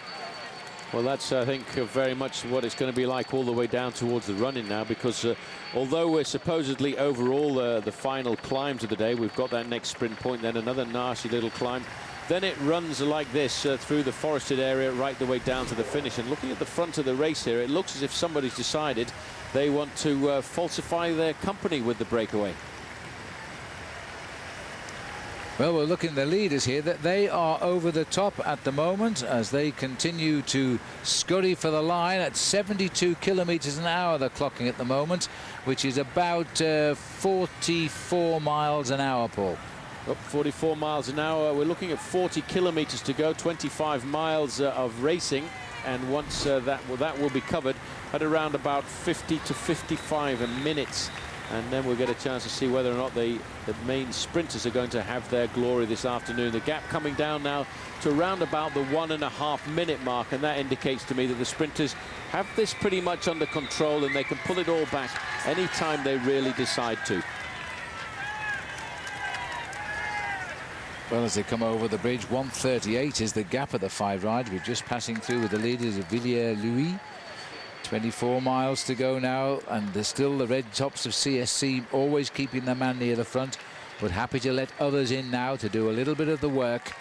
Well, that's, I think, very much what it's going to be like all the way down towards the run-in now, because although we're supposedly over all the final climbs of the day, we've got that next sprint point, then another nasty little climb. Then it runs like this through the forested area right the way down to the finish. And looking at the front of the race here, it looks as if somebody's decided they want to falsify their company with the breakaway. Well, we're looking at the leaders here, that they are over the top at the moment as they continue to scurry for the line at 72 kilometers an hour they're clocking at the moment, which is about 44 miles an hour, Paul. Up 44 miles an hour. We're looking at 40 kilometers to go, 25 miles of racing, and once that will be covered at around about 50 to 55 minutes. And then we'll get a chance to see whether or not the main sprinters are going to have their glory this afternoon. The gap coming down now to around about the 1.5 minute mark, and that indicates to me that the sprinters have this pretty much under control, and they can pull it all back anytime they really decide to. Well, as they come over the bridge, 1:38 is the gap at the 5 rides. We're just passing through with the leaders of Villers-Louis. 24 miles to go now, and there's still the red tops of CSC always keeping their man near the front, but happy to let others in now to do a little bit of the work.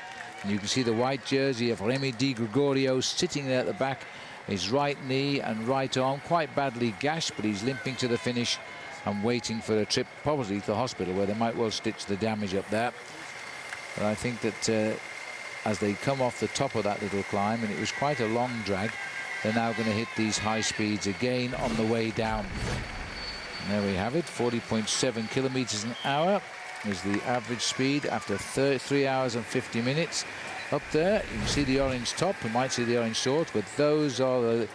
And you can see the white jersey of Remy Di Gregorio sitting there at the back. His right knee and right arm quite badly gashed, but he's limping to the finish and waiting for a trip probably to the hospital, where they might well stitch the damage up there. But I think that as they come off the top of that little climb, and it was quite a long drag, they're now going to hit these high speeds again on the way down. And there we have it, 40.7 kilometers an hour is the average speed after 3 hours and 50 minutes. Up there, you can see the orange top, you might see the orange shorts, but those are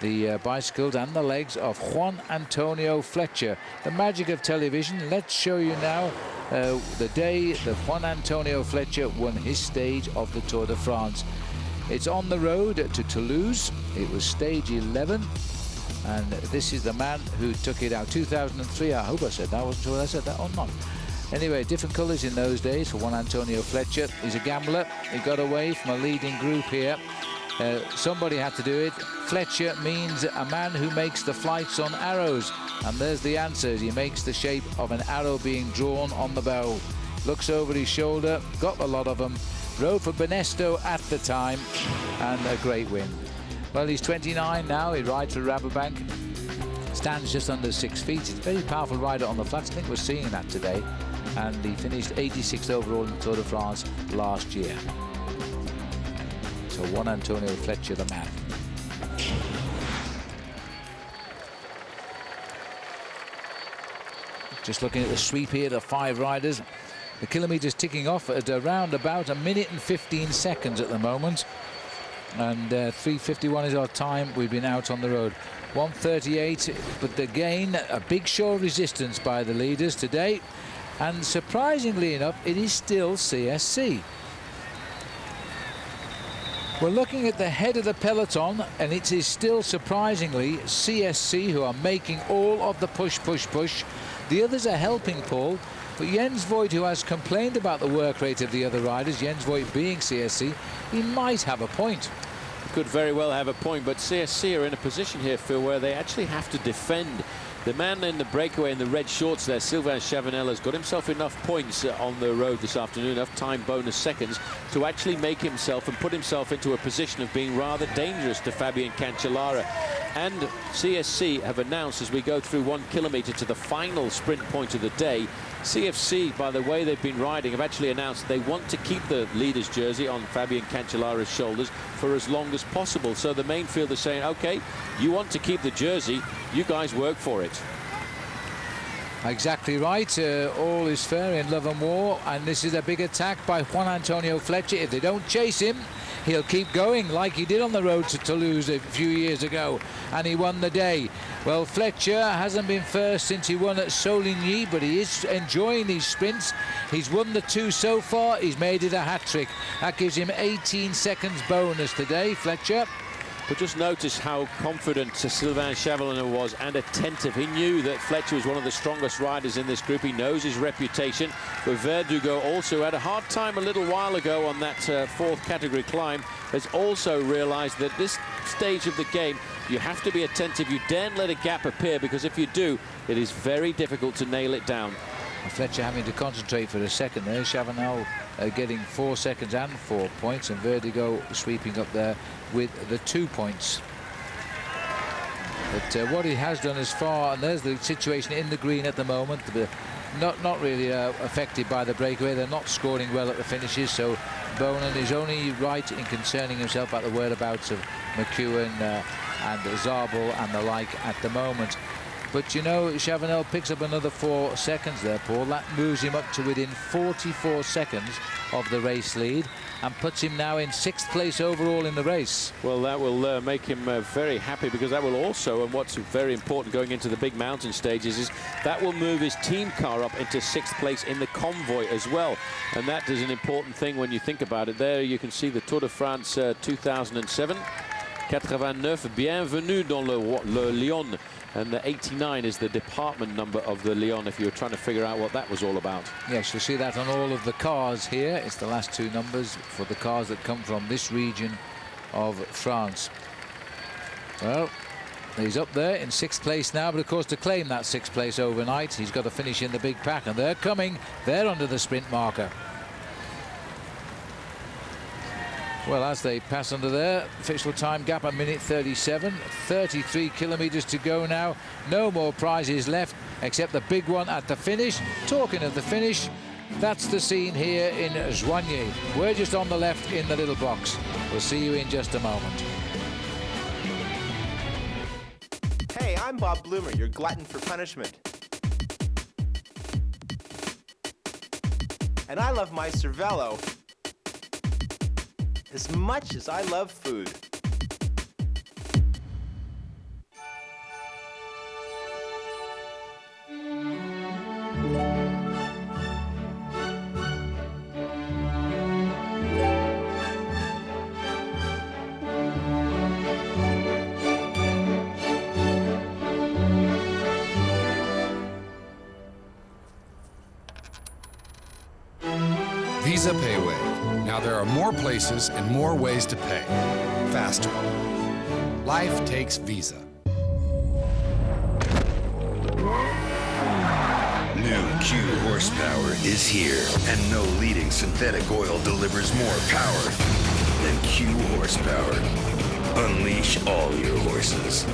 the bicycles and the legs of Juan Antonio Fletcher. The magic of television. Let's show you now the day that Juan Antonio Fletcher won his stage of the Tour de France. It's on the road to Toulouse. It was stage 11, and this is the man who took it out. 2003. I hope I said that. I wasn't sure whether I said that or not. Anyway, different colours in those days for Juan Antonio Fletcher. He's a gambler. He got away from a leading group here. Somebody had to do it. Fletcher means a man who makes the flights on arrows, and there's the answer. He makes the shape of an arrow being drawn on the bow. Looks over his shoulder, got a lot of them. Rode for Benesto at the time, and a great win. Well, he's 29 now. He rides for Rabobank. Stands just under 6 feet. He's a very powerful rider on the flats. I think we're seeing that today. And he finished 86th overall in the Tour de France last year. So Juan Antonio Fletcher, the man. Just looking at the sweep here, the 5 riders. The kilometers ticking off at around about 1 minute and 15 seconds at the moment. And 3:51 is our time. We've been out on the road. 1:38, but again, a big show of resistance by the leaders today. And surprisingly enough, it is still CSC. We're looking at the head of the peloton, and it is still surprisingly CSC who are making all of the push. The others are helping Paul, but Jens Voigt, who has complained about the work rate of the other riders, Jens Voigt being CSC, he might have a point. Could very well have a point, but CSC are in a position here, Phil, where they actually have to defend. The man in the breakaway in the red shorts there, Sylvain Chavanel, has got himself enough points on the road this afternoon, enough time bonus seconds to actually make himself and put himself into a position of being rather dangerous to Fabian Cancellara. And CSC have announced, as we go through 1 kilometer to the final sprint point of the day, CFC, by the way they've been riding, have actually announced they want to keep the leader's jersey on Fabian Cancellara's shoulders for as long as possible. So the main field is saying, OK, you want to keep the jersey, you guys work for it. Exactly right. All is fair in love and war, and this is a big attack by Juan Antonio Fletcher. If they don't chase him, he'll keep going like he did on the road to Toulouse a few years ago, and he won the day. Well, Fletcher hasn't been first since he won at Soligny, but he is enjoying these sprints. He's won the 2 so far. He's made it a hat-trick. That gives him 18 seconds bonus today, Fletcher. But just notice how confident Sylvain Chavanel was and attentive. He knew that Fletcher was one of the strongest riders in this group. He knows his reputation. But Verdugo also had a hard time a little while ago on that 4th category climb. Has also realized that this stage of the game, you have to be attentive. You daren't let a gap appear, because if you do, it is very difficult to nail it down. Fletcher having to concentrate for a second there. Chavanel getting 4 seconds and 4 points, and Verdugo sweeping up there with the 2 points. But what he has done as far, and there's the situation in the green at the moment, not really affected by the breakaway. They're not scoring well at the finishes, so Bonan is only right in concerning himself about the whereabouts of McEwen and Zabel and the like at the moment. But you know, Chavanel picks up another 4 seconds there, Paul. That moves him up to within 44 seconds of the race lead and puts him now in 6th place overall in the race. Well, that will make him very happy, because that will also, and what's very important going into the big mountain stages, is that will move his team car up into 6th place in the convoy as well. And that is an important thing when you think about it. There you can see the Tour de France 2007. 89, bienvenue dans le Lyon. And the 89 is the department number of the Lyon, if you're trying to figure out what that was all about. Yes, you'll see that on all of the cars here. It's the last 2 numbers for the cars that come from this region of France. Well, he's up there in 6th place now, but of course to claim that 6th place overnight, he's got to finish in the big pack, and they're coming. They're under the sprint marker. Well, as they pass under there, official time gap a minute 37, 33 kilometers to go now. No more prizes left except the big one at the finish. Talking of the finish, that's the scene here in Joigny. We're just on the left in the little box. We'll see you in just a moment. Hey, I'm Bob Bloomer, your glutton for punishment. And I love my Cervelo as much as I love food. Visa Payway. Now there are more places and more ways to pay. Faster. Life takes Visa. New Q horsepower is here, and no leading synthetic oil delivers more power than Q horsepower. Unleash all your horses.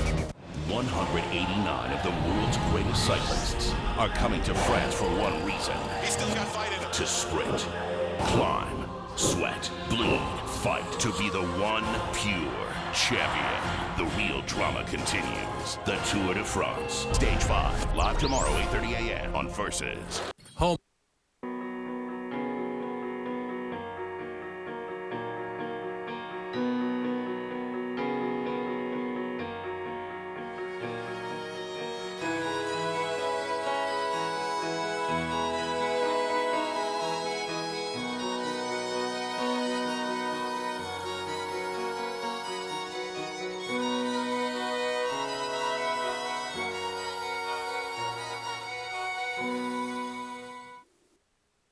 189 of the world's greatest cyclists are coming to France for one reason. He's still got fight in him. To sprint, climb, Sweat, bleed, fight to be the one pure champion. The real drama continues. The Tour de France. Stage 5. Live tomorrow, 8:30 a.m. on Versus. Home.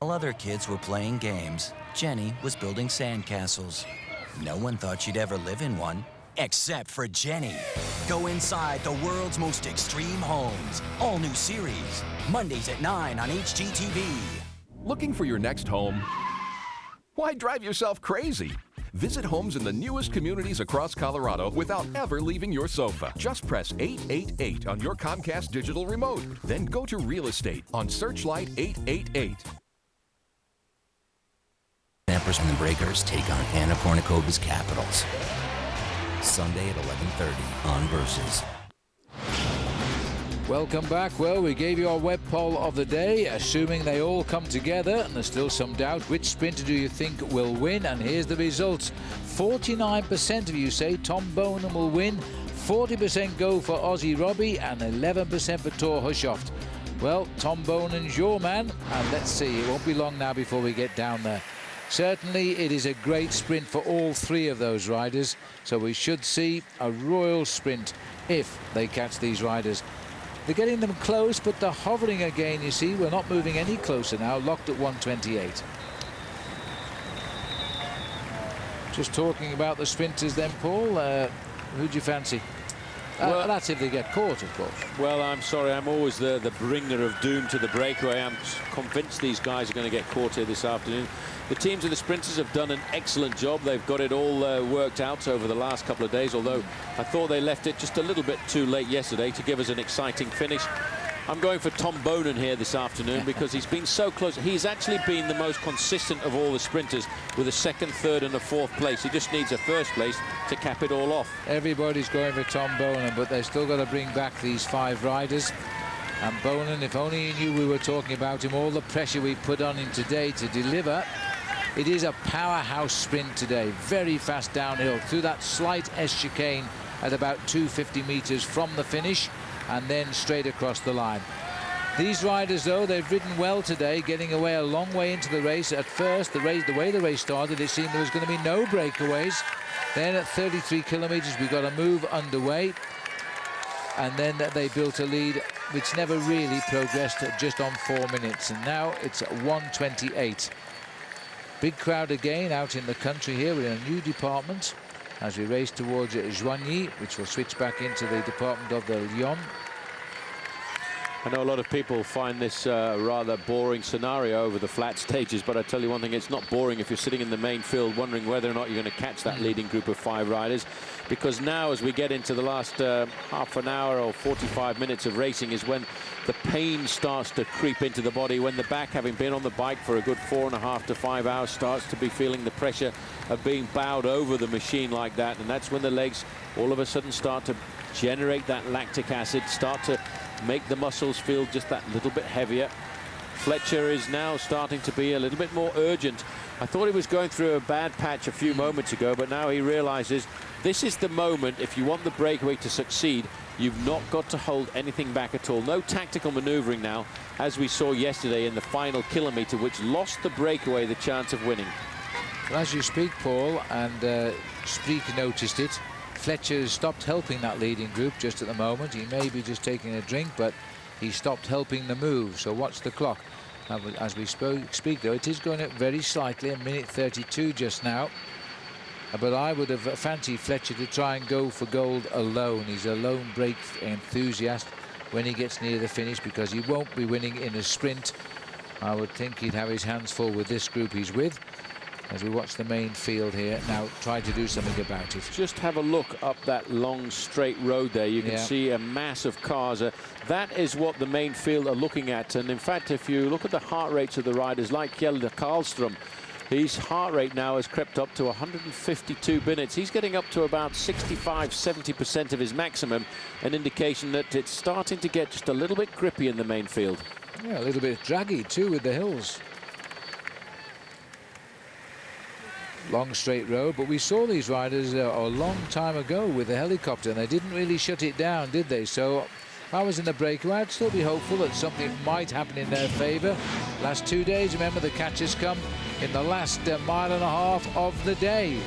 While other kids were playing games, Jenny was building sandcastles. No one thought she'd ever live in one, except for Jenny. Go inside the world's most extreme homes. All new series. Mondays at 9 on HGTV. Looking for your next home? Why drive yourself crazy? Visit homes in the newest communities across Colorado without ever leaving your sofa. Just press 888 on your Comcast digital remote. Then go to Real Estate on Searchlight 888. Snappers and the Breakers take on Anna Kournikovas Capitals. Sunday at 11:30 on Versus. Welcome back. Well, we gave you our web poll of the day, assuming they all come together, and there's still some doubt. Which sprinter do you think will win? And here's the results. 49% of you say Tom Boonen will win, 40% go for Aussie Robbie, and 11% for Thor Hushovd. Well, Tom Boonen's your man, and let's see, it won't be long now before we get down there. Certainly, it is a great sprint for all three of those riders, so we should see a royal sprint if they catch these riders. They're getting them close, but they're hovering again, you see. We're not moving any closer now, locked at 128. Just talking about the sprinters then, Paul, who do you fancy? Well, that's if they get caught, of course. Well, I'm sorry, I'm always the bringer of doom to the breakaway. I'm convinced these guys are going to get caught here this afternoon. The teams of the sprinters have done an excellent job. They've got it all worked out over the last couple of days, although I thought they left it just a little bit too late yesterday to give us an exciting finish. I'm going for Tom Boonen here this afternoon because he's been so close. He's actually been the most consistent of all the sprinters with a second, third and a fourth place. He just needs a first place to cap it all off. Everybody's going for Tom Boonen, but they've still got to bring back these 5 riders. And Boonen, if only he knew we were talking about him, all the pressure we put on him today to deliver. It is a powerhouse sprint today, very fast downhill through that slight S chicane at about 250 meters from the finish, and then straight across the line. These riders, though, they've ridden well today, getting away a long way into the race. At first, the way the race started, it seemed there was going to be no breakaways. Then at 33 kilometers, we got a move underway, and then they built a lead which never really progressed just on 4 minutes, and now it's at 128. Big crowd again out in the country here. We're in a new department as we race towards Joigny, which will switch back into the department of the Lyon. I know a lot of people find this rather boring scenario over the flat stages, but I tell you one thing, it's not boring if you're sitting in the main field wondering whether or not you're going to catch that leading group of 5 riders, because now as we get into the last half an hour or 45 minutes of racing is when the pain starts to creep into the body, when the back, having been on the bike for a good 4.5 to 5 hours, starts to be feeling the pressure of being bowed over the machine like that, and that's when the legs all of a sudden start to generate that lactic acid, start to make the muscles feel just that little bit heavier. Fletcher is now starting to be a little bit more urgent. I thought he was going through a bad patch a few moments ago, but now he realizes this is the moment. If you want the breakaway to succeed, you've not got to hold anything back at all. No tactical maneuvering now, as we saw yesterday in the final kilometer, which lost the breakaway the chance of winning. Well, as you speak, Paul, and Spreek noticed it, Fletcher stopped helping that leading group just at the moment. He may be just taking a drink, but he stopped helping the move. So watch the clock. As we speak, though, it is going up very slightly, 1:32 just now. But I would have fancied Fletcher to try and go for gold alone. He's a lone break enthusiast when he gets near the finish, because he won't be winning in a sprint. I would think he'd have his hands full with this group he's with. As we watch the main field here, now try to do something about it. Just have a look up that long straight road there. You can see a mass of cars. That is what the main field are looking at. And in fact, if you look at the heart rates of the riders like Kjell Karlström, His heart rate now has crept up to 152 minutes. He's getting up to about 65–70% of his maximum, an indication that it's starting to get just a little bit grippy in the main field. Yeah, a little bit draggy too with the hills. Long straight road, but we saw these riders a long time ago with the helicopter, and they didn't really shut it down, did they? So if I was in the breakaway, I'd still be hopeful that something might happen in their favor. Last 2 days, remember, the catches come in the last mile and a half of the day.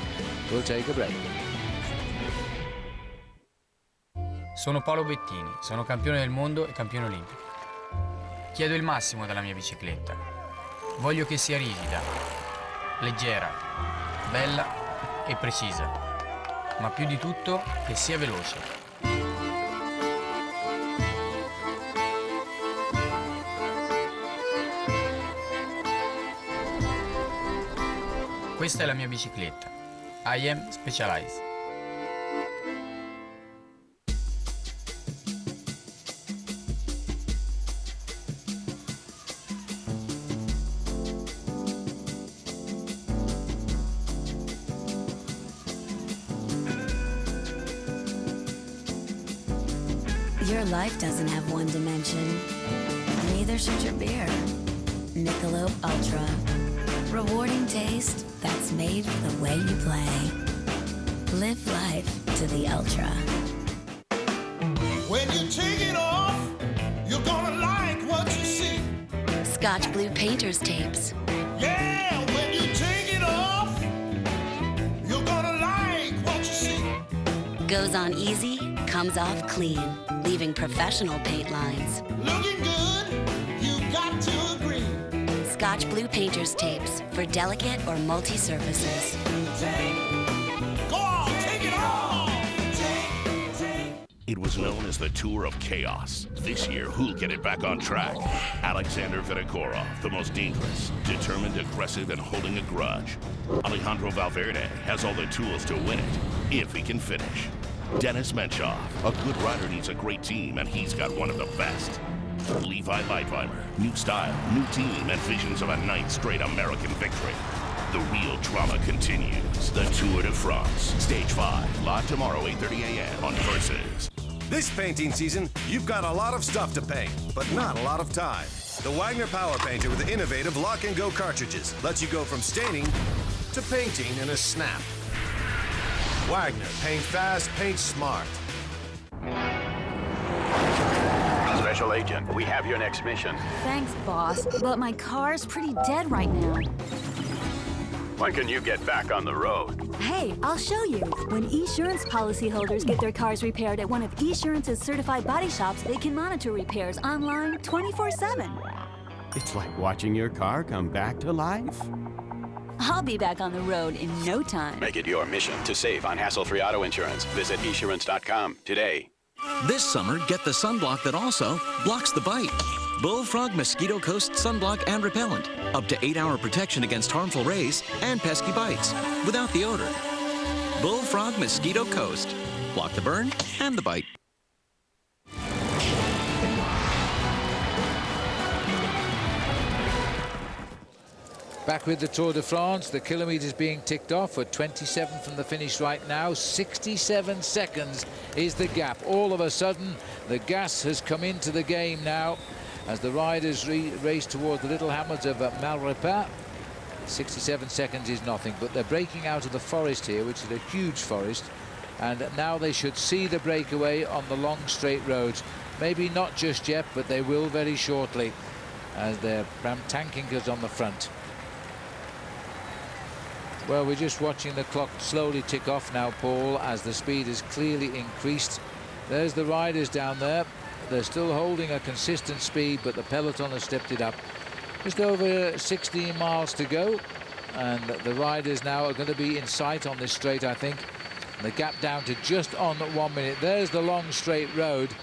We'll take a break. Sono Paolo Bettini, sono campione del mondo e campione olimpico. Chiedo il massimo dalla mia bicicletta. Voglio che sia rivida, leggera, bella e precisa, ma più di tutto che sia veloce. Questa è la mia bicicletta. I am Specialized. Your life doesn't have one dimension. Neither should your beer. Michelob Ultra. Rewarding taste that's made for the way you play. Live life to the ultra. When you take it off, you're gonna like what you see. Scotch Blue Painter's Tapes. Yeah, when you take it off, you're gonna like what you see. Goes on easy, comes off clean, leaving professional paint lines. Looking good, you got to agree. Scotch Blue Painter's Tapes for delicate or multi-surfaces. Go on, take it off! It was known as the Tour of Chaos. This year, who'll get it back on track? Alexander Vinokourov, the most dangerous, determined, aggressive, and holding a grudge. Alejandro Valverde has all the tools to win it, if he can finish. Dennis Menchov, a good rider needs a great team, and he's got one of the best. Levi Leipheimer, new style, new team, and visions of a ninth straight American victory. The real drama continues. The Tour de France, Stage 5, live tomorrow, 8:30 a.m. on Versus. This painting season, you've got a lot of stuff to paint, but not a lot of time. The Wagner Power Painter with innovative lock-and-go cartridges lets you go from staining to painting in a snap. Wagner, paint fast, paint smart. Special Agent, we have your next mission. Thanks, boss, but my car's pretty dead right now. When can you get back on the road? Hey, I'll show you. When Esurance policyholders get their cars repaired at one of Esurance's certified body shops, they can monitor repairs online 24/7. It's like watching your car come back to life. I'll be back on the road in no time. Make it your mission to save on hassle-free auto insurance. Visit Esurance.com today. This summer, get the sunblock that also blocks the bite. Bullfrog Mosquito Coast Sunblock and Repellent. Up to 8-hour protection against harmful rays and pesky bites without the odor. Bullfrog Mosquito Coast. Block the burn and the bite. Back with the Tour de France, the kilometers being ticked off. We're 27 from the finish right now. 67 seconds is the gap. All of a sudden, the gas has come into the game now as the riders race towards the little hamlet of Malrepin. 67 seconds is nothing, but they're breaking out of the forest here, which is a huge forest, and now they should see the breakaway on the long straight roads. Maybe not just yet, but they will very shortly as their Bram-Tankingers on the front. Well, we're just watching the clock slowly tick off now, Paul, as the speed has clearly increased. There's the riders down there. They're still holding a consistent speed, but the peloton has stepped it up. Just over 16 miles to go, and the riders now are going to be in sight on this straight, I think. And the gap down to just on 1 minute. There's the long straight road,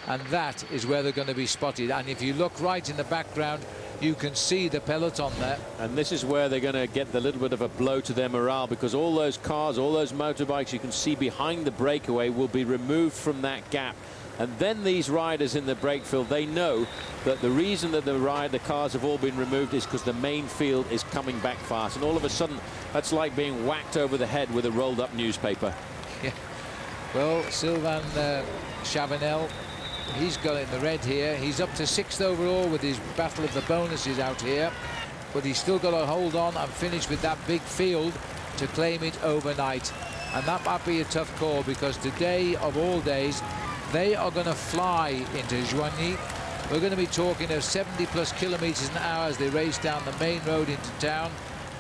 and that is where they're going to be spotted. And if you look right in the background, you can see the peloton there. And this is where they're going to get the little bit of a blow to their morale, because all those cars, all those motorbikes you can see behind the breakaway will be removed from that gap. And then these riders in the break field, they know that the reason that the cars have all been removed is because the main field is coming back fast. And all of a sudden, that's like being whacked over the head with a rolled up newspaper. Yeah. Well, Sylvain Chavanel, he's got in the red here. He's up to 6th overall with his battle of the bonuses out here. But he's still got to hold on and finish with that big field to claim it overnight. And that might be a tough call, because today of all days, they are going to fly into Joigny. We're going to be talking of 70+ kilometers an hour as they race down the main road into town.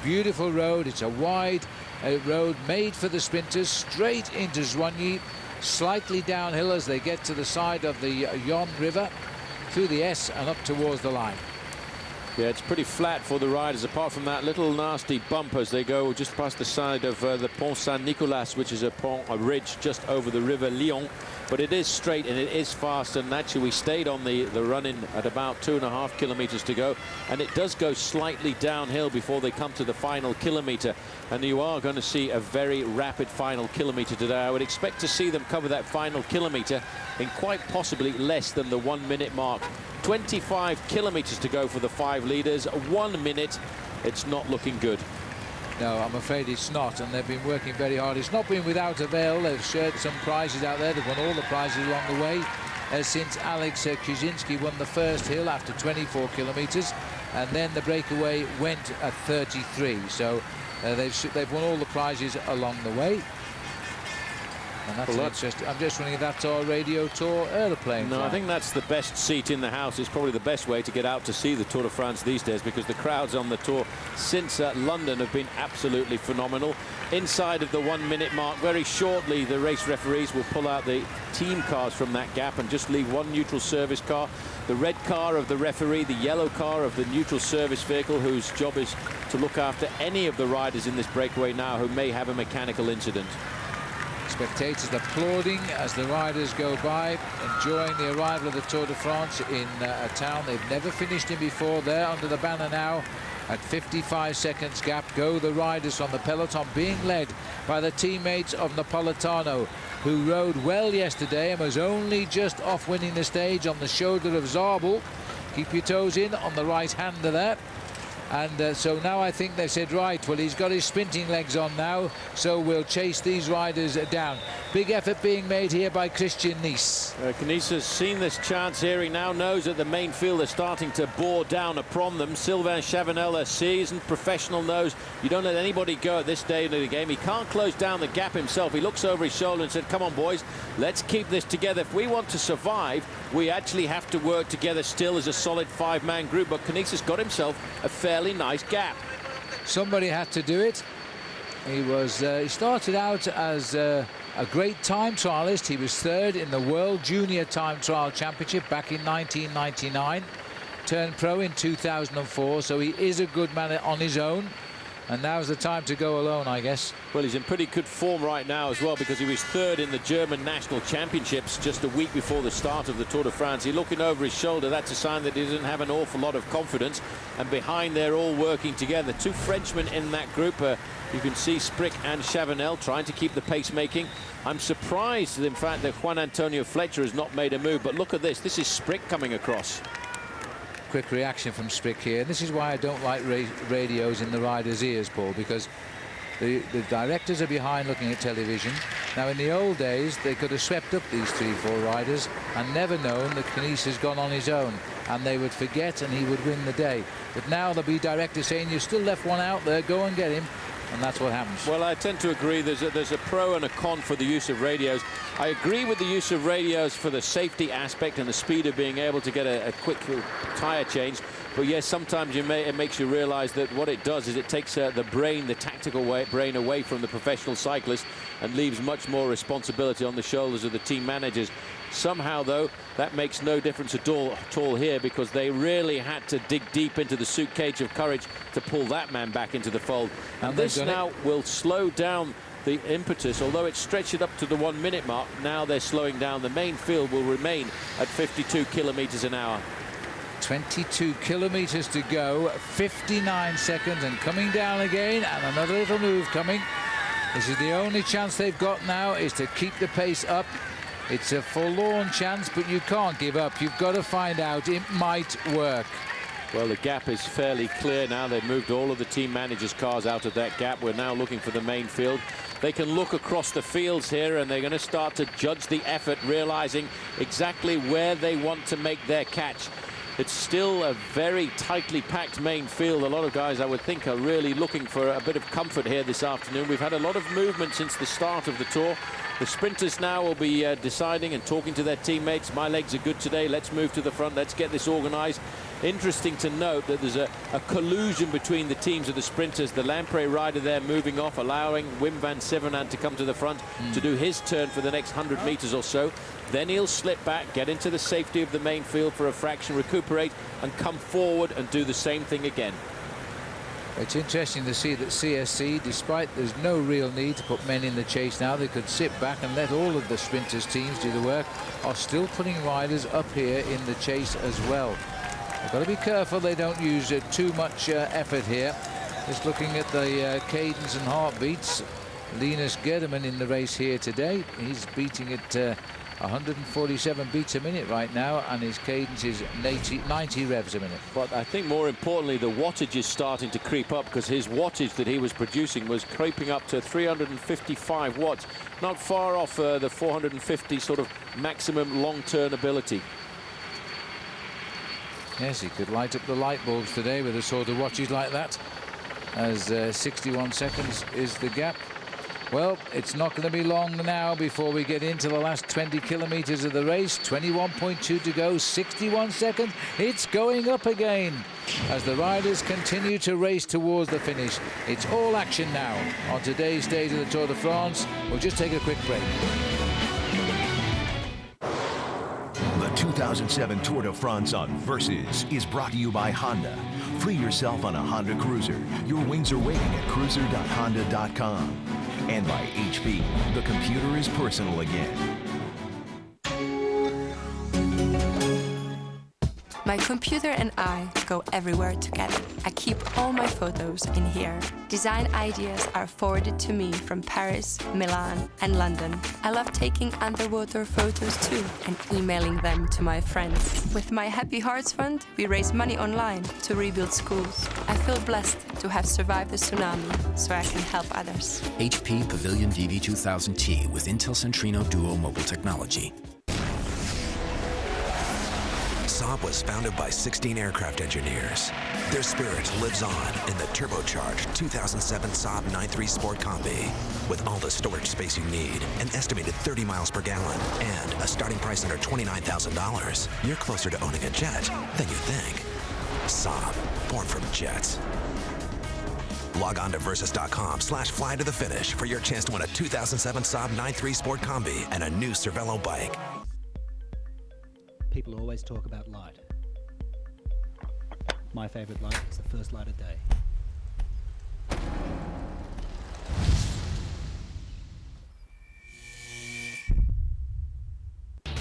Beautiful road. It's a wide road made for the sprinters, straight into Joigny, slightly downhill as they get to the side of the Yonne River, through the S and up towards the line. Yeah, it's pretty flat for the riders, apart from that little nasty bump as they go just past the side of the Pont Saint-Nicolas, which is a ridge just over the River Lyon. But it is straight and it is fast, and actually we stayed on the run-in at about 2.5 kilometers to go, and it does go slightly downhill before they come to the final kilometer, and you are going to see a very rapid final kilometer today. I would expect to see them cover that final kilometer in quite possibly less than the 1 minute mark. 25 kilometers to go for the 5 leaders. 1 minute. It's not looking good. No, I'm afraid it's not, and they've been working very hard. It's not been without avail. They've shared some prizes out there. They've won all the prizes along the way since Alex Kuczynski won the first hill after 24 kilometers, and then the breakaway went at 33. So they've won all the prizes along the way. And that's I'm just wondering if that's our Radio Tour aeroplane. No, I think that's the best seat in the house. It's probably the best way to get out to see the Tour de France these days, because the crowds on the Tour since London have been absolutely phenomenal. Inside of the 1 minute mark, very shortly, the race referees will pull out the team cars from that gap and just leave one neutral service car. The red car of the referee, the yellow car of the neutral service vehicle, whose job is to look after any of the riders in this breakaway now who may have a mechanical incident. Spectators applauding as the riders go by, enjoying the arrival of the Tour de France in a town they've never finished in before. There under the banner now at 55 seconds gap go the riders from the peloton, being led by the teammates of Napolitano, who rode well yesterday and was only just off winning the stage on the shoulder of Zabel. Keep your toes in on the right hander there. And so now I think they said, right, well, he's got his sprinting legs on now, so we'll chase these riders down. Big effort being made here by Christian Nice. Nice has seen this chance here. He now knows that the main field is starting to bore down upon them. Sylvain Chavanel, a seasoned professional, knows you don't let anybody go at this stage of the game. He can't close down the gap himself. He looks over his shoulder and said, come on, boys, let's keep this together. If we want to survive, we actually have to work together still as a solid 5-man group. But Knies has got himself a fairly nice gap. Somebody had to do it. He started out as a great time trialist. He was 3rd in the World Junior Time Trial Championship back in 1999. Turned pro in 2004, so he is a good man on his own. And now's the time to go alone, I guess. Well, he's in pretty good form right now as well, because he was 3rd in the German National Championships just a week before the start of the Tour de France. He's looking over his shoulder. That's a sign that he doesn't have an awful lot of confidence. And behind, they're all working together. 2 Frenchmen in that group. You can see Sprick and Chavanel trying to keep the pace making. I'm surprised, in fact, that Juan Antonio Fletcher has not made a move. But look at this. This is Sprick coming across. Quick reaction from Sprick here. This is why I don't like radios in the riders' ears, Paul, because the directors are behind looking at television. Now, in the old days, they could have swept up these 3-4 riders and never known that Knies has gone on his own, and they would forget and he would win the day. But now there'll be directors saying, you've still left one out there, go and get him. And that's what happens. Well, I tend to agree. There's a pro and a con for the use of radios. I agree with the use of radios for the safety aspect and the speed of being able to get a quick tyre change. But yes, sometimes it makes you realize that what it does is it takes the tactical brain away from the professional cyclist and leaves much more responsibility on the shoulders of the team managers. Somehow, though, that makes no difference at all here, because they really had to dig deep into the suit cage of courage to pull that man back into the fold. And this now will slow down the impetus, although it stretched it up to the 1 minute mark. Now they're slowing down. The main field will remain at 52 kilometers an hour. 22 kilometers to go, 59 seconds, and coming down again, and another little move coming. This is the only chance they've got now, is to keep the pace up. It's a forlorn chance, but you can't give up. You've got to find out. It might work. Well, the gap is fairly clear now. They've moved all of the team managers' cars out of that gap. We're now looking for the main field. They can look across the fields here, and they're going to start to judge the effort, realizing exactly where they want to make their catch. It's still a very tightly packed main field. A lot of guys, I would think, are really looking for a bit of comfort here this afternoon. We've had a lot of movement since the start of the tour. The sprinters now will be deciding and talking to their teammates. My legs are good today. Let's move to the front. Let's get this organized. Interesting to note that there's a collusion between the teams of the sprinters. The Lamprey rider there moving off, allowing Wim van Sevenant to come to the front to do his turn for the next 100 meters or so. Then he'll slip back, get into the safety of the main field for a fraction, recuperate, and come forward and do the same thing again. It's interesting to see that CSC, despite there's no real need to put men in the chase now, they could sit back and let all of the sprinters' teams do the work, are still putting riders up here in the chase as well. They've got to be careful they don't use too much effort here. Just looking at the cadence and heartbeats, Linus Gerdemann in the race here today. He's beating it 147 beats a minute right now, and his cadence is 90 revs a minute. But I think more importantly, the wattage is starting to creep up, because his wattage that he was producing was creeping up to 355 watts, not far off the 450 sort of maximum long-turn ability. Yes, he could light up the light bulbs today with a sort of watches like that, as 61 seconds is the gap. Well, it's not going to be long now before we get into the last 20 kilometers of the race. 21.2 to go, 61 seconds. It's going up again as the riders continue to race towards the finish. It's all action now on today's stage of the Tour de France. We'll just take a quick break. The 2007 Tour de France on Versus is brought to you by Honda. Free yourself on a Honda Cruiser. Your wings are waiting at cruiser.honda.com. And by HP, the computer is personal again. My computer and I go everywhere together. I keep all my photos in here. Design ideas are forwarded to me from Paris, Milan, and London. I love taking underwater photos too and emailing them to my friends. With my Happy Hearts Fund, we raise money online to rebuild schools. I feel blessed to have survived the tsunami so I can help others. HP Pavilion DV2000T with Intel Centrino Duo mobile technology. Saab was founded by 16 aircraft engineers. Their spirit lives on in the turbocharged 2007 Saab 9.3 Sport Combi. With all the storage space you need, an estimated 30 miles per gallon, and a starting price under $29,000, you're closer to owning a jet than you think. Saab, born from jets. Log on to Versus.com/fly to the finish for your chance to win a 2007 Saab 9.3 Sport Combi and a new Cervelo bike. People always talk about light. My favorite light is the first light of day.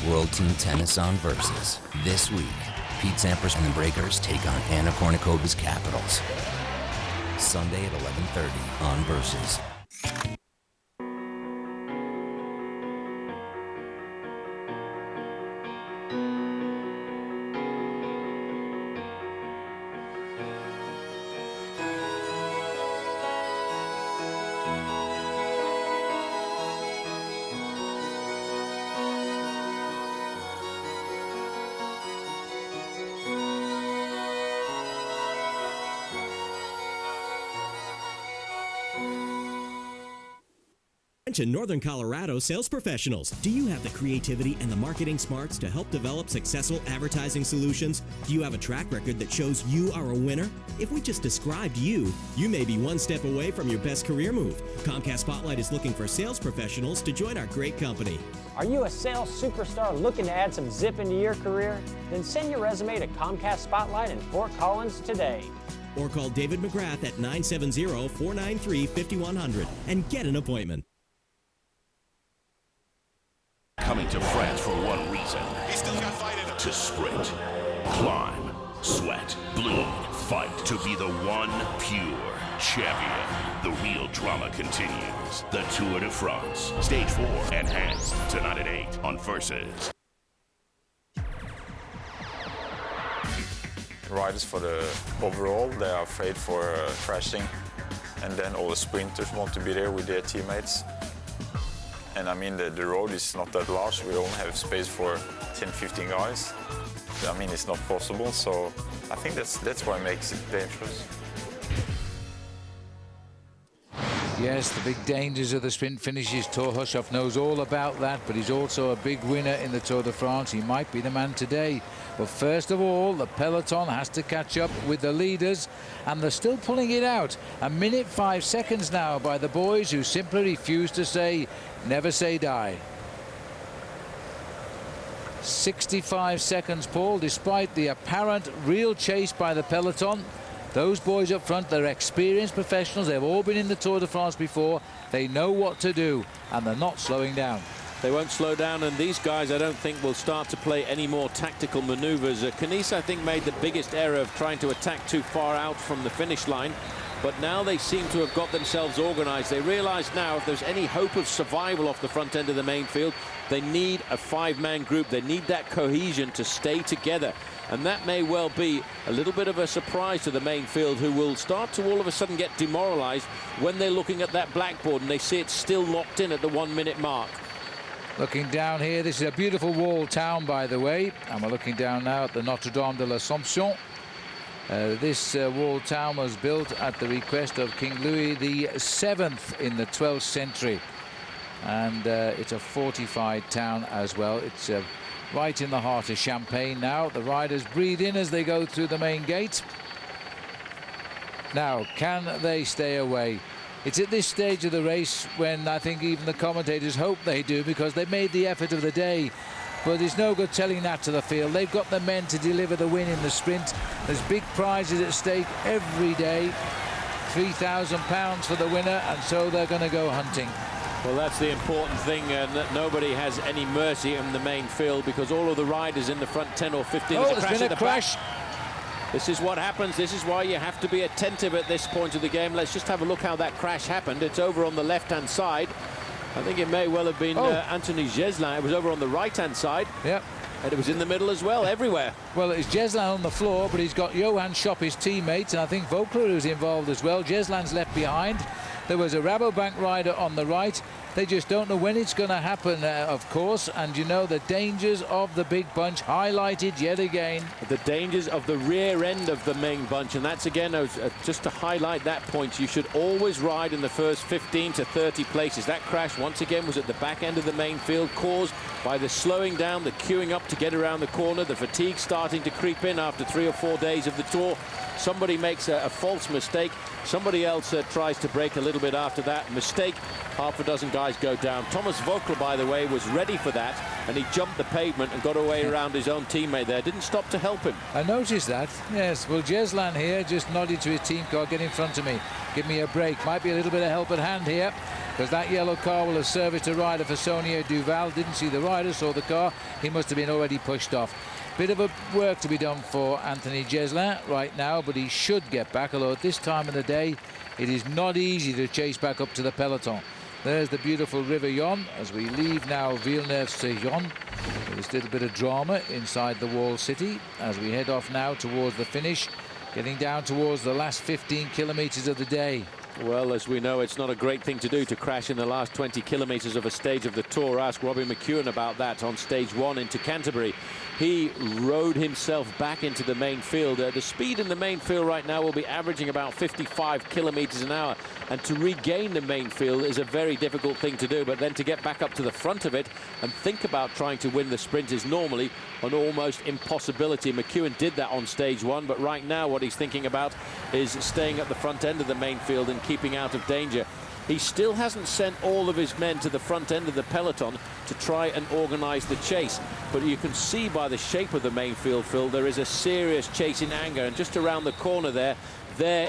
World Team Tennis on Versus. This week, Pete Sampras and the Breakers take on Anna Kournikova's Capitals. Sunday at 11:30 on Versus. Attention Northern Colorado sales professionals. Do you have the creativity and the marketing smarts to help develop successful advertising solutions? Do you have a track record that shows you are a winner? If we just described you, you may be one step away from your best career move. Comcast Spotlight is looking for sales professionals to join our great company. Are you a sales superstar looking to add some zip into your career? Then send your resume to Comcast Spotlight in Fort Collins today. Or call David McGrath at 970-493-5100 and get an appointment. Coming to France for one reason. He's still got fight in him. To sprint, climb, sweat, bleed, fight to be the one pure Champion. The real drama continues. The Tour de France. Stage 4 enhanced tonight at 8 on Versus. Riders for the overall, they are afraid for crashing, and then all the sprinters want to be there with their teammates. And I mean, the road is not that large. We only have space for 10-15 guys. I mean, it's not possible, so I think that's what makes it dangerous. Yes, the big dangers of the sprint finishes. Thor Hushovd knows all about that, but he's also a big winner in the Tour de France. He might be the man today. But first of all, the peloton has to catch up with the leaders, and they're still pulling it out. 1 minute 5 seconds now by the boys who simply refuse to say, never say die. 65 seconds, Paul, despite the apparent real chase by the peloton. Those boys up front, they're experienced professionals. They've all been in the Tour de France before. They know what to do, and they're not slowing down. They won't slow down, and these guys I don't think will start to play any more tactical maneuvers. Knies, I think, made the biggest error of trying to attack too far out from the finish line. But now they seem to have got themselves organized. They realize now if there's any hope of survival off the front end of the main field, they need a 5-man group. They need that cohesion to stay together. And that may well be a little bit of a surprise to the main field, who will start to all of a sudden get demoralized when they're looking at that blackboard and they see it's still locked in at the 1 minute mark. Looking down here, this is a beautiful walled town, by the way, and we're looking down now at the Notre Dame de l'Assomption. This walled town was built at the request of King Louis VII in the 12th century, and it's a fortified town as well. It's right in the heart of Champagne now. The riders breathe in as they go through the main gate. Now, can they stay away? It's at this stage of the race when I think even the commentators hope they do, because they made the effort of the day. But there's no good telling that to the field. They've got the men to deliver the win in the sprint. There's big prizes at stake every day. £3,000 for the winner, and so they're going to go hunting. Well, that's the important thing, that nobody has any mercy in the main field, because all of the riders in the front 10 or 15. Oh, there's been a crash. This is what happens. This is why you have to be attentive at this point of the game. Let's just have a look how that crash happened. It's over on the left-hand side. I think it may well have been Anthony Geslin. It was over on the right-hand side. Yep. And it was in the middle as well, everywhere. Well, it's Geslin on the floor, but he's got Johan Schopp, his teammate, and I think Vogler, who's involved as well. Geslin's left behind. There was a Rabobank rider on the right. They just don't know when it's going to happen, of course. And you know, the dangers of the big bunch highlighted yet again. The dangers of the rear end of the main bunch. And that's, again, just to highlight that point, you should always ride in the first 15 to 30 places. That crash, once again, was at the back end of the main field, caused by the slowing down, the queuing up to get around the corner, the fatigue starting to creep in after 3 or 4 days of the Tour. Somebody makes a false mistake. Somebody else tries to break a little bit after that. Mistake, half a dozen guys go down. Thomas Vogler, by the way, was ready for that, and he jumped the pavement and got away around his own teammate there. Didn't stop to help him. I noticed that, yes. Well, Geslin here just nodded to his team car, get in front of me, give me a break. Might be a little bit of help at hand here, because that yellow car will have serviced a rider for Saunier Duval. Didn't see the rider, saw the car. He must have been already pushed off. Bit of a work to be done for Anthony Geslin right now, but he should get back, although at this time of the day it is not easy to chase back up to the peloton. There's the beautiful River Yonne as we leave now Villeneuve-sur-Yonne. There's a little bit of drama inside the walled city as we head off now towards the finish, getting down towards the last 15 kilometers of the day. Well, as we know, it's not a great thing to do to crash in the last 20 kilometers of a stage of the Tour. Ask Robbie McEwen about that on stage 1 into Canterbury. He rode himself back into the main field. The speed in the main field right now will be averaging about 55 kilometers an hour. And to regain the main field is a very difficult thing to do. But then to get back up to the front of it and think about trying to win the sprint is normally an almost impossibility. McEwen did that on stage 1. But right now what he's thinking about is staying at the front end of the main field and keeping out of danger. He still hasn't sent all of his men to the front end of the peloton to try and organize the chase. But you can see by the shape of the main field, Phil, there is a serious chase in anger. And just around the corner there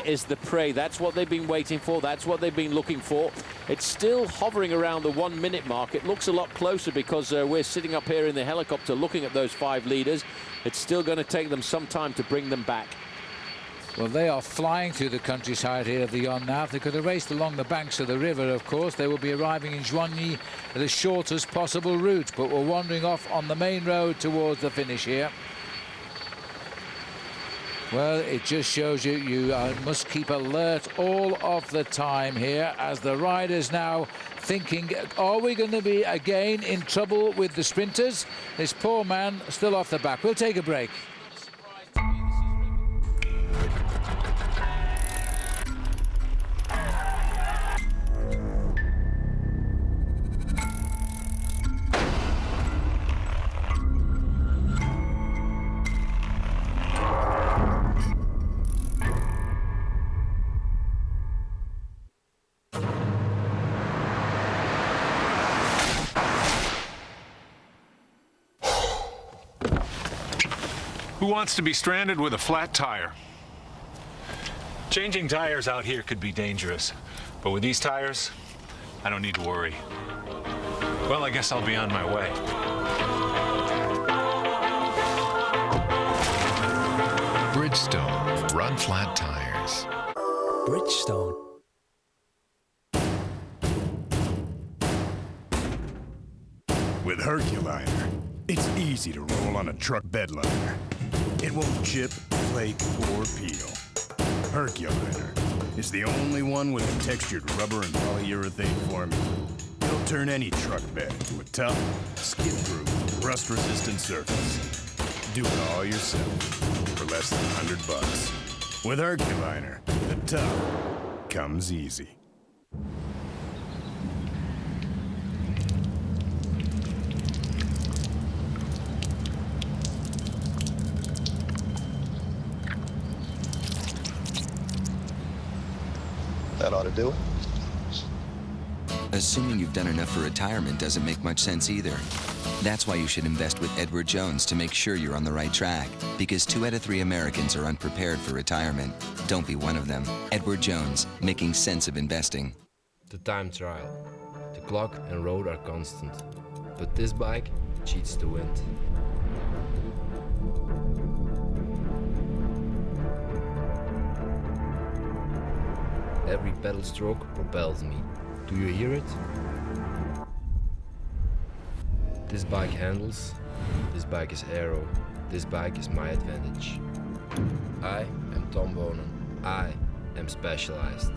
is the prey. That's what they've been waiting for. That's what they've been looking for. It's still hovering around the 1 minute mark. It looks a lot closer because we're sitting up here in the helicopter looking at those 5 leaders. It's still going to take them some time to bring them back. Well, they are flying through the countryside here of the Yonne now. If they could have raced along the banks of the river, of course, they will be arriving in Joigny the shortest possible route. But we're wandering off on the main road towards the finish here. Well, it just shows you must keep alert all of the time here as the riders now thinking, are we going to be again in trouble with the sprinters? This poor man still off the back. We'll take a break. Who wants to be stranded with a flat tire? Changing tires out here could be dangerous, but with these tires, I don't need to worry. Well, I guess I'll be on my way. Bridgestone, run flat tires. Bridgestone. With Herculiner, it's easy to roll on a truck bed liner. It won't chip, flake, or peel. Herculiner is the only one with a textured rubber and polyurethane formula. It'll turn any truck bed into a tough, skid-proof, rust-resistant surface. Do it all yourself for less than $100. With Herculiner, the tough comes easy. That ought to do it. Assuming you've done enough for retirement doesn't make much sense either. That's why you should invest with Edward Jones to make sure you're on the right track. Because 2 out of 3 Americans are unprepared for retirement. Don't be one of them. Edward Jones, making sense of investing. The time trial. The clock and road are constant. But this bike cheats the wind. Every pedal stroke propels me. Do you hear it? This bike handles, this bike is aero, this bike is my advantage. I am Tom Bonen. I am specialized.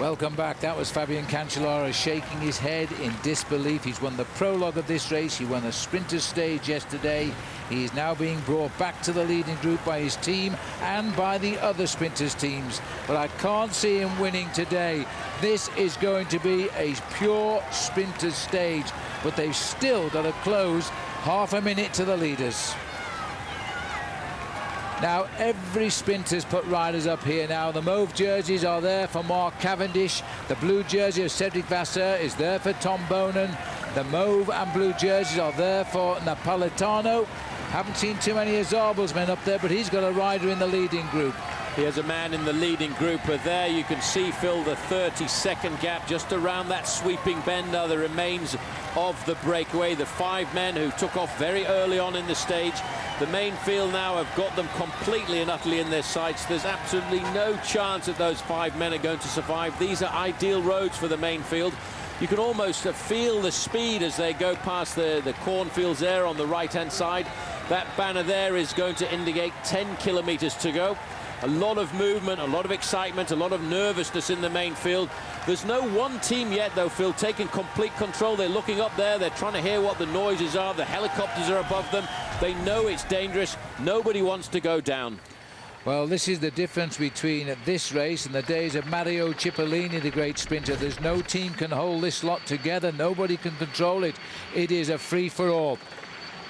Welcome back. That was Fabian Cancellara shaking his head in disbelief. He's won the prologue of this race. He won a sprinter's stage yesterday. He is now being brought back to the leading group by his team and by the other sprinters' teams. But I can't see him winning today. This is going to be a pure sprinter's stage. But they've still got to close half a minute to the leaders. Now, every sprinter's put riders up here now. The mauve jerseys are there for Mark Cavendish. The blue jersey of Cedric Vasseur is there for Tom Bonen. The mauve and blue jerseys are there for Napolitano. Haven't seen too many of Zabel's men up there, but he's got a rider in the leading group. He has a man in the leading group, but there you can see, Phil, the 30-second gap just around that sweeping bend are the remains of the breakaway. The 5 men who took off very early on in the stage. The main field now have got them completely and utterly in their sights. There's absolutely no chance that those 5 men are going to survive. These are ideal roads for the main field. You can almost feel the speed as they go past the cornfields there on the right-hand side. That banner there is going to indicate 10 kilometers to go. A lot of movement, a lot of excitement, a lot of nervousness in the main field. There's no one team yet, though, Phil, taking complete control. They're looking up there. They're trying to hear what the noises are. The helicopters are above them. They know it's dangerous. Nobody wants to go down. Well, this is the difference between this race and the days of Mario Cipollini, the great sprinter. There's no team can hold this lot together. Nobody can control it. It is a free-for-all.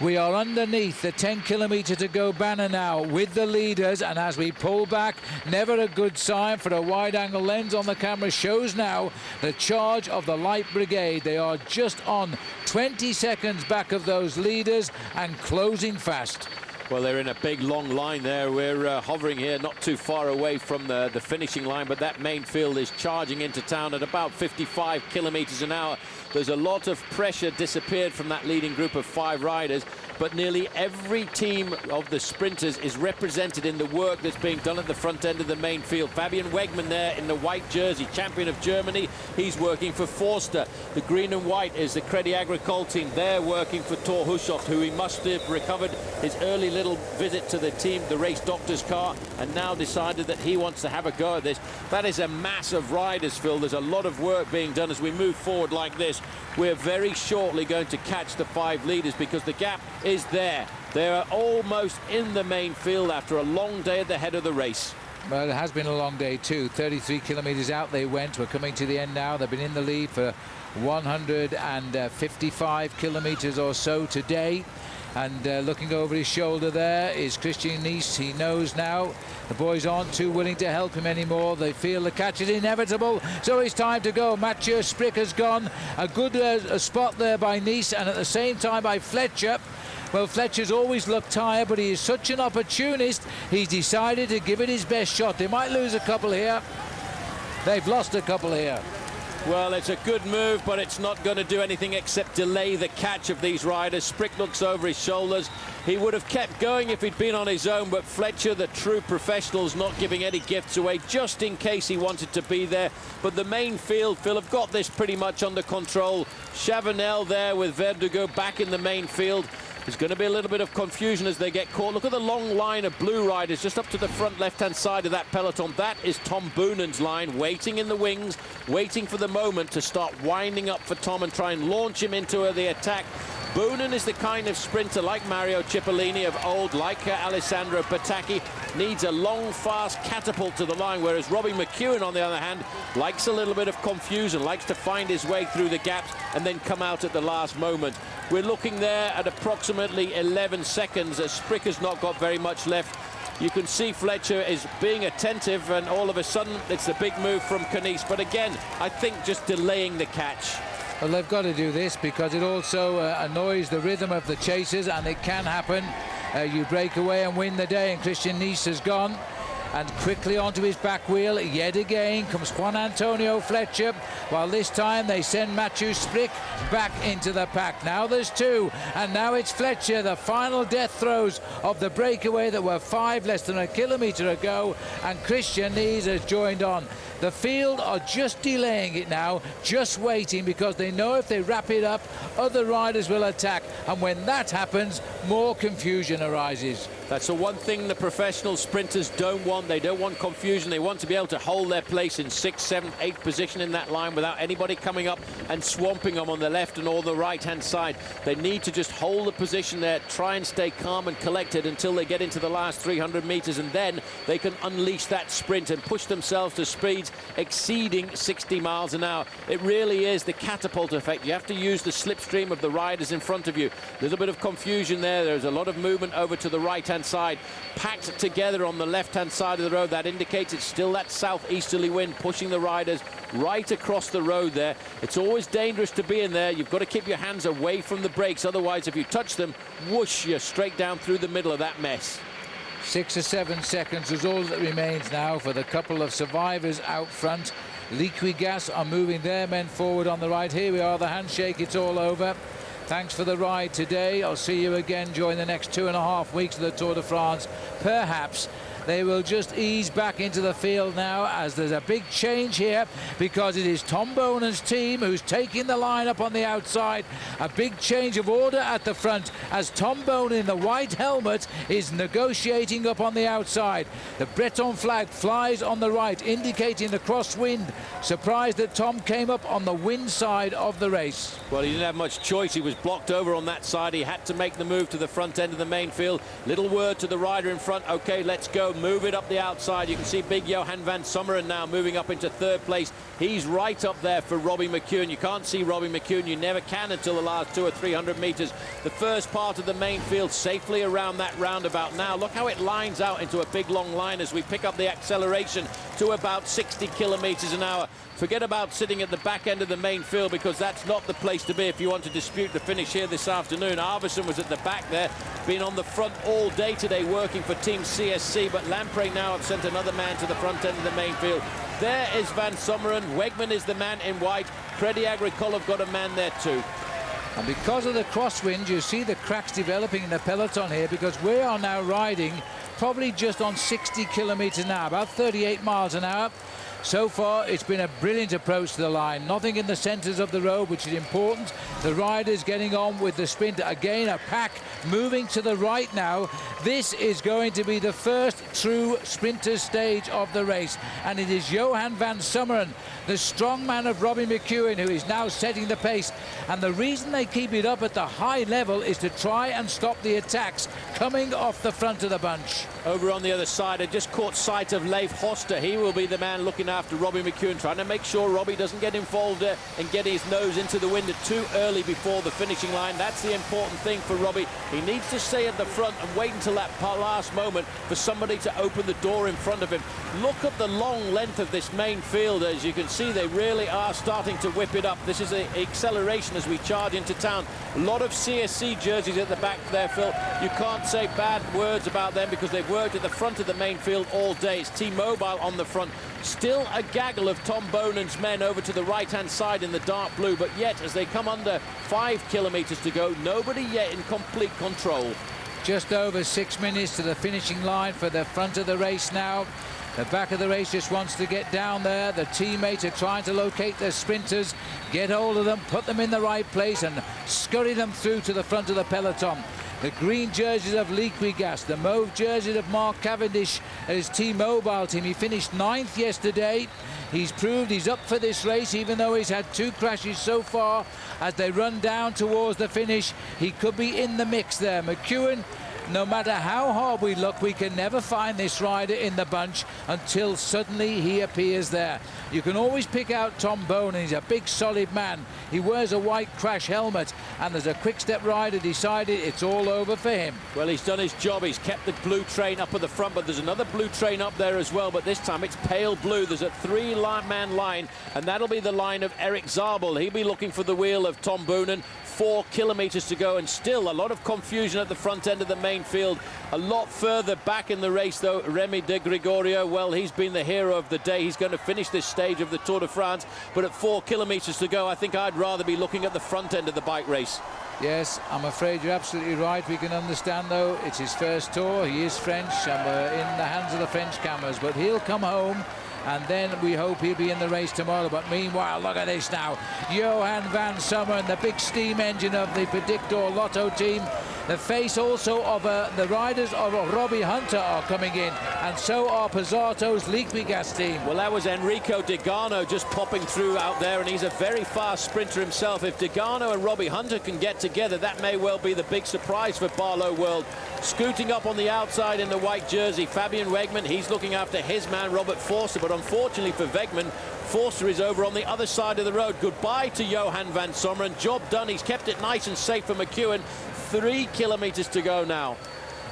We are underneath the 10 kilometer to go banner now with the leaders, and as we pull back, never a good sign for a wide angle lens on the camera shows now the charge of the light brigade. They are just on 20 seconds back of those leaders and closing fast. Well, they're in a big long line there. We're hovering here not too far away from the finishing line, but that main field is charging into town at about 55 kilometers an hour. There's a lot of pressure disappeared from that leading group of 5 riders, but nearly every team of the sprinters is represented in the work that's being done at the front end of the main field. Fabian Wegmann there in the white jersey, champion of Germany. He's working for Forster. The green and white is the Crédit Agricole team. They're working for Thor Hushovd, who he must have recovered his early little visit to the team, the race doctor's car, and now decided that he wants to have a go at this. That is a mass of riders, Phil. There's a lot of work being done as we move forward like this. We're very shortly going to catch the 5 leaders because the gap is there. They're almost in the main field after a long day at the head of the race. Well, it has been a long day too. 33 kilometers out they went. We're coming to the end now. They've been in the lead for 155 kilometers or so today. And looking over his shoulder there is Christian Nice. He knows now the boys aren't too willing to help him anymore. They feel the catch is inevitable, so it's time to go. Mathieu Sprick has gone. A good spot there by Nice, and at the same time by Fletcher. Well, Fletcher's always looked tired, but he is such an opportunist. He's decided to give it his best shot. They might lose a couple here. They've lost a couple here. Well, it's a good move, but it's not going to do anything except delay the catch of these riders. Sprick looks over his shoulders. He would have kept going if he'd been on his own, but Fletcher, the true professional, is not giving any gifts away just in case he wanted to be there. But the main field, Phil, have got this pretty much under control. Chavanel there with Verdugo back in the main field. There's going to be a little bit of confusion as they get caught. Look at the long line of blue riders just up to the front left-hand side of that peloton. That is Tom Boonen's line, waiting in the wings, waiting for the moment to start winding up for Tom and try and launch him into the attack. Boonen is the kind of sprinter like Mario Cipollini of old, like Alessandro Patacchi, needs a long, fast catapult to the line, whereas Robbie McEwen, on the other hand, likes a little bit of confusion, likes to find his way through the gaps and then come out at the last moment. We're looking there at approximately 11 seconds as Sprick has not got very much left. You can see Fletcher is being attentive, and all of a sudden it's a big move from Knies. But again, I think just delaying the catch. Well, they've got to do this because it also annoys the rhythm of the chasers, and it can happen. You break away and win the day, and Christian Nice has gone. And quickly onto his back wheel yet again comes Juan Antonio Fletcher, while this time they send Mathieu Sprick back into the pack. Now there's 2, and now it's Fletcher, the final death throes of the breakaway that were 5 less than a kilometre ago, and Christian Nies has joined on. The field are just delaying it now, just waiting, because they know if they wrap it up, other riders will attack, and when that happens, more confusion arises. That's the one thing the professional sprinters don't want. They don't want confusion. They want to be able to hold their place in 6th, 7th, 8th position in that line without anybody coming up and swamping them on the left and or the right-hand side. They need to just hold the position there, try and stay calm and collected until they get into the last 300 meters, and then they can unleash that sprint and push themselves to speeds exceeding 60 miles an hour. It really is the catapult effect. You have to use the slipstream of the riders in front of you. A little bit of confusion there. There's a lot of movement over to the right-hand side, packed together on the left-hand side of the road. That indicates it's still that southeasterly wind pushing the riders right across the road there. It's always dangerous to be in there. You've got to keep your hands away from the brakes, otherwise if you touch them, whoosh, you're straight down through the middle of that mess. 6 or 7 seconds is all that remains now for the couple of survivors out front. Liquigas are moving their men forward on the right. Here we are, the handshake, it's all over. Thanks for the ride today. I'll see you again during the next 2.5 weeks of the Tour de France. Perhaps they will just ease back into the field now, as there's a big change here, because it is Tom Bonen's team who's taking the line up on the outside. A big change of order at the front as Tom Bonen in the white helmet is negotiating up on the outside. The Breton flag flies on the right, indicating the crosswind. Surprised that Tom came up on the wind side of the race. Well, he didn't have much choice. He was blocked over on that side. He had to make the move to the front end of the main field. Little word to the rider in front. Okay, let's go. move it up the outside. You can see big Johan van Sommeren now moving up into third place. He's right up there for Robbie McEwen. You can't see Robbie McEwen. You never can until the last 200 or 300 meters. The first part of the main field safely around that roundabout. Now look how it lines out into a big long line as we pick up the acceleration to about 60 kilometers an hour. Forget about sitting at the back end of the main field, because that's not the place to be if you want to dispute the finish here this afternoon. Arvidsson was at the back there, been on the front all day today working for Team CSC, but Lamprey now have sent another man to the front end of the main field. There is Van Sommeren. Wegman is the man in white. Crédit Agricole have got a man there too. And because of the crosswind, you see the cracks developing in the peloton here, because we are now riding probably just on 60 kilometers an hour, about 38 miles an hour. So far, it's been a brilliant approach to the line. Nothing in the centres of the road, which is important. The riders getting on with the sprint. Again, a pack moving to the right now. This is going to be the first true sprinter stage of the race. And it is Johan van Sommeren, the strong man of Robbie McEwen, who is now setting the pace. And the reason they keep it up at the high level is to try and stop the attacks coming off the front of the bunch. Over on the other side, I just caught sight of Leif Hoster. He will be the man looking after Robbie McEwen, trying to make sure Robbie doesn't get involved and get his nose into the wind too early before the finishing line. That's the important thing for Robbie. He needs to stay at the front and wait until that last moment for somebody to open the door in front of him. Look at the long length of this main field. As you can see, they really are starting to whip it up. This is an acceleration as we charge into town. A lot of CSC jerseys at the back there, Phil. You can't say bad words about them because they've worked at the front of the main field all day. It's T-Mobile on the front. Still a gaggle of Tom Bonen's men over to the right-hand side in the dark blue, but yet as they come under 5 kilometers to go, nobody yet in complete control. Just over 6 minutes to the finishing line for the front of the race now. The back of the race just wants to get down there. The teammates are trying to locate their sprinters, get hold of them, put them in the right place and scurry them through to the front of the peloton. The green jerseys of Liggett, the mauve jerseys of Mark Cavendish and his T-Mobile team. He finished 9th yesterday. He's proved he's up for this race, even though he's had 2 crashes so far. As they run down towards the finish, he could be in the mix there. McEwen, no matter how hard we look, we can never find this rider in the bunch until suddenly he appears there. You can always pick out Tom Bonen. He's a big, solid man. He wears a white crash helmet, and there's a quick-step rider decided it's all over for him. Well, he's done his job. He's kept the blue train up at the front, but there's another blue train up there as well, but this time it's pale blue. There's a 3-man line, and that'll be the line of Eric Zabel. He'll be looking for the wheel of Tom Bonen. 4 kilometers to go, and still a lot of confusion at the front end of the main field. A lot further back in the race, though, Remy de Gregorio, well, he's been the hero of the day. He's going to finish this stage of the Tour de France, but at 4 kilometers to go, I think I'd rather be looking at the front end of the bike race. Yes, I'm afraid you're absolutely right. We can understand, though, it's his first tour. He is French, and we're in the hands of the French cameras, but he'll come home. And then we hope he'll be in the race tomorrow. But meanwhile, look at this now. Johan van Sommeren, the big steam engine of the Predictor Lotto team. The face also of the riders of Robbie Hunter are coming in. And so are Pezzato's Liggett team. Well, that was Enrico Degano just popping through out there. And he's a very fast sprinter himself. If Degano and Robbie Hunter can get together, that may well be the big surprise for Barlow World. Scooting up on the outside in the white jersey, Fabian Wegman. He's looking after his man, Robert Forster. But unfortunately for Wegman, Forster is over on the other side of the road. Goodbye to Johan van Sommeren. Job done. He's kept it nice and safe for McEwen. 3 kilometers to go now.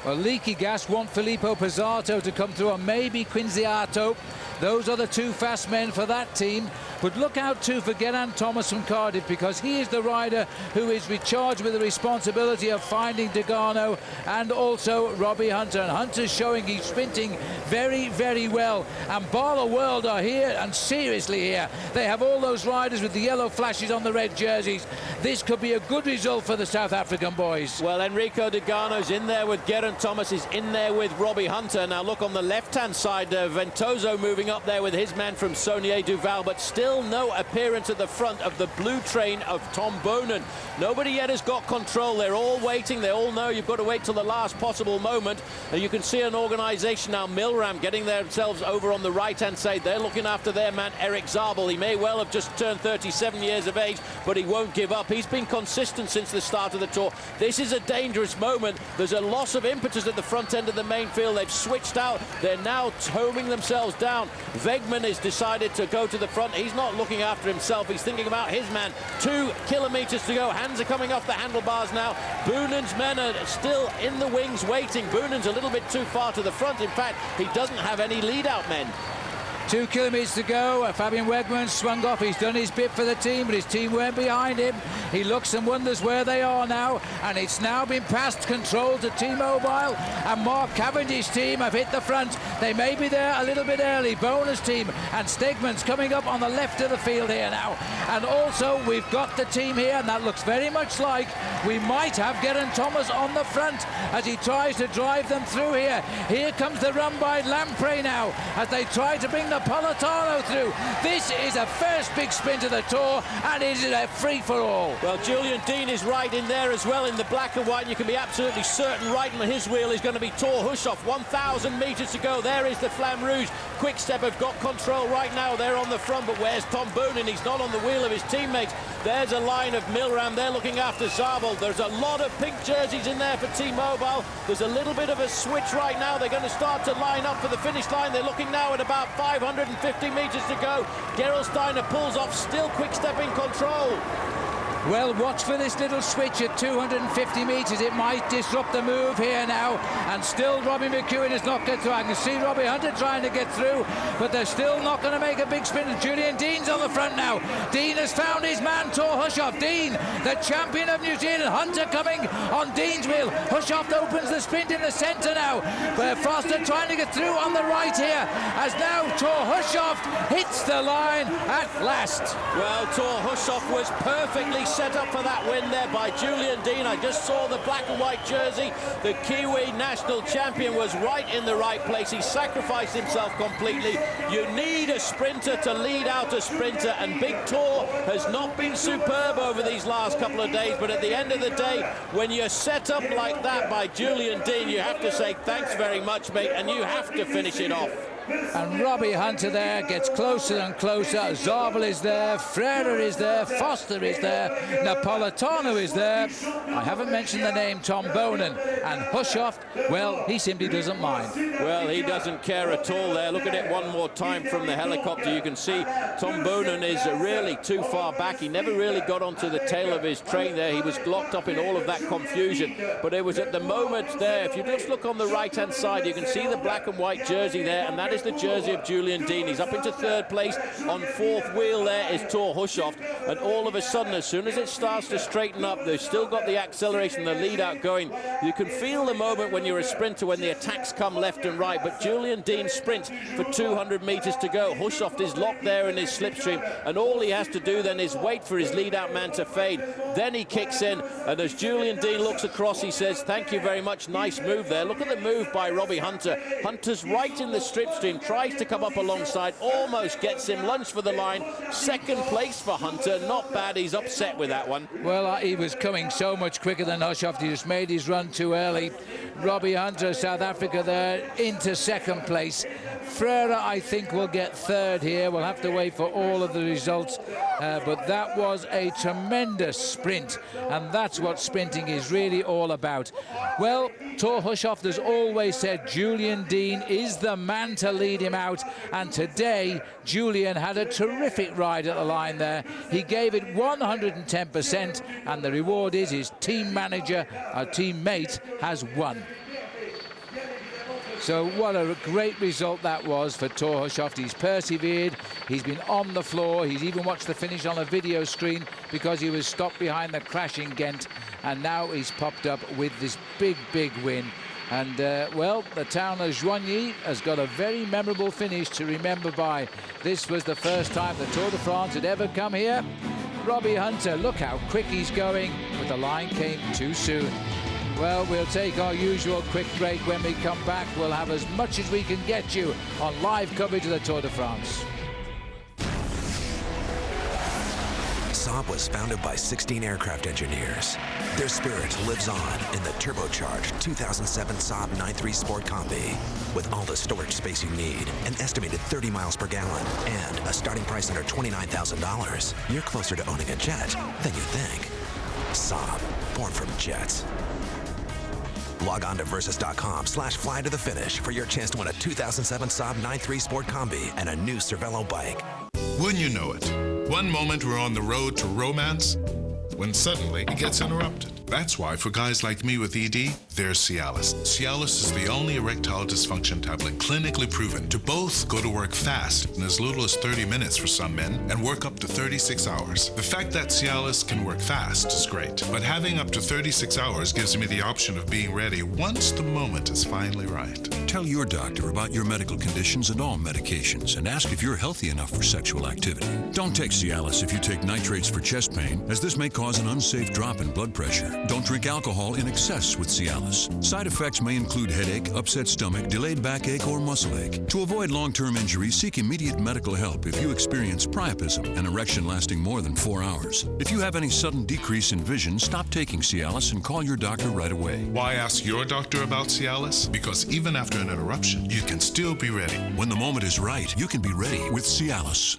Well, Leaky Gas want Filippo Pezzato to come through, or maybe Quinziato. Those are the 2 fast men for that team. But look out too for Geraint Thomas from Cardiff, because he is the rider who is recharged with the responsibility of finding Degano and also Robbie Hunter. And Hunter's showing he's sprinting very, very well. And Barlow World are here, and seriously here. They have all those riders with the yellow flashes on the red jerseys. This could be a good result for the South African boys. Well, Enrico Degano's in there with Geraint Thomas, is in there with Robbie Hunter. Now look on the left-hand side, Ventoso moving up there with his man from Saunier Duval, but still still no appearance at the front of the blue train of Tom Boonen. Nobody yet has got control. They're all waiting. They all know you've got to wait till the last possible moment. And you can see an organisation now, Milram, getting themselves over on the right-hand side. They're looking after their man, Eric Zabel. He may well have just turned 37 years of age, but he won't give up. He's been consistent since the start of the Tour. This is a dangerous moment. There's a loss of impetus at the front end of the main field. They've switched out. They're now homing themselves down. Wegman has decided to go to the front. He's not looking after himself. He's thinking about his man. 2 kilometers to go. Hands are coming off the handlebars now. Boonen's men are still in the wings waiting. Boonen's a little bit too far to the front. In fact, he doesn't have any lead-out men. 2 kilometres to go. Fabian Wegman swung off. He's done his bit for the team, but his team weren't behind him. He looks and wonders where they are now, and it's now been passed control to T-Mobile, and Mark Cavendish's team have hit the front. They may be there a little bit early. Bonus team and Stegman's coming up on the left of the field here now. And also we've got the team here, and that looks very much like we might have Geraint Thomas on the front as he tries to drive them through here. Here comes the run by Lamprey now as they try to bring the Peloton through. This is a first big sprint of the Tour, and it is a free-for-all. Well, Julian Dean is right in there as well in the black and white. You can be absolutely certain right on his wheel is going to be Thor Hushoff. 1,000 metres to go. There is the Flamme Rouge. Quick Step have got control right now. They're on the front, but where's Tom Boonen? He's not on the wheel of his teammates. There's a line of Milram. They're looking after Zabel. There's a lot of pink jerseys in there for T-Mobile. There's a little bit of a switch right now. They're going to start to line up for the finish line. They're looking now at about 550 metres to go. Gerolsteiner pulls off, still Quick Step in control. Well, watch for this little switch at 250 metres. It might disrupt the move here now. And still Robbie McEwen has not got through. I can see Robbie Hunter trying to get through, but they're still not going to make a big sprint. Julian Dean's on the front now. Dean has found his man, Thor Hushoff. Dean, the champion of New Zealand. Hunter coming on Dean's wheel. Hushoff opens the sprint in the centre now. But Foster trying to get through on the right here as now Thor Hushoff hits the line at last. Well, Thor Hushoff was perfectly set up for that win there by Julian Dean. I just saw the black and white jersey. The Kiwi national champion was right in the right place. He sacrificed himself completely. You need a sprinter to lead out a sprinter, and Big Thor has not been superb over these last couple of days, but at the end of the day, when you're set up like that by Julian Dean, you have to say thanks very much, mate, and you have to finish it off. And Robbie Hunter there gets closer and closer. Zabel is there, Frere is there, Foster is there, Napolitano is there. I haven't mentioned the name Tom Boonen. And Hushoff, well, he simply doesn't mind. Well, he doesn't care at all there. Look at it one more time from the helicopter. You can see Tom Boonen is really too far back. He never really got onto the tail of his train there. He was locked up in all of that confusion. But it was at the moment there, if you just look on the right-hand side, you can see the black and white jersey there, and that is the jersey of Julian Dean. He's up into 3rd place. On 4th wheel there is Thor Hushoff, and all of a sudden, as soon as it starts to straighten up, they've still got the acceleration, the lead out going. You can feel the moment when you're a sprinter when the attacks come left and right, but Julian Dean sprints for 200 metres to go. Hushoff is locked there in his slipstream, and all he has to do then is wait for his lead out man to fade. Then he kicks in, and as Julian Dean looks across, he says, thank you very much, nice move there. Look at the move by Robbie Hunter. Hunter's right in the slipstream, tries to come up alongside, almost gets him, lunge for the line. 2nd place for Hunter, not bad. He's upset with that one. Well, he was coming so much quicker than Hushoff. He just made his run too early. Robbie Hunter, South Africa there, into 2nd place. Frere, I think, will get 3rd here. We'll have to wait for all of the results. But that was a tremendous sprint, and that's what sprinting is really all about. Well, Thor Hushoff has always said Julian Dean is the man to lead him out, and today Julian had a terrific ride at the line there. He gave it 110%, and the reward is his team manager, our teammate, has won. So what a great result that was for Thor Hushoff. He's persevered, he's been on the floor, he's even watched the finish on a video screen because he was stopped behind the crash in Ghent, and now he's popped up with this big win. And well, the town of Joigny has got a very memorable finish to remember by. This was the first time the Tour de France had ever come here. Robbie Hunter, look how quick he's going, but the line came too soon. Well, we'll take our usual quick break. When we come back, we'll have as much as we can get you on live coverage of the Tour de France. Saab was founded by 16 aircraft engineers. Their spirit lives on in the turbocharged 2007 Saab 9.3 Sport Combi. With all the storage space you need, an estimated 30 miles per gallon, and a starting price under $29,000, you're closer to owning a jet than you think. Saab, born from jets. Log on to Versus.com/fly to the finish for your chance to win a 2007 Saab 9.3 Sport Combi and a new Cervelo bike. Wouldn't you know it? One moment we're on the road to romance, when suddenly it gets interrupted. That's why for guys like me with ED, there's Cialis. Cialis is the only erectile dysfunction tablet clinically proven to both go to work fast in as little as 30 minutes for some men and work up to 36 hours. The fact that Cialis can work fast is great, but having up to 36 hours gives me the option of being ready once the moment is finally right. Tell your doctor about your medical conditions and all medications and ask if you're healthy enough for sexual activity. Don't take Cialis if you take nitrates for chest pain, as this may cause an unsafe drop in blood pressure. Don't drink alcohol in excess with Cialis. Side effects may include headache, upset stomach, delayed backache, or muscle ache. To avoid long-term injury, seek immediate medical help if you experience priapism, an erection lasting more than 4 hours. If you have any sudden decrease in vision, stop taking Cialis and call your doctor right away. Why ask your doctor about Cialis? Because even after an interruption, you can still be ready. When the moment is right, you can be ready with Cialis.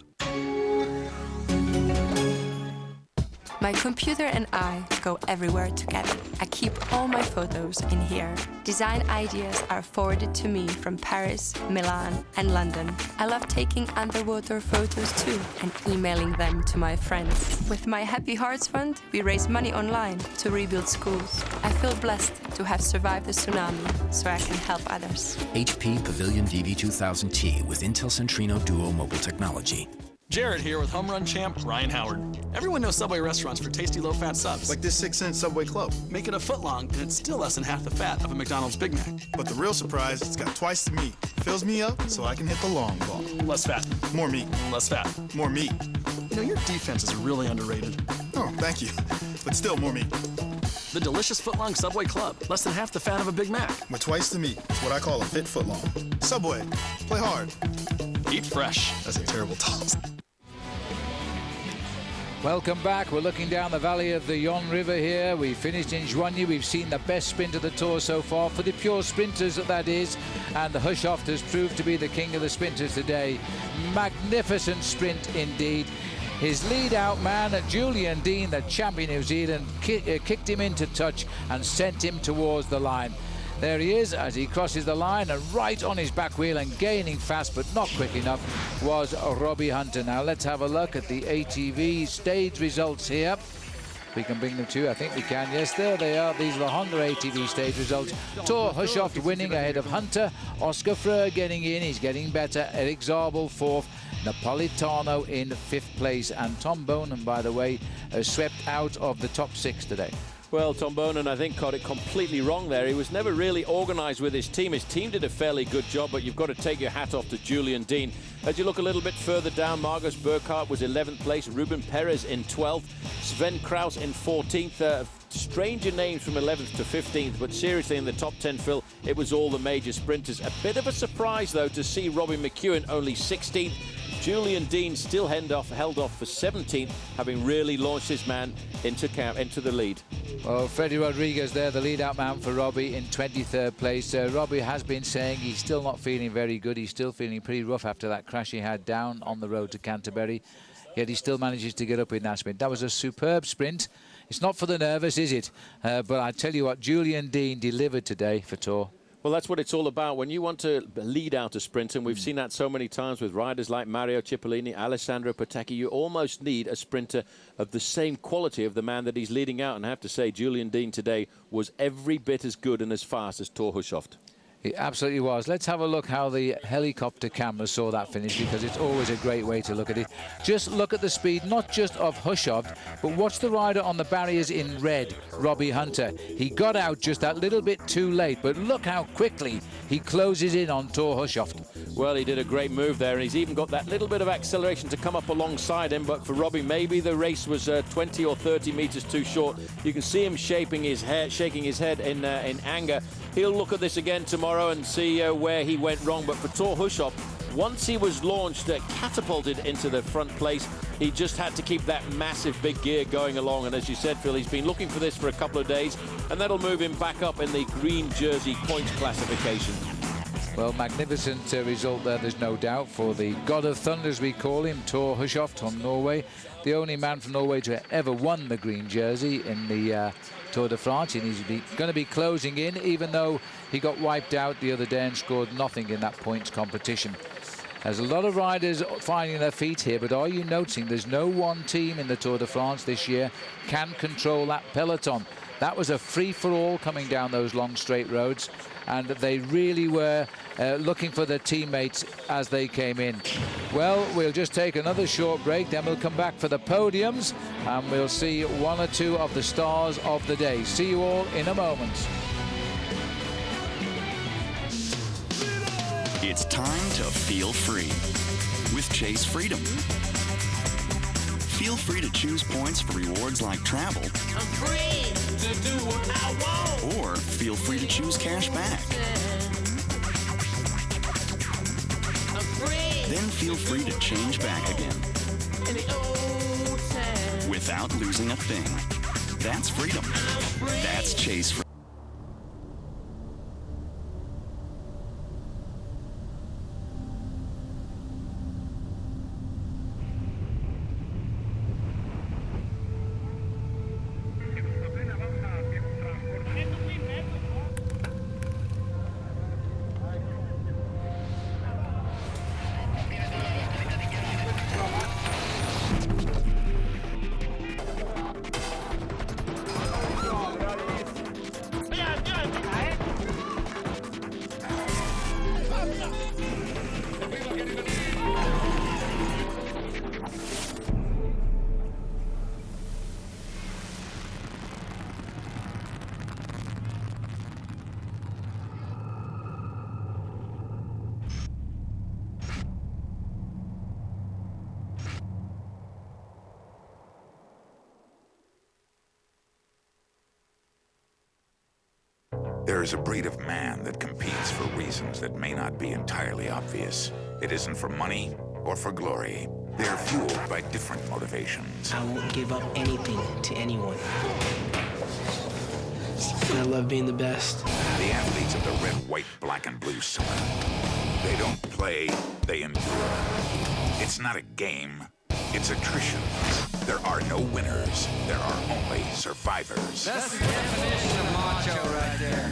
My computer and I go everywhere together. I keep all my photos in here. Design ideas are forwarded to me from Paris, Milan, and London. I love taking underwater photos too and emailing them to my friends. With my Happy Hearts Fund, we raise money online to rebuild schools. I feel blessed to have survived the tsunami so I can help others. HP Pavilion DV2000T with Intel Centrino Duo mobile technology. Jared here with home run champ Ryan Howard. Everyone knows Subway restaurants for tasty low-fat subs. Like this 6-cent Subway Club. Make it a foot long, and it's still less than half the fat of a McDonald's Big Mac. But the real surprise, it's got twice the meat. Fills me up so I can hit the long ball. Less fat. More meat. Less fat. More meat. You know, your defense is really underrated. Oh, thank you. But still more meat. The delicious footlong Subway Club. Less than half the fat of a Big Mac. With twice the meat. It's what I call a fit footlong. Subway. Play hard. Eat fresh. That's a terrible toss. Welcome back. We're looking down the valley of the Yonne River here. We finished in Joigny. We've seen the best sprint of the Tour so far, for the pure sprinters that is. And the Hushoft has proved to be the king of the sprinters today. Magnificent sprint indeed. His lead-out man, Julian Dean, the champion New Zealand, kicked him into touch and sent him towards the line. There he is as he crosses the line, and right on his back wheel and gaining fast but not quick enough was Robbie Hunter. Now let's have a look at the ATV stage results here. We can bring them to you. I think we can. Yes, there they are. These are the Honda ATV stage results. Tor Hushoft winning ahead of Hunter. Oscar Freire getting in. He's getting better. Eric Zabel fourth. Napolitano in fifth place. And Tom Bonan, by the way, swept out of the top 6 today. Well, Tom Bonan, I think, got it completely wrong there. He was never really organised with his team. His team did a fairly good job, but you've got to take your hat off to Julian Dean. As you look a little bit further down, Marcos Burkhardt was 11th place, Ruben Perez in 12th, Sven Kraus in 14th. Stranger names from 11th to 15th, but seriously in the top 10, Phil, it was all the major sprinters. A bit of a surprise, though, to see Robbie McEwen only 16th. Julian Dean still held off for 17th, having really launched his man into the lead. Well, Freddie Rodriguez there, the lead-out man for Robbie in 23rd place. Robbie has been saying he's still not feeling very good. He's still feeling pretty rough after that crash he had down on the road to Canterbury. Yet he still manages to get up in that sprint. That was a superb sprint. It's not for the nervous, is it? But I tell you what, Julian Dean delivered today for Tour. Well, that's what it's all about. When you want to lead out a sprint, and we've seen that so many times with riders like Mario Cipollini, Alessandro Petacchi, you almost need a sprinter of the same quality of the man that he's leading out. And I have to say, Julian Dean today was every bit as good and as fast as Tor Hushoft. It absolutely was. Let's have a look how the helicopter camera saw that finish, because it's always a great way to look at it. Just look at the speed, not just of Hushoft, but watch the rider on the barriers in red, Robbie Hunter. He got out just that little bit too late, but look how quickly he closes in on Tor Hushoft. Well, he did a great move there, and he's even got that little bit of acceleration to come up alongside him. But for Robbie, maybe the race was 20 or 30 meters too short. You can see him shaking his head in anger. He'll look at this again tomorrow and see where he went wrong. But for Tor Hushoft, Once he was launched, catapulted into the front place, he just had to keep that massive big gear going along. And as you said, Phil, he's been looking for this for a couple of days, and that'll move him back up in the green jersey points classification. Well, magnificent result there, there's no doubt, for the God of Thunder, as we call him, Thor Hushovd from Norway. The only man from Norway to have ever won the green jersey in the Tour de France. And he's going to be closing in, even though he got wiped out the other day and scored nothing in that points competition. There's a lot of riders finding their feet here, but are you noticing there's no one team in the Tour de France this year can control that peloton? That was a free-for-all coming down those long straight roads, and they really were looking for their teammates as they came in. Well, we'll just take another short break, then we'll come back for the podiums, and we'll see one or two of the stars of the day. See you all in a moment. It's time to feel free with Chase Freedom. Feel free to choose points for rewards like travel. I'm free to do what I want. Or feel free to choose cash back. I'm free. Then feel free to change back again. In the old time. Without losing a thing. That's freedom. That's Chase Freedom. There is a breed of man that competes for reasons that may not be entirely obvious. It isn't for money or for glory. They are fueled by different motivations. I won't give up anything to anyone. I love being the best. The athletes of the red, white, black, and blue summer. They don't play, they endure. It's not a game, it's attrition. There are no winners, there are only survivors. That's the definition of macho right there.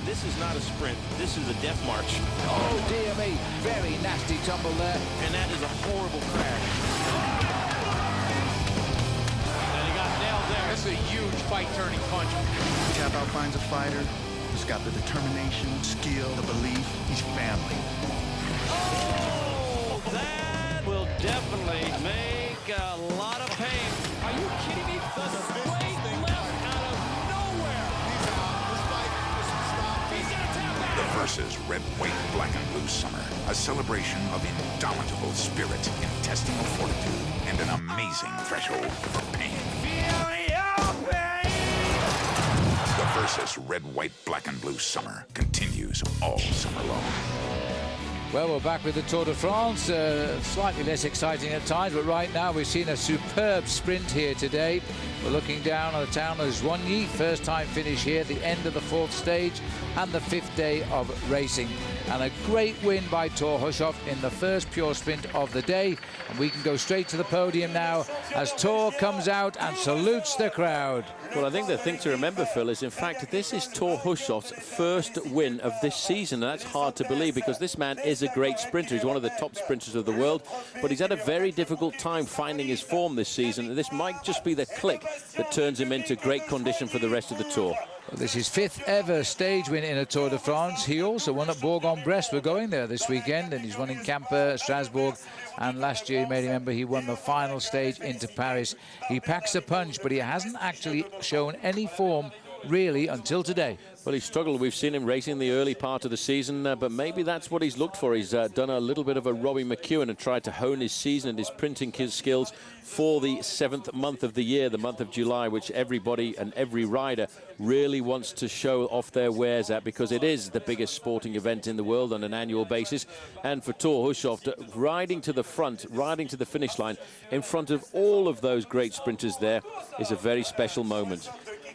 This is not a sprint. This is a death march. Oh, dear me. Very nasty tumble there. And that is a horrible crash. And he got nailed there. That's a huge fight-turning punch. Tap out finds a fighter who's got the determination, skill, the belief. He's family. Oh, that will definitely make a lot of pain. Are you kidding me? The straight left out of nowhere. The Versus Red, White, Black, and Blue Summer. A celebration of indomitable spirit, intestinal fortitude, and an amazing threshold for pain. The Versus Red, White, Black, and Blue Summer continues all summer long. Well, we're back with the Tour de France. Slightly less exciting at times, but right now we've seen a superb sprint here today. We're looking down on the town of Joigny. First time finish here at the end of the 4th stage and the 5th day of racing. And a great win by Thor Hushovd in the first pure sprint of the day. And we can go straight to the podium now as Thor comes out and salutes the crowd. Well, I think the thing to remember, Phil, is in fact this is Thor Hushovd's first win of this season. And that's hard to believe because this man is a great sprinter. He's one of the top sprinters of the world, but he's had a very difficult time finding his form this season. And this might just be the click that turns him into great condition for the rest of the Tour. Well, this is 5th ever stage win in a Tour de France. He also won at Bourg-en-Bresse. We're going there this weekend, and he's won in Quimper, Strasbourg, and last year, you may remember, he won the final stage into Paris. He packs a punch, but he hasn't actually shown any form really, until today. Well, he struggled. We've seen him racing in the early part of the season, but maybe that's what he's looked for. He's done a little bit of a Robbie McEwen and tried to hone his season and his printing skills for the 7th month of the year, the month of July, which everybody and every rider really wants to show off their wares at, because it is the biggest sporting event in the world on an annual basis. And for Thor Hushovd, riding to the front, riding to the finish line in front of all of those great sprinters there is a very special moment.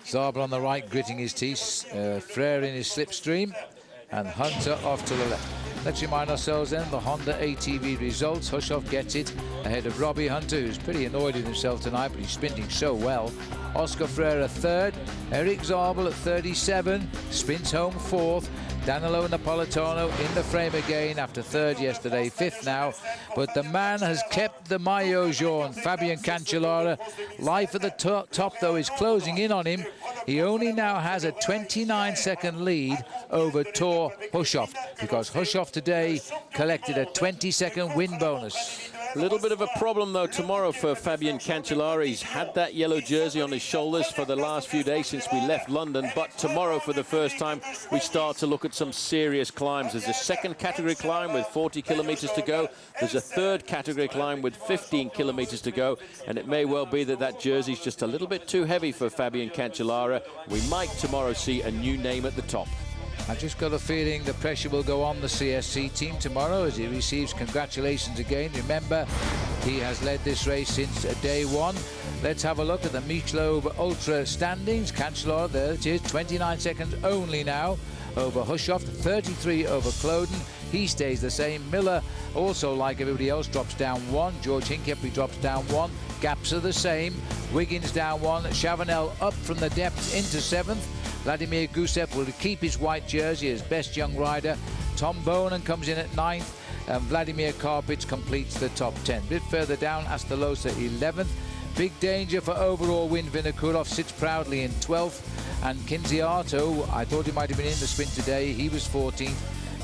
Zabel on the right, gritting his teeth. Frere in his slipstream. And Hunter off to the left. Let's remind ourselves then, the Honda ATV results. Hushovd gets it ahead of Robbie Hunter, who's pretty annoyed with himself tonight, but he's sprinting so well. Oscar Frere 3rd. Eric Zabel at 37. Sprints home 4th. Danilo Napolitano in the frame again after 3rd yesterday, 5th now. But the man has kept the maillot jaune. Fabian Cancellara, life at the top though, is closing in on him. He only now has a 29-second lead over Thor Hushovd, because Hushovd today collected a 20-second win bonus. A little bit of a problem, though, tomorrow for Fabian Cancellara. He's had that yellow jersey on his shoulders for the last few days since we left London, but tomorrow, for the first time, we start to look at some serious climbs. There's a 2nd category climb with 40 kilometers to go. There's a 3rd category climb with 15 kilometers to go, and it may well be that that jersey's just a little bit too heavy for Fabian Cancellara. We might tomorrow see a new name at the top. I just got a feeling the pressure will go on the CSC team tomorrow as he receives congratulations again. Remember, he has led this race since day one. Let's have a look at the Michelob Ultra standings. Cancellara, there it is, 29 seconds only now over Hushovd, 33 over Cloden. He stays the same. Miller, also like everybody else, drops down 1. George Hincapie drops down 1. Gaps are the same. Wiggins down 1. Chavanel up from the depths into 7th. Vladimir Gusev will keep his white jersey as best young rider. Tom Bonan comes in at 9th. And Vladimir Karpitz completes the top 10. A bit further down, Astalosa 11th. Big danger for overall win. Vinokurov sits proudly in 12th. And Kinziato, I thought he might have been in the sprint today. He was 14th.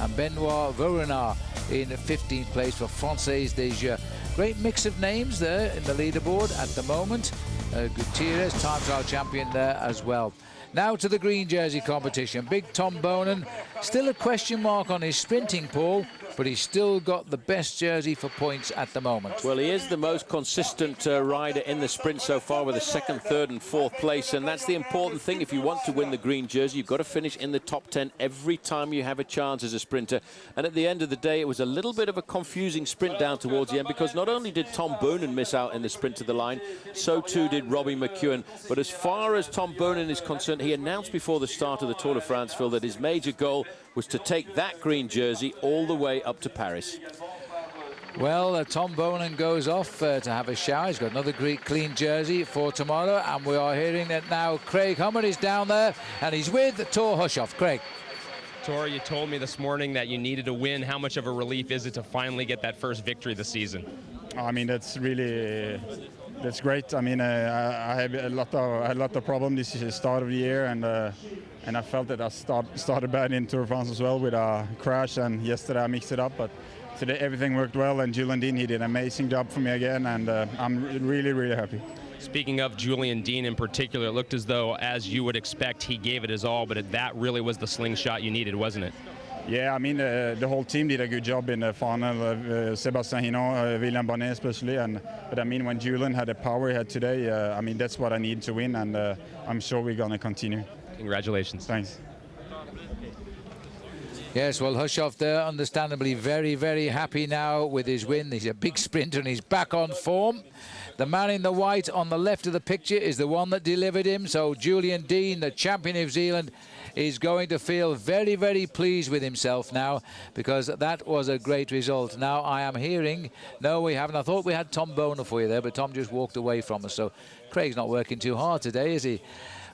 And Benoit Vorenard in 15th place for Française des Jeux. Great mix of names there in the leaderboard at the moment. Gutierrez, time trial champion there as well. Now to the green jersey competition. Big Tom Bonan, still a question mark on his sprinting, Paul, but he's still got the best jersey for points at the moment. Well, he is the most consistent rider in the sprint so far, with a 2nd, 3rd and 4th place, and that's the important thing. If you want to win the green jersey, you've got to finish in the top 10 every time you have a chance as a sprinter. And at the end of the day, it was a little bit of a confusing sprint down towards the end, because not only did Tom Bonan miss out in the sprint to the line, so too did Robbie McEwen. But as far as Tom Bonan is concerned, he announced before the start of the Tour de France, Phil, that his major goal was to take that green jersey all the way up to Paris. Well, Tom Bonan goes off to have a shower. He's got another clean jersey for tomorrow, and we are hearing that now Craig Hummer is down there, and he's with Thor Hushovd. Craig. Tor, you told me this morning that you needed a win. How much of a relief is it to finally get that first victory this season? I mean, that's great. I mean, I had a lot of problems this start of the year, and I felt that I started bad in Tour de France as well with a crash, and yesterday I mixed it up, but today everything worked well, and Julian Dean, he did an amazing job for me again, and I'm really, really happy. Speaking of Julian Dean in particular, it looked as though, as you would expect, he gave it his all, but that really was the slingshot you needed, wasn't it? Yeah, I mean, the whole team did a good job in the final. Sébastien Hinault, William Bonnet especially. But I mean, when Julian had the power he had today, I mean, that's what I need to win, and I'm sure we're going to continue. Congratulations. Thanks. Yes, well, Hushovd there, understandably very, very happy now with his win. He's a big sprinter and he's back on form. The man in the white on the left of the picture is the one that delivered him. So Julian Dean, the champion of Zealand, is going to feel very, very pleased with himself now, because that was a great result. Now I am hearing, no, we haven't. I thought we had Tom Bonan for you there, but Tom just walked away from us. So Craig's not working too hard today, is he?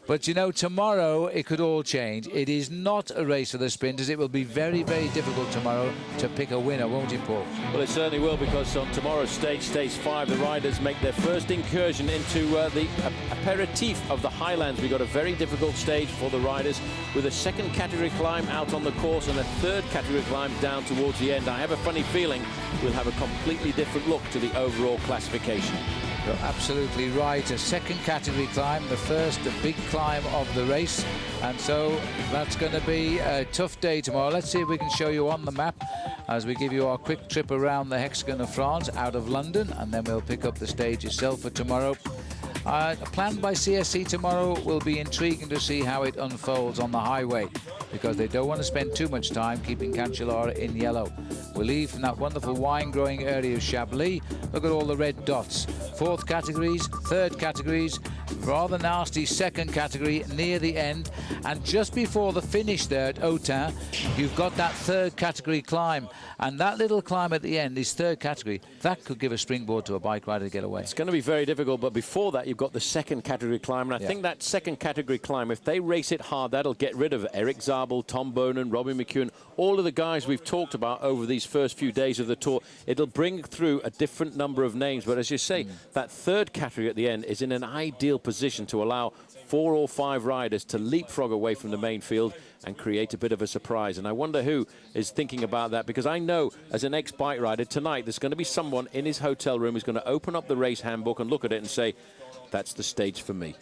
But, you know, tomorrow it could all change. It is not a race for the sprinters. It will be very, very difficult tomorrow to pick a winner, won't it, Paul? Well, it certainly will, because on tomorrow's stage 5, the riders make their first incursion into the aperitif of the Highlands. We've got a very difficult stage for the riders, with a 2nd category climb out on the course and a 3rd category climb down towards the end. I have a funny feeling we'll have a completely different look to the overall classification. You're absolutely right. A second category climb, the first big climb of the race. And so that's going to be a tough day tomorrow. Let's see if we can show you on the map as we give you our quick trip around the hexagon of France out of London, and then we'll pick up the stage itself for tomorrow. Planned by CSC tomorrow will be intriguing to see how it unfolds on the highway, because they don't want to spend too much time keeping Cancellara in yellow. We'll leave from that wonderful wine-growing area of Chablis. Look at all the red dots. Fourth categories, third categories, rather nasty second category near the end, and just before the finish there at Autun, you've got that third category climb, and that little climb at the end is third category. That could give a springboard to a bike rider to get away. It's going to be very difficult, but before that you've got the second category climb, and I think that second category climb, if they race it hard, that'll get rid of Eric Zabel, Tom Bonen, Robbie McEwen, all of the guys we've talked about over these first few days of the Tour. It'll bring through a different number of names, but as you say, that third category at the end is in an ideal position to allow 4 or 5 riders to leapfrog away from the main field and create a bit of a surprise. And I wonder who is thinking about that, because I know as an ex-bike rider tonight there's going to be someone in his hotel room who's going to open up the race handbook and look at it and say, that's the stage for me.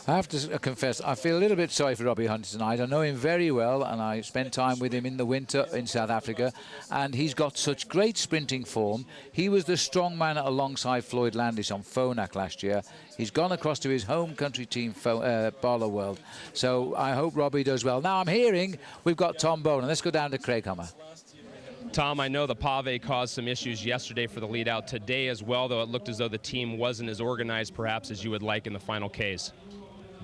I have to confess, I feel a little bit sorry for Robbie Hunter tonight. I know him very well, and I spent time with him in the winter in South Africa, and he's got such great sprinting form. He was the strong man alongside Floyd Landis on Phonak last year. He's gone across to his home country team, Barlow World. So I hope Robbie does well. Now I'm hearing we've got Tom Bonen. Let's go down to Craig Hummer. Tom, I know the Pave caused some issues yesterday for the lead out. Today as well, though, it looked as though the team wasn't as organized perhaps as you would like in the final case.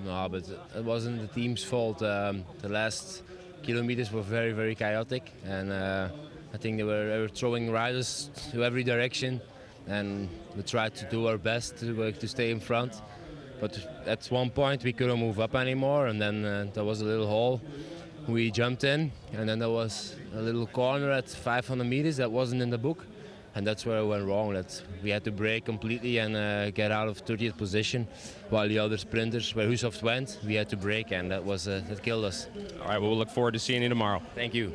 No, but it wasn't the team's fault. The last kilometers were very, very chaotic, and I think they were throwing riders to every direction, and we tried to do our best to stay in front. But at one point we couldn't move up anymore, and then there was a little hole. We jumped in, and then there was a little corner at 500 meters that wasn't in the book. And that's where it went wrong. We had to brake completely and get out of 30th position, while the other sprinters, where Hushovd went, we had to brake, and that killed us. All right, well, we'll look forward to seeing you tomorrow. Thank you.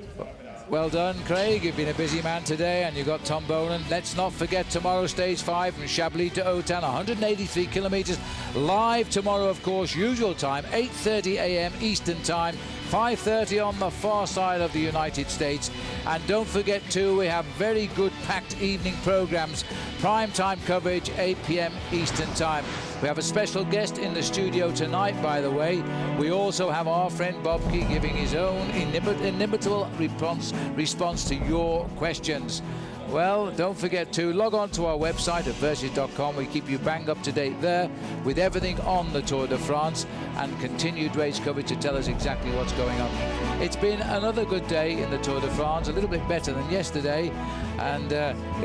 Well done, Craig. You've been a busy man today, and you've got Tom Bonen. Let's not forget tomorrow, stage 5 from Chablis to Autun, 183 kilometres. Live tomorrow, of course, usual time, 8:30 a.m. Eastern time, 5:30 on the far side of the United States. And don't forget, too, we have very good packed evening programmes. Prime time coverage, 8 p.m. Eastern time. We have a special guest in the studio tonight, by the way. We also have our friend Bobke giving his own inimitable response to your questions. Well, don't forget to log on to our website at versus.com. We keep you bang up to date there with everything on the Tour de France and continued race coverage to tell us exactly what's going on. It's been another good day in the Tour de France, a little bit better than yesterday, and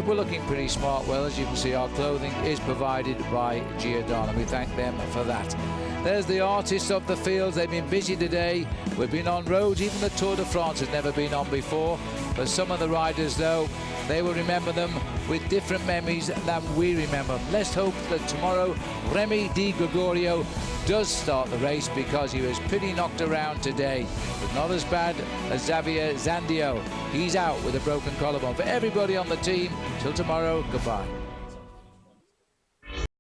we're looking pretty smart. Well, as you can see, our clothing is provided by Giordano. We thank them for that. There's the artists of the fields. They've been busy today. We've been on roads. Even the Tour de France has never been on before. For some of the riders, though, they will remember them with different memories than we remember. Let's hope that tomorrow Remy Di Gregorio does start the race, because he was pretty knocked around today, but not as bad as Xavier Zandio. He's out with a broken collarbone. For everybody on the team, till tomorrow, goodbye.